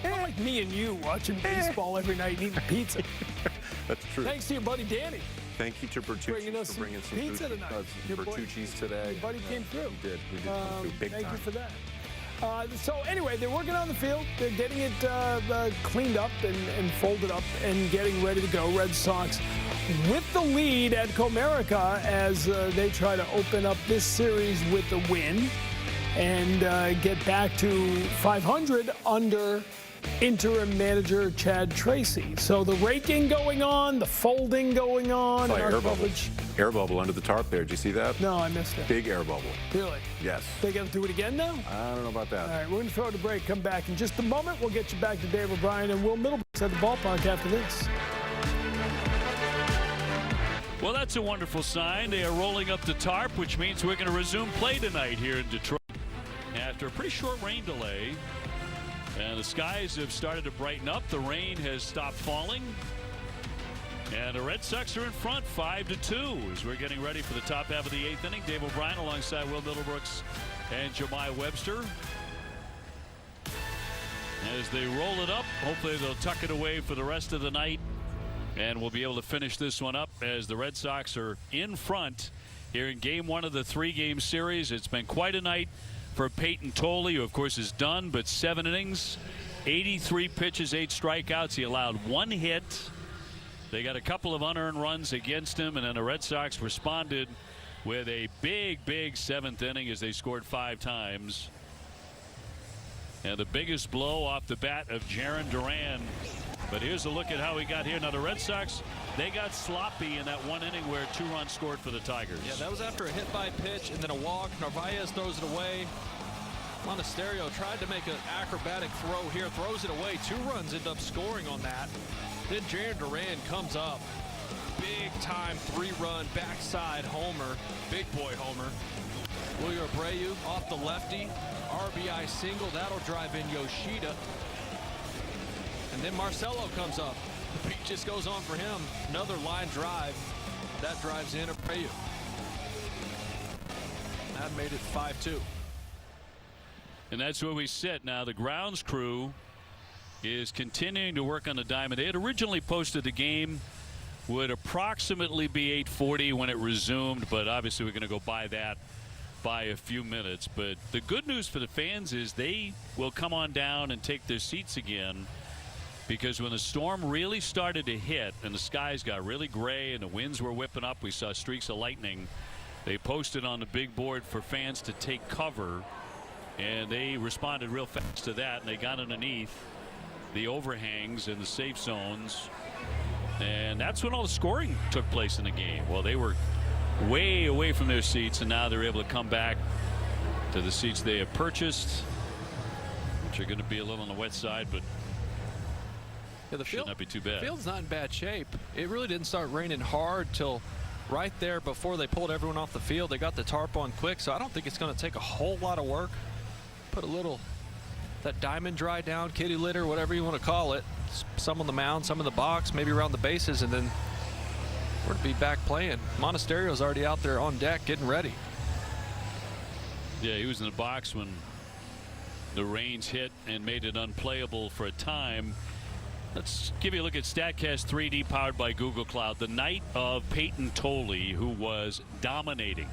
there. Not like me and you watching baseball every night and eating pizza. That's true. Thanks to your buddy Danny. Thank you to Bertucci's for bringing some pizza tonight. Bertucci's today. Your buddy came through. We did come through big time. Thank you for that. So anyway, they're working on the field. They're getting it cleaned up and folded up and getting ready to go. Red Sox with the lead at Comerica as they try to open up this series with a win and get back to 500 under interim manager Chad Tracy. So the raking going on, the folding going on. Air bubble under the tarp there. Did you see that? No, I missed it. Big air bubble. Really? Yes. They got to do it again now? I don't know about that. All right, we're going to throw it a break. Come back in just a moment. We'll get you back to Dave O'Brien and Will Middlebrooks at the ballpark after this. Well, that's a wonderful sign. They are rolling up the tarp, which means we're going to resume play tonight here in Detroit after a pretty short rain delay. And the skies have started to brighten up. The rain has stopped falling. And the Red Sox are in front 5-2 as we're getting ready for the top half of the 8th inning. Dave O'Brien alongside Will Middlebrooks and Jemai Webster. As they roll it up, hopefully they'll tuck it away for the rest of the night. And we'll be able to finish this one up as the Red Sox are in front here in game 1 of the 3-game series. It's been quite a night for Peyton Tolle, who of course is done, but 7 innings, 83 pitches, 8 strikeouts. He allowed 1 hit. They got a couple of unearned runs against him, and then the Red Sox responded with a big 7th inning as they scored 5 times. And the biggest blow off the bat of Jarren Duran. But here's a look at how he got here. Now the Red Sox, they got sloppy in that 1 inning where 2 runs scored for the Tigers. Yeah, that was after a hit by pitch and then a walk. Narvaez throws it away. Monasterio tried to make an acrobatic throw here, throws it away. 2 runs end up scoring on that. Then Jarren Duran comes up. Big time 3-run backside homer. Big boy homer. Wilyer Abreu off the lefty. RBI single. That'll drive in Yoshida. And then Marcelo comes up. The beat just goes on for him. Another line drive. That drives in Abreu. That made it 5-2. And that's where we sit now. The grounds crew is continuing to work on the diamond. They had originally posted the game would approximately be 8:40 when it resumed, but obviously we're going to go by that by a few minutes. But the good news for the fans is they will come on down and take their seats again, because when the storm really started to hit and the skies got really gray and the winds were whipping up, we saw streaks of lightning. They posted on the big board for fans to take cover, and they responded real fast to that, and they got underneath the overhangs and the safe zones, and that's when all the scoring took place in the game. Well, they were way away from their seats, and now they're able to come back to the seats they have purchased, which are going to be a little on the wet side, but yeah, the should not be too bad. The field's not in bad shape. It really didn't start raining hard till right there before they pulled everyone off the field. They got the tarp on quick, so I don't think it's going to take a whole lot of work. Put a little, that diamond dry down, kitty litter, whatever you want to call it. Some on the mound, some in the box, maybe around the bases, and then we're to be back playing. Monasterio's already out there on deck getting ready. Yeah, he was in the box when the rains hit and made it unplayable for a time. Let's give you a look at StatCast 3D powered by Google Cloud. The night of Peyton Tolley, who was dominating.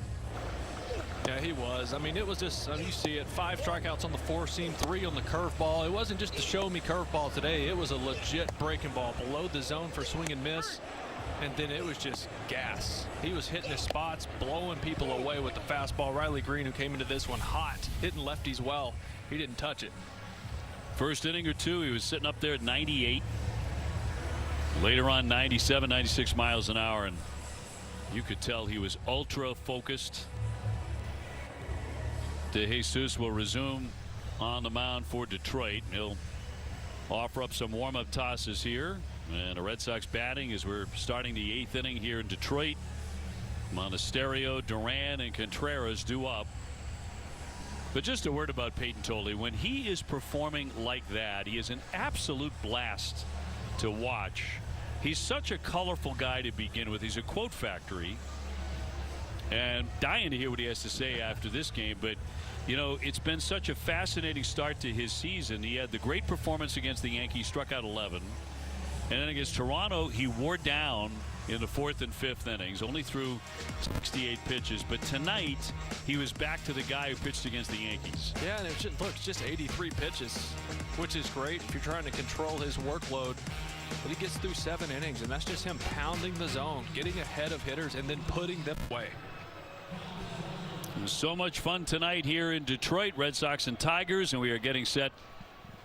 Yeah, he was. I mean, it was just, you see it, 5 strikeouts on the 4-seam, 3 on the curveball. It wasn't just a show-me curveball today. It was a legit breaking ball below the zone for swing and miss. And then it was just gas. He was hitting his spots, blowing people away with the fastball. Riley Green, who came into this one hot, hitting lefties well. He didn't touch it. First inning or two, he was sitting up there at 98. Later on, 97, 96 miles an hour, and you could tell he was ultra focused. De Jesus will resume on the mound for Detroit. He'll offer up some warm-up tosses here. And the Red Sox batting as we're starting the 8th inning here in Detroit. Monasterio, Duran, and Contreras due up. But just a word about Peyton Tolley. When he is performing like that, he is an absolute blast to watch. He's such a colorful guy to begin with. He's a quote factory. And dying to hear what he has to say after this game. But, you know, it's been such a fascinating start to his season. He had the great performance against the Yankees, struck out 11. And then against Toronto, he wore down in the 4th and 5th innings, only threw 68 pitches. But tonight, he was back to the guy who pitched against the Yankees. Yeah, and it's just 83 pitches, which is great if you're trying to control his workload. But he gets through 7 innings, and that's just him pounding the zone, getting ahead of hitters, and then putting them away. It was so much fun tonight here in Detroit, Red Sox and Tigers, and we are getting set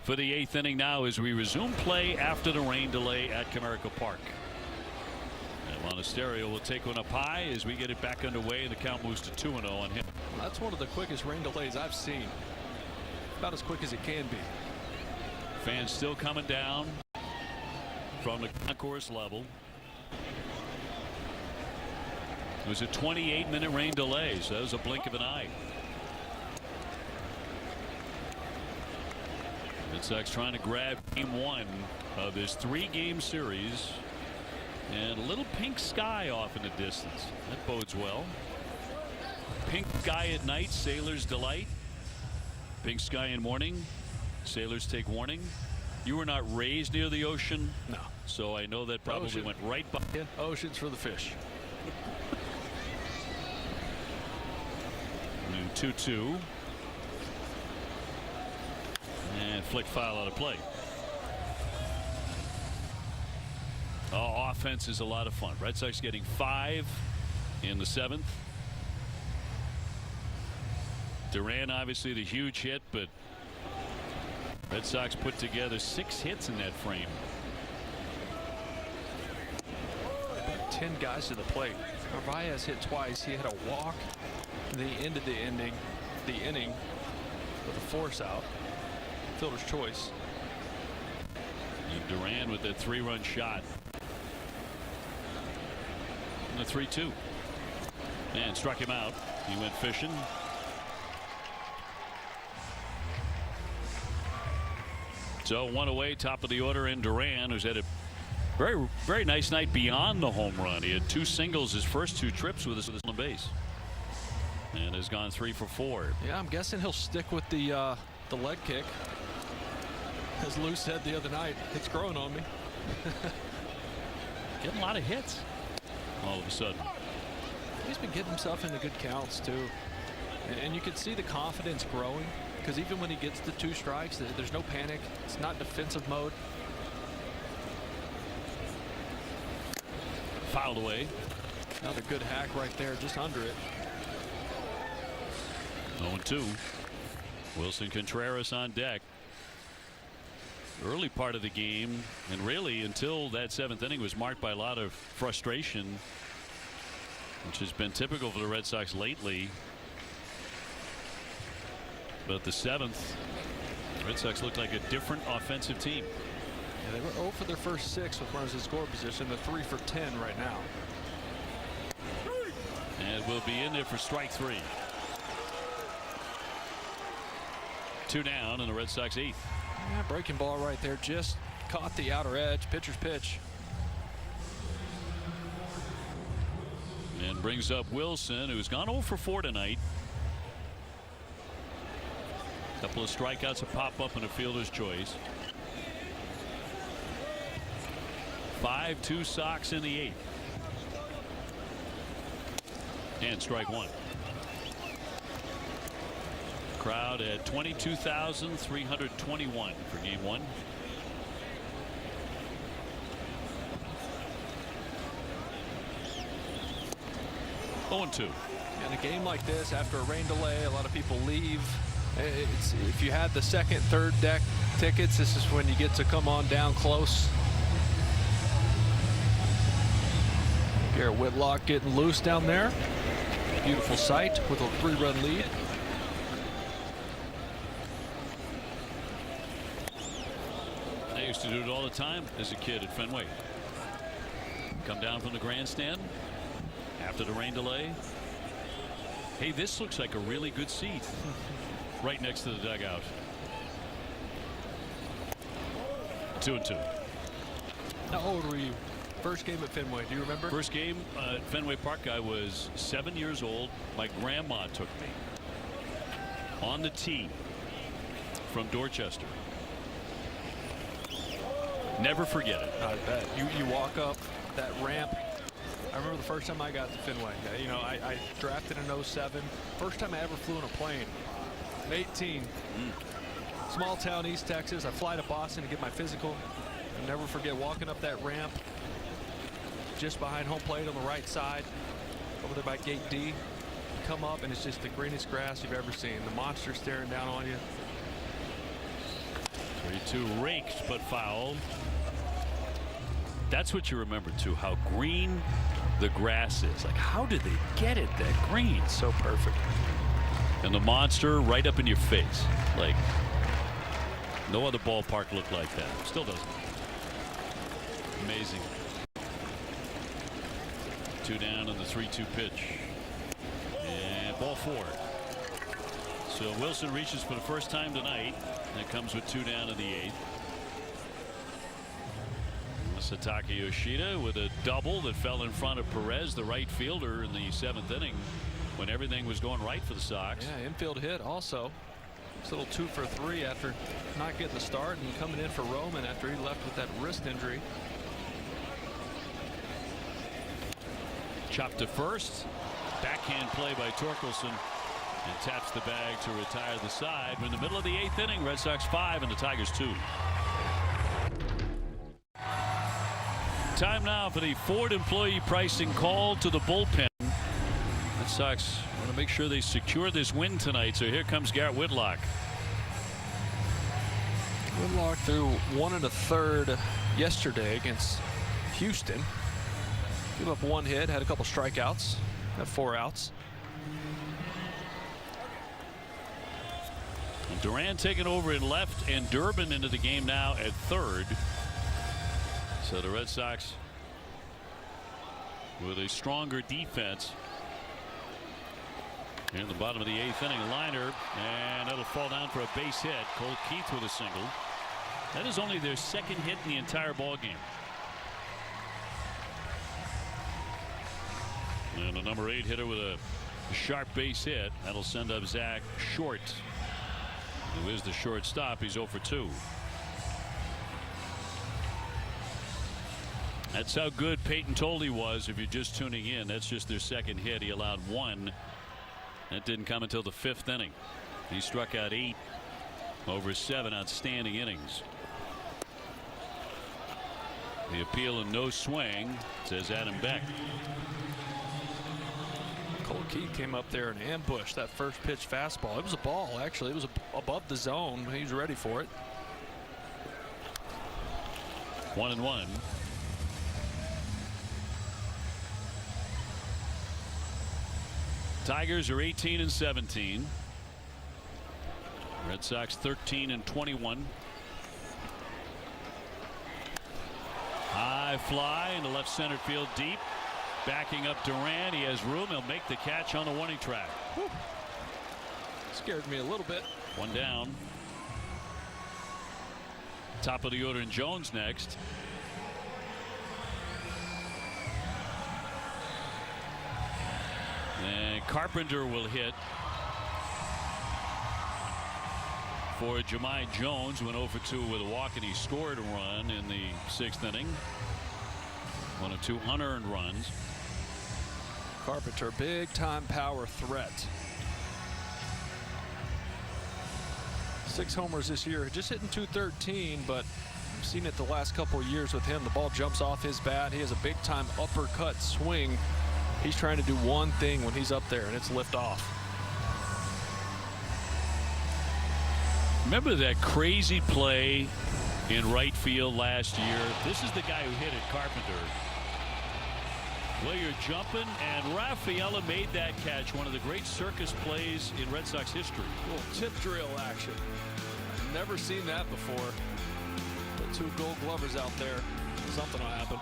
for the 8th inning now as we resume play after the rain delay at Comerica Park. And Monasterio will take one up high as we get it back underway, and the count moves to 2-0 on him. That's one of the quickest rain delays I've seen. About as quick as it can be. Fans still coming down from the concourse level. It was a 28-minute rain delay, so that was a blink of an eye. Red Sox trying to grab game 1 of this 3-game series, and a little pink sky off in the distance. That bodes well. Pink sky at night, sailors delight. Pink sky in morning, sailors take warning. You were not raised near the ocean, no, so I know that probably went right by you. Ocean's for the fish. 2-2. And flick foul out of play. Oh, offense is a lot of fun. Red Sox getting 5 in the 7th. Duran obviously the huge hit, but Red Sox put together 6 hits in that frame. 10 guys to the plate. Narvaez hit twice. He had a walk. The end of the inning with a force out. Fielder's choice. And Duran with that 3-run shot. And the 3-2. And struck him out. He went fishing. So 1 away, top of the order in Duran, who's had a very, very nice night beyond the home run. He had 2 singles his first 2 trips with us on base. And has gone 3 for 4. Yeah, I'm guessing he'll stick with the leg kick. As Lou said the other night, it's growing on me. Getting a lot of hits all of a sudden. He's been getting himself into good counts too. And you can see the confidence growing, because even when he gets the 2 strikes, there's no panic. It's not defensive mode. Fouled away. Another good hack right there, just under it. 0-2. Wilson Contreras on deck. Early part of the game, and really until that 7th inning, was marked by a lot of frustration, which has been typical for the Red Sox lately. But the 7th, Red Sox looked like a different offensive team. Yeah, they were 0 for their first 6 with runners in score position. They're 3 for 10 right now. And will be in there for strike 3. 2 down in the Red Sox 8th. Yeah, breaking ball right there. Just caught the outer edge. Pitcher's pitch. And brings up Wilson, who's gone 0 for 4 tonight. A couple of strikeouts that pop up in a fielder's choice. 5-2 Sox in the 8th. And strike 1. Crowd at 22,321 for game 1. Oh, 2. In a game like this, after a rain delay, a lot of people leave. If you had the second, third deck tickets, this is when you get to come on down close. Garrett Whitlock getting loose down there. Beautiful sight with a 3-run lead. I used to do it all the time as a kid at Fenway. Come down from the grandstand after the rain delay. Hey, this looks like a really good seat right next to the dugout. 2-2. How old were you? First game at Fenway, do you remember? First game at Fenway Park, I was 7 years old. My grandma took me on the tee from Dorchester. Never forget it. I bet. You walk up that ramp. I remember the first time I got to Fenway. You know, I drafted in 07. First time I ever flew in a plane. 18. Small town, East Texas. I fly to Boston to get my physical. I'll never forget walking up that ramp just behind home plate on the right side over there by gate D. Come up and it's just the greenest grass you've ever seen. The monster staring down on you. 3-2 raked but fouled. That's what you remember too, how green the grass is. Like, how did they get it that green? So perfect. And the monster right up in your face. Like, no other ballpark looked like that. Still doesn't. Amazing. 2 down in the 3-2 pitch. And ball 4. So Wilson reaches for the first time tonight. That comes with 2 down in the 8th. Masataka Yoshida with a double that fell in front of Perez, the right fielder, in the 7th inning when everything was going right for the Sox. Yeah, infield hit also. It's a little 2 for 3 after not getting the start and coming in for Roman after he left with that wrist injury. Chopped to first. Backhand play by Torkelson. And taps the bag to retire the side. We're in the middle of the 8th inning. Red Sox 5 and the Tigers 2. Time now for the Ford employee pricing call to the bullpen. Red Sox want to make sure they secure this win tonight. So here comes Garrett Whitlock. Whitlock threw 1 1/3 yesterday against Houston. Gave up 1 hit, had a couple strikeouts, had 4 outs. Duran taking over in left and Durbin into the game now at 3rd. So the Red Sox with a stronger defense. In the bottom of the 8th inning, a liner, and it'll fall down for a base hit. Cole Keith with a single. That is only their 2nd hit in the entire ball game. And the number 8 hitter with a sharp base hit. That'll send up Zach Short, who is the shortstop. He's 0 for 2. That's how good Peyton Tolley was. If you're just tuning in, that's just their 2nd hit. He allowed 1. That didn't come until the 5th inning. He struck out 8 over 7 outstanding innings. The appeal and no swing, says Adam Beck. Cole Keith came up there and ambushed that first pitch fastball. It was a ball, actually. It was above the zone. He was ready for it. 1-1. Tigers are 18-17. Red Sox 13-21. High fly into left center field deep. Backing up Duran. He has room. He'll make the catch on the warning track. Whew. Scared me a little bit. One down. Top of the order, and Jones next. And Carpenter will hit for Jahmai Jones. Went 0 for 2 with a walk, and he scored a run in the 6th inning. One of 2 unearned runs. Carpenter, big time power threat. 6 homers this year, just hitting .213, but I've seen it the last couple of years with him. The ball jumps off his bat. He has a big time uppercut swing. He's trying to do one thing when he's up there, and it's lift off. Remember that crazy play in right field last year? This is the guy who hit it, Carpenter. Well, you're jumping, and Rafaela made that catch. One of the great circus plays in Red Sox history. A little tip drill action. I've never seen that before. Put 2 Gold Glovers out there. Something will happen.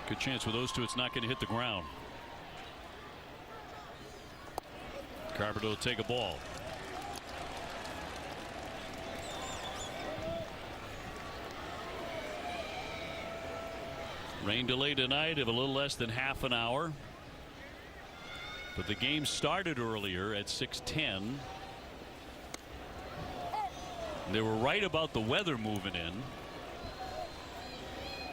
Good chance with those two it's not going to hit the ground. Carpenter will take a ball. Rain delay tonight of a little less than half an hour. But the game started earlier at 6:10. They were right about the weather moving in.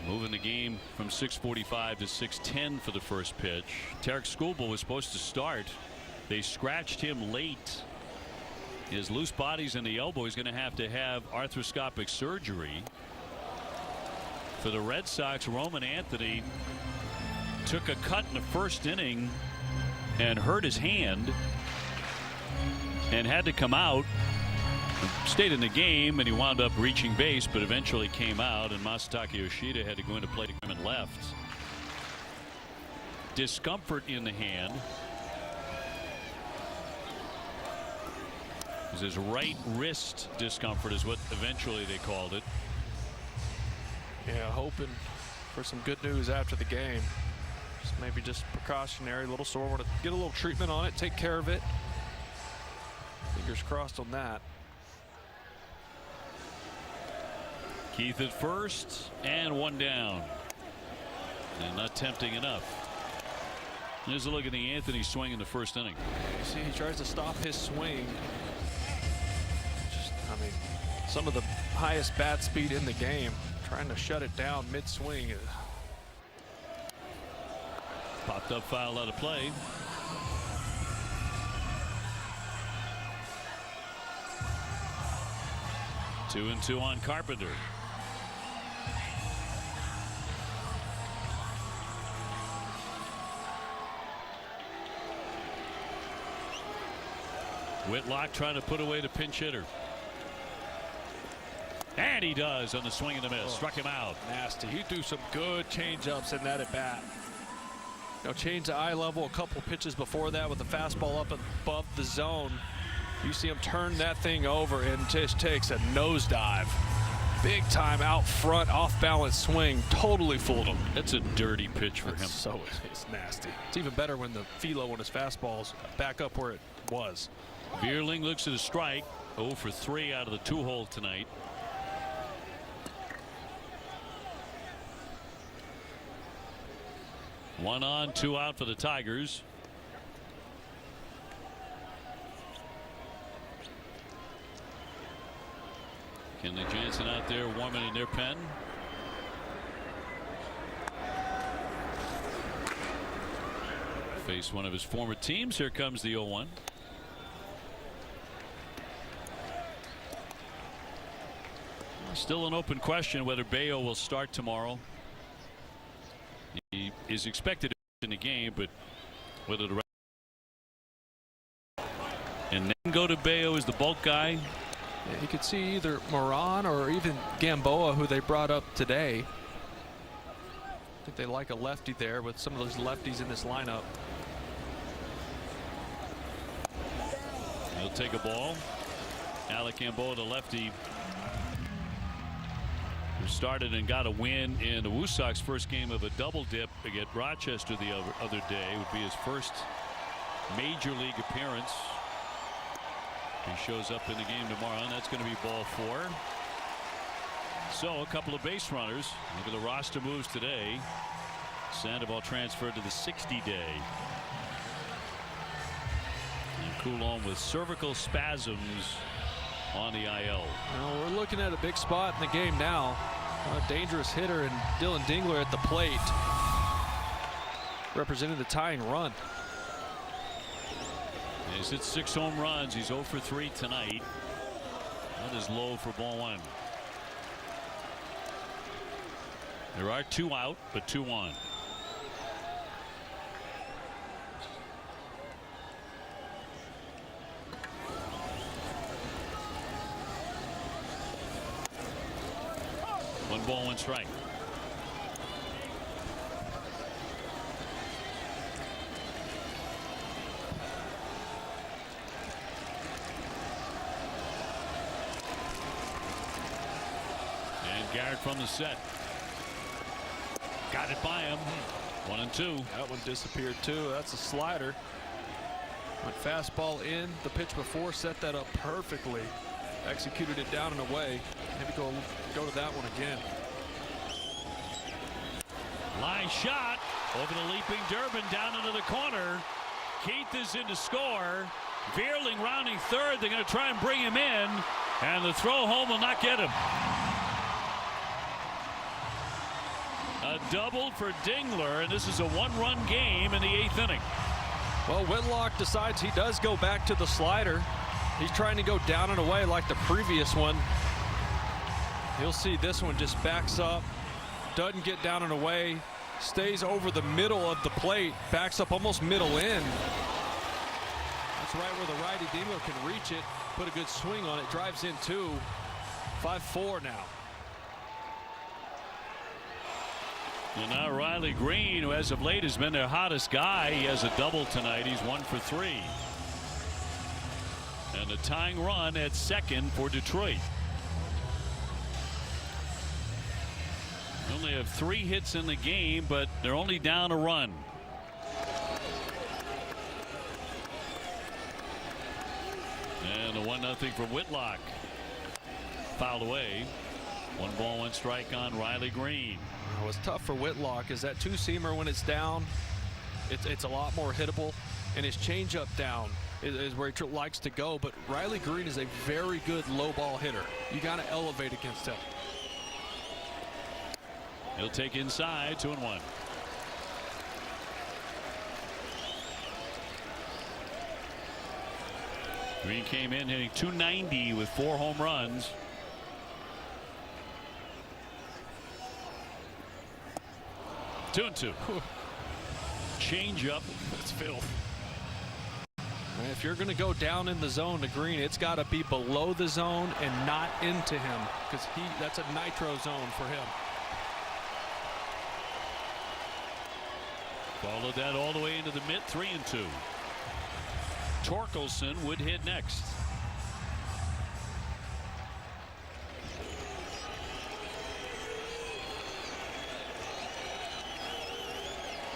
Moving the game from 6:45 to 6:10 for the first pitch. Tarek Skubal was supposed to start. They scratched him late. His loose body's in the elbow. He's going to have arthroscopic surgery. For the Red Sox, Roman Anthony took a cut in the first inning and hurt his hand and had to come out. Stayed in the game, and he wound up reaching base, but eventually came out, and Masataka Yoshida had to go into play to him and left. Discomfort in the hand. It was his right wrist discomfort is what eventually they called it. Yeah, hoping for some good news after the game. Maybe just precautionary, a little sore. Want to get a little treatment on it, take care of it. Fingers crossed on that. Keith at first, and one down. And not tempting enough. Here's a look at the Anthony swing in the first inning. You see, he tries to stop his swing. I mean, some of the highest bat speed in the game. Trying to shut it down mid-swing. Popped up foul out of play. Two and two on Carpenter. Whitlock trying to put away the pinch hitter. And he does on the swing and the miss. Struck him out. Nasty. He threw some good change-ups in that at bat. You know, change to eye level a couple pitches before that with the fastball up above the zone. You see him turn that thing over and just takes a nosedive. Big time out front, off balance swing. Totally fooled him. That's a dirty pitch for him. So it's nasty. It's even better when the velo on his fastball's back up where it was. Bierling looks at a strike. 0 for 3 out of the 2-hole tonight. One on, 2 out for the Tigers. Kenley Jansen out there warming in their pen. Face one of his former teams. Here comes the 0-1. Still an open question whether Bayo will start tomorrow. He is expected in the game, but whether the and then go to Bayo as the bulk guy. Yeah, you could see either Moran or even Gamboa, who they brought up today. I think they like a lefty there with some of those lefties in this lineup. He'll take a ball. Alec Gamboa, the lefty, who started and got a win in the Woo Sox first game of a double dip against Rochester the other day. It would be his first major league appearance. He shows up in the game tomorrow, and that's going to be ball 4. So a couple of base runners. Look at the roster moves today. Sandoval transferred to the 60-day. And Coulomb with cervical spasms on the IL. Well, we're looking at a big spot in the game now. A dangerous hitter, and Dylan Dingler at the plate, representing the tying run. He's hit 6 home runs. He's 0 for 3 tonight. That is low for ball 1. There are 2 out, but 2 on. One ball, 1 strike. And Garrett from the set. Got it by him. 1 and 2. That one disappeared too. That's a slider. Went fastball in. The pitch before set that up perfectly. Executed it down and away. Maybe go to that one again. Line shot over the leaping Durbin down into the corner. Keith is in to score. Veerling rounding third. They're going to try and bring him in, and the throw home will not get him. A double for Dingler, and this is a 1-run game in the 8th inning. Well, Whitlock decides he does go back to the slider. He's trying to go down and away like the previous one. You'll see this one just backs up, doesn't get down and away, stays over the middle of the plate, backs up almost middle in. That's right where the righty Dingler can reach it, put a good swing on it, drives in 2. 5-4 now. And now Riley Green, who as of late has been their hottest guy, he has a double tonight. He's 1 for 3. And a tying run at second for Detroit. They only have 3 hits in the game, but they're only down a run. And a 1-0 from Whitlock. Fouled away. 1 ball, 1 strike on Riley Green. What's tough for Whitlock is that 2-seamer when it's down, it's a lot more hittable, and his changeup down is where he likes to go. But Riley Green is a very good low ball hitter. You got to elevate against him. He'll take inside. 2-1. Green came in hitting .290 with 4 home runs. Two and 2. Change up. That's filth. And if you're going to go down in the zone to Green, it's got to be below the zone and not into him, because that's a nitro zone for him. Followed that all the way into the mid. 3 and 2. Torkelson would hit next.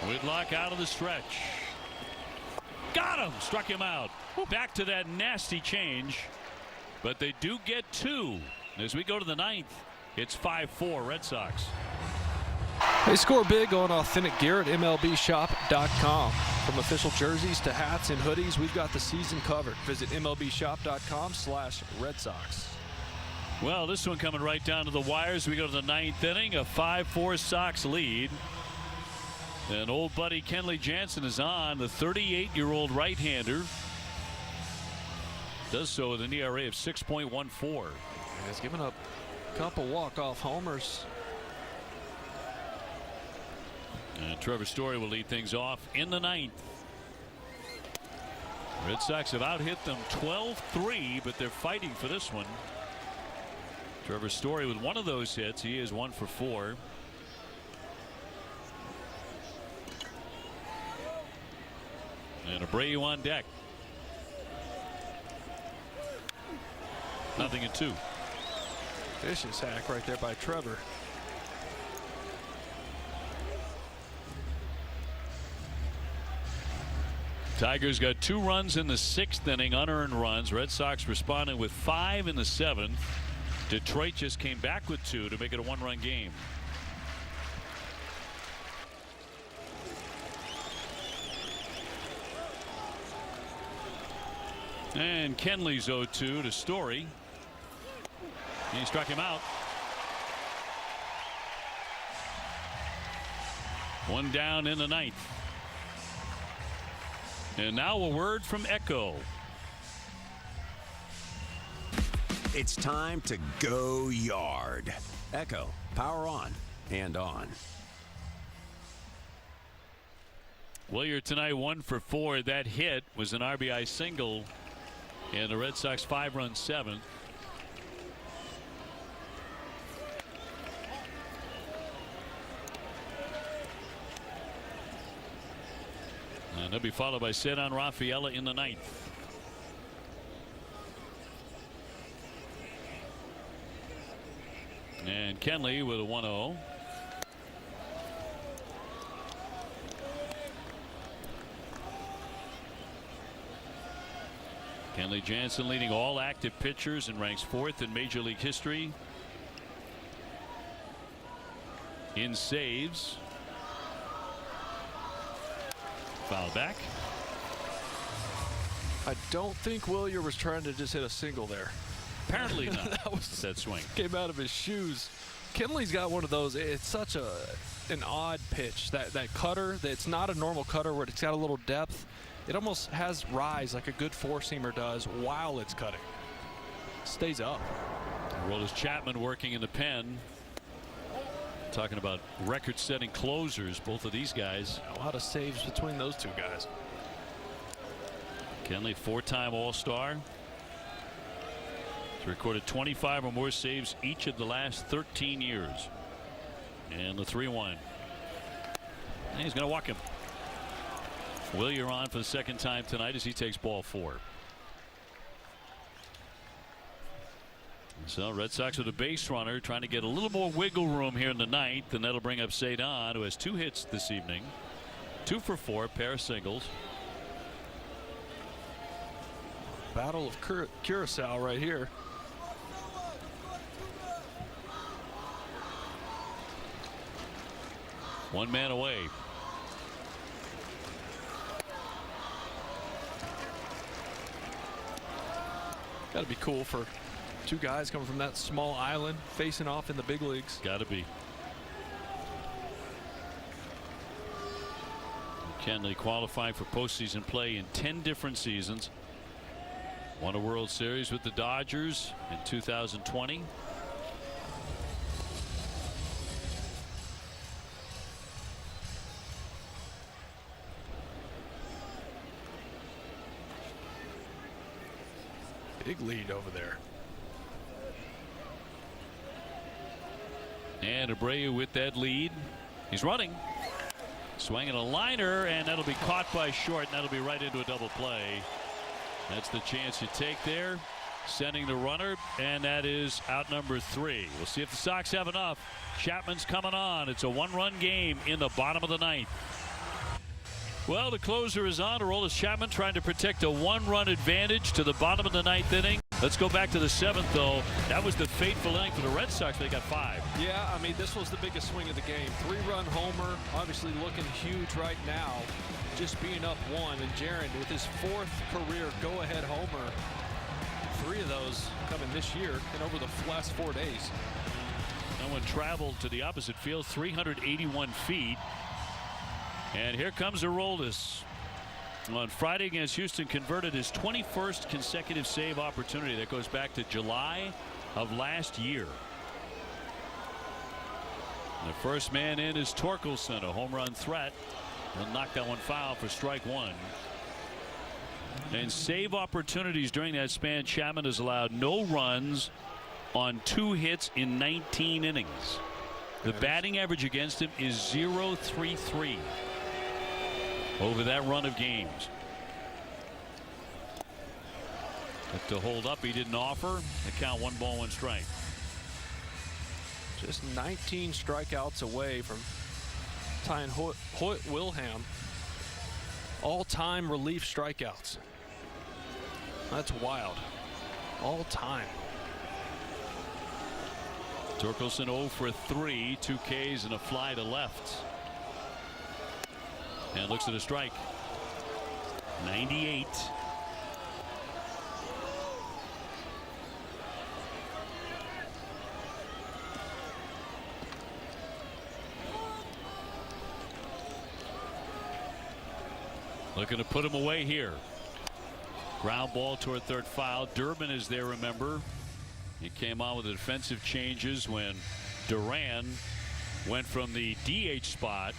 Whitlock out of the stretch. Got him. Struck him out. Back to that nasty change. But they do get 2. As we go to the 9th, it's 5-4 Red Sox. They score big on authentic gear at MLBshop.com. From official jerseys to hats and hoodies, we've got the season covered. Visit MLBshop.com/Red Sox. Well, this one coming right down to the wires. We go to the 9th inning. A 5-4 Sox lead. And old buddy Kenley Jansen is on. The 38-year-old right-hander does so with an ERA of 6.14. He's given up a couple walk-off homers. And Trevor Story will lead things off in the 9th. Red Sox have out-hit them 12-3, but they're fighting for this one. Trevor Story with one of those hits. He is 1 for 4. And Abreu on deck. 0-2. Vicious hack right there by Trevor. Tigers got 2 runs in the 6th inning, unearned runs. Red Sox responded with 5 in the 7th. Detroit just came back with 2 to make it a 1-run game. And Kenley's 0-2 to Story. He struck him out. 1 down in the 9th. And now a word from Echo. It's time to go yard. Echo, power on and on. Willier tonight 1 for 4. That hit was an RBI single in the Red Sox 5-run 7th. And they'll be followed by Cedon Rafaela in the 9th. And Kenley with a 1-0. Kenley Jansen leading all active pitchers and ranks 4th in Major League history in saves. Foul back. I don't think Willier was trying to just hit a single there. Apparently not. That was that swing came out of his shoes. Kenley's got one of those. It's such an odd pitch. That cutter. That's not a normal cutter where it's got a little depth. It almost has rise like a good 4-seamer does while it's cutting. Stays up. Aroldis Chapman working in the pen. Talking about record-setting closers, both of these guys. A lot of saves between those two guys. Kenley, 4-time All-Star. He's recorded 25 or more saves each of the last 13 years. And the 3-1. And he's going to walk him. Willier on for the 2nd time tonight as he takes ball 4. So Red Sox with a base runner trying to get a little more wiggle room here in the 9th, and that'll bring up Cedon, who has 2 hits this evening. 2 for 4, pair of singles. Battle of Curacao right here. One man away. Got to be cool for 2 guys coming from that small island facing off in the big leagues. Got to be. Kenley qualified for postseason play in 10 different seasons. Won a World Series with the Dodgers in 2020. Big lead over there. And Abreu with that lead. He's running. Swinging a liner, and that'll be caught by short, and that'll be right into a double play. That's the chance you take there. Sending the runner, and that is out number 3. We'll see if the Sox have enough. Chapman's coming on. It's a 1-run game in the bottom of the 9th. Well, the closer is on. Aroldis Chapman trying to protect a 1-run advantage to the bottom of the 9th inning. Let's go back to the 7th, though. That was the fateful inning for the Red Sox. They got 5. Yeah, I mean, this was the biggest swing of the game. 3-run homer, obviously looking huge right now. Just being up 1, and Jaron with his 4th career go-ahead homer. 3 of those coming this year and over the last 4 days. No one traveled to the opposite field 381 feet. And here comes Aroldis. On Friday against Houston, converted his 21st consecutive save opportunity. That goes back to July of last year. The first man in is Torkelson, a home run threat. He'll knock that one foul for strike 1. And save opportunities during that span, Chapman has allowed no runs on 2 hits in 19 innings. The batting average against him is .033 over that run of games. But to hold up, he didn't offer. The count 1 ball 1 strike. Just 19 strikeouts away from tying Hoyt Wilhelm all-time relief strikeouts. That's wild. All time. Torkelson 0 for 3, 2 Ks and a fly to left. And looks at a strike. 98. Looking to put him away here. Ground ball toward third foul. Durbin is there, remember. He came on with the defensive changes when Duran went from the DH spot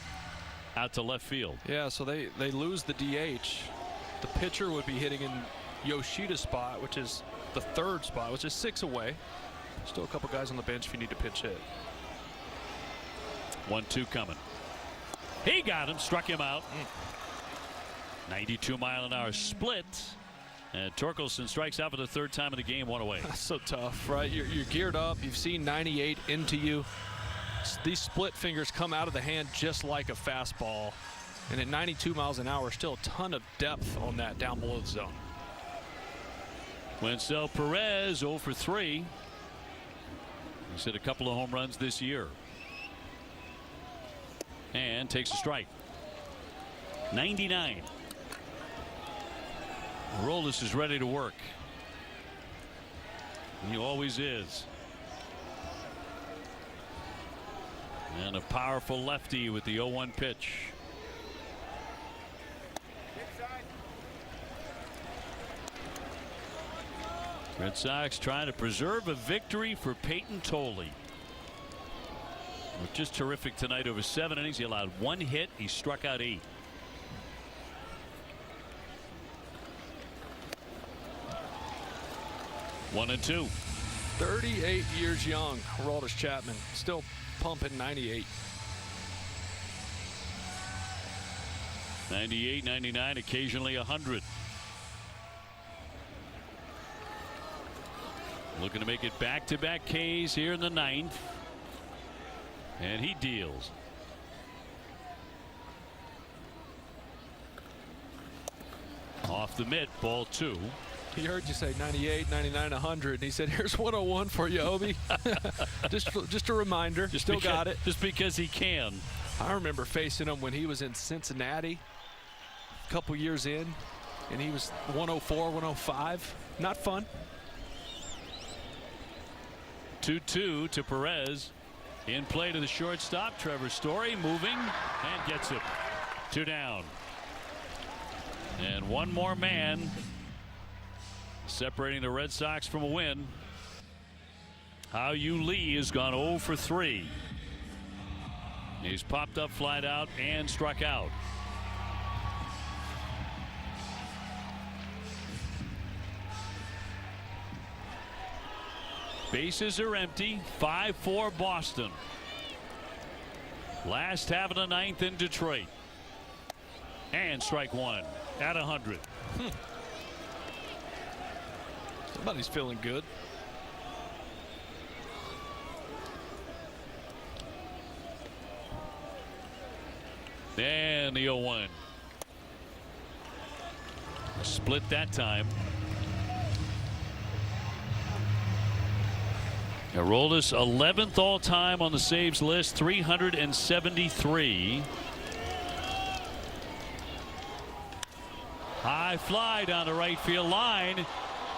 out to left field. Yeah, so they lose the DH. The pitcher would be hitting in Yoshida's spot, which is the third spot, which is 6 away. Still a couple guys on the bench if you need to pinch hit. 1-2 coming. He got him, struck him out. 92-mile-an-hour split. And Torkelson strikes out for the third time in the game, 1 away. That's so tough, right? You're geared up. You've seen 98 into you. These split fingers come out of the hand just like a fastball. And at 92 miles an hour, still a ton of depth on that down below the zone. Wencel Perez 0 for 3. He's hit a couple of home runs this year. And takes a strike. 99. Roldis is ready to work. He always is. And a powerful lefty with the 0-1 pitch. Red Sox trying to preserve a victory for Peyton Tolley. Just terrific tonight over 7 innings. He allowed 1 hit. He struck out 8. One and 2. 38 years young, Aroldis Chapman, still pumping 98. 98, 99, occasionally 100. Looking to make it back-to-back Ks here in the 9th. And he deals. Off the mitt, ball 2. He heard you say 98, 99, 100, and he said, here's 101 for you, Obi. just a reminder. Still got it. Just because he can. I remember facing him when he was in Cincinnati a couple years in, and he was 104, 105. Not fun. 2-2 to Perez. In play to the shortstop. Trevor Story moving and gets it. 2 down. And one more man separating the Red Sox from a win. Hao Yu Lee has gone 0 for 3. He's popped up, flied out, and struck out. Bases are empty. 5-4 Boston. Last half of the 9th in Detroit. And strike 1 at 100. Somebody's feeling good. And the 0-1. Split that time. Aroldis 11th all-time on the saves list, 373. High fly down the right field line.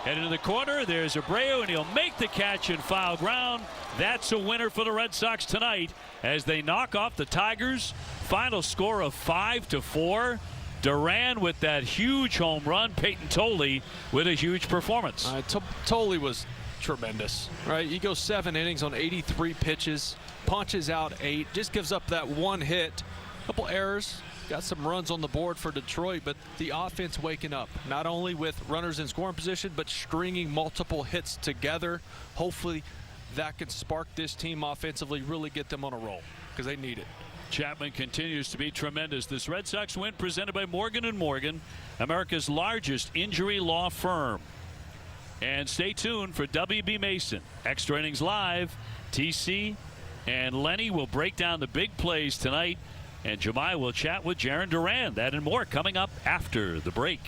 Head into the corner. There's Abreu, and he'll make the catch in foul ground. That's a winner for the Red Sox tonight as they knock off the Tigers. Final score of 5-4. Duran with that huge home run. Peyton Tolley with a huge performance. Tolley was tremendous, right? He goes 7 innings on 83 pitches, punches out 8, just gives up that 1 hit. Couple errors, got some runs on the board for Detroit, but the offense waking up, not only with runners in scoring position, but stringing multiple hits together. Hopefully that can spark this team offensively, really get them on a roll, because they need it. Chapman continues to be tremendous. This Red Sox win presented by Morgan & Morgan, America's largest injury law firm. And stay tuned for WB Mason. Extra Innings Live. TC and Lenny will break down the big plays tonight And Jemai will chat with Jarren Duran. That and more coming up after the break.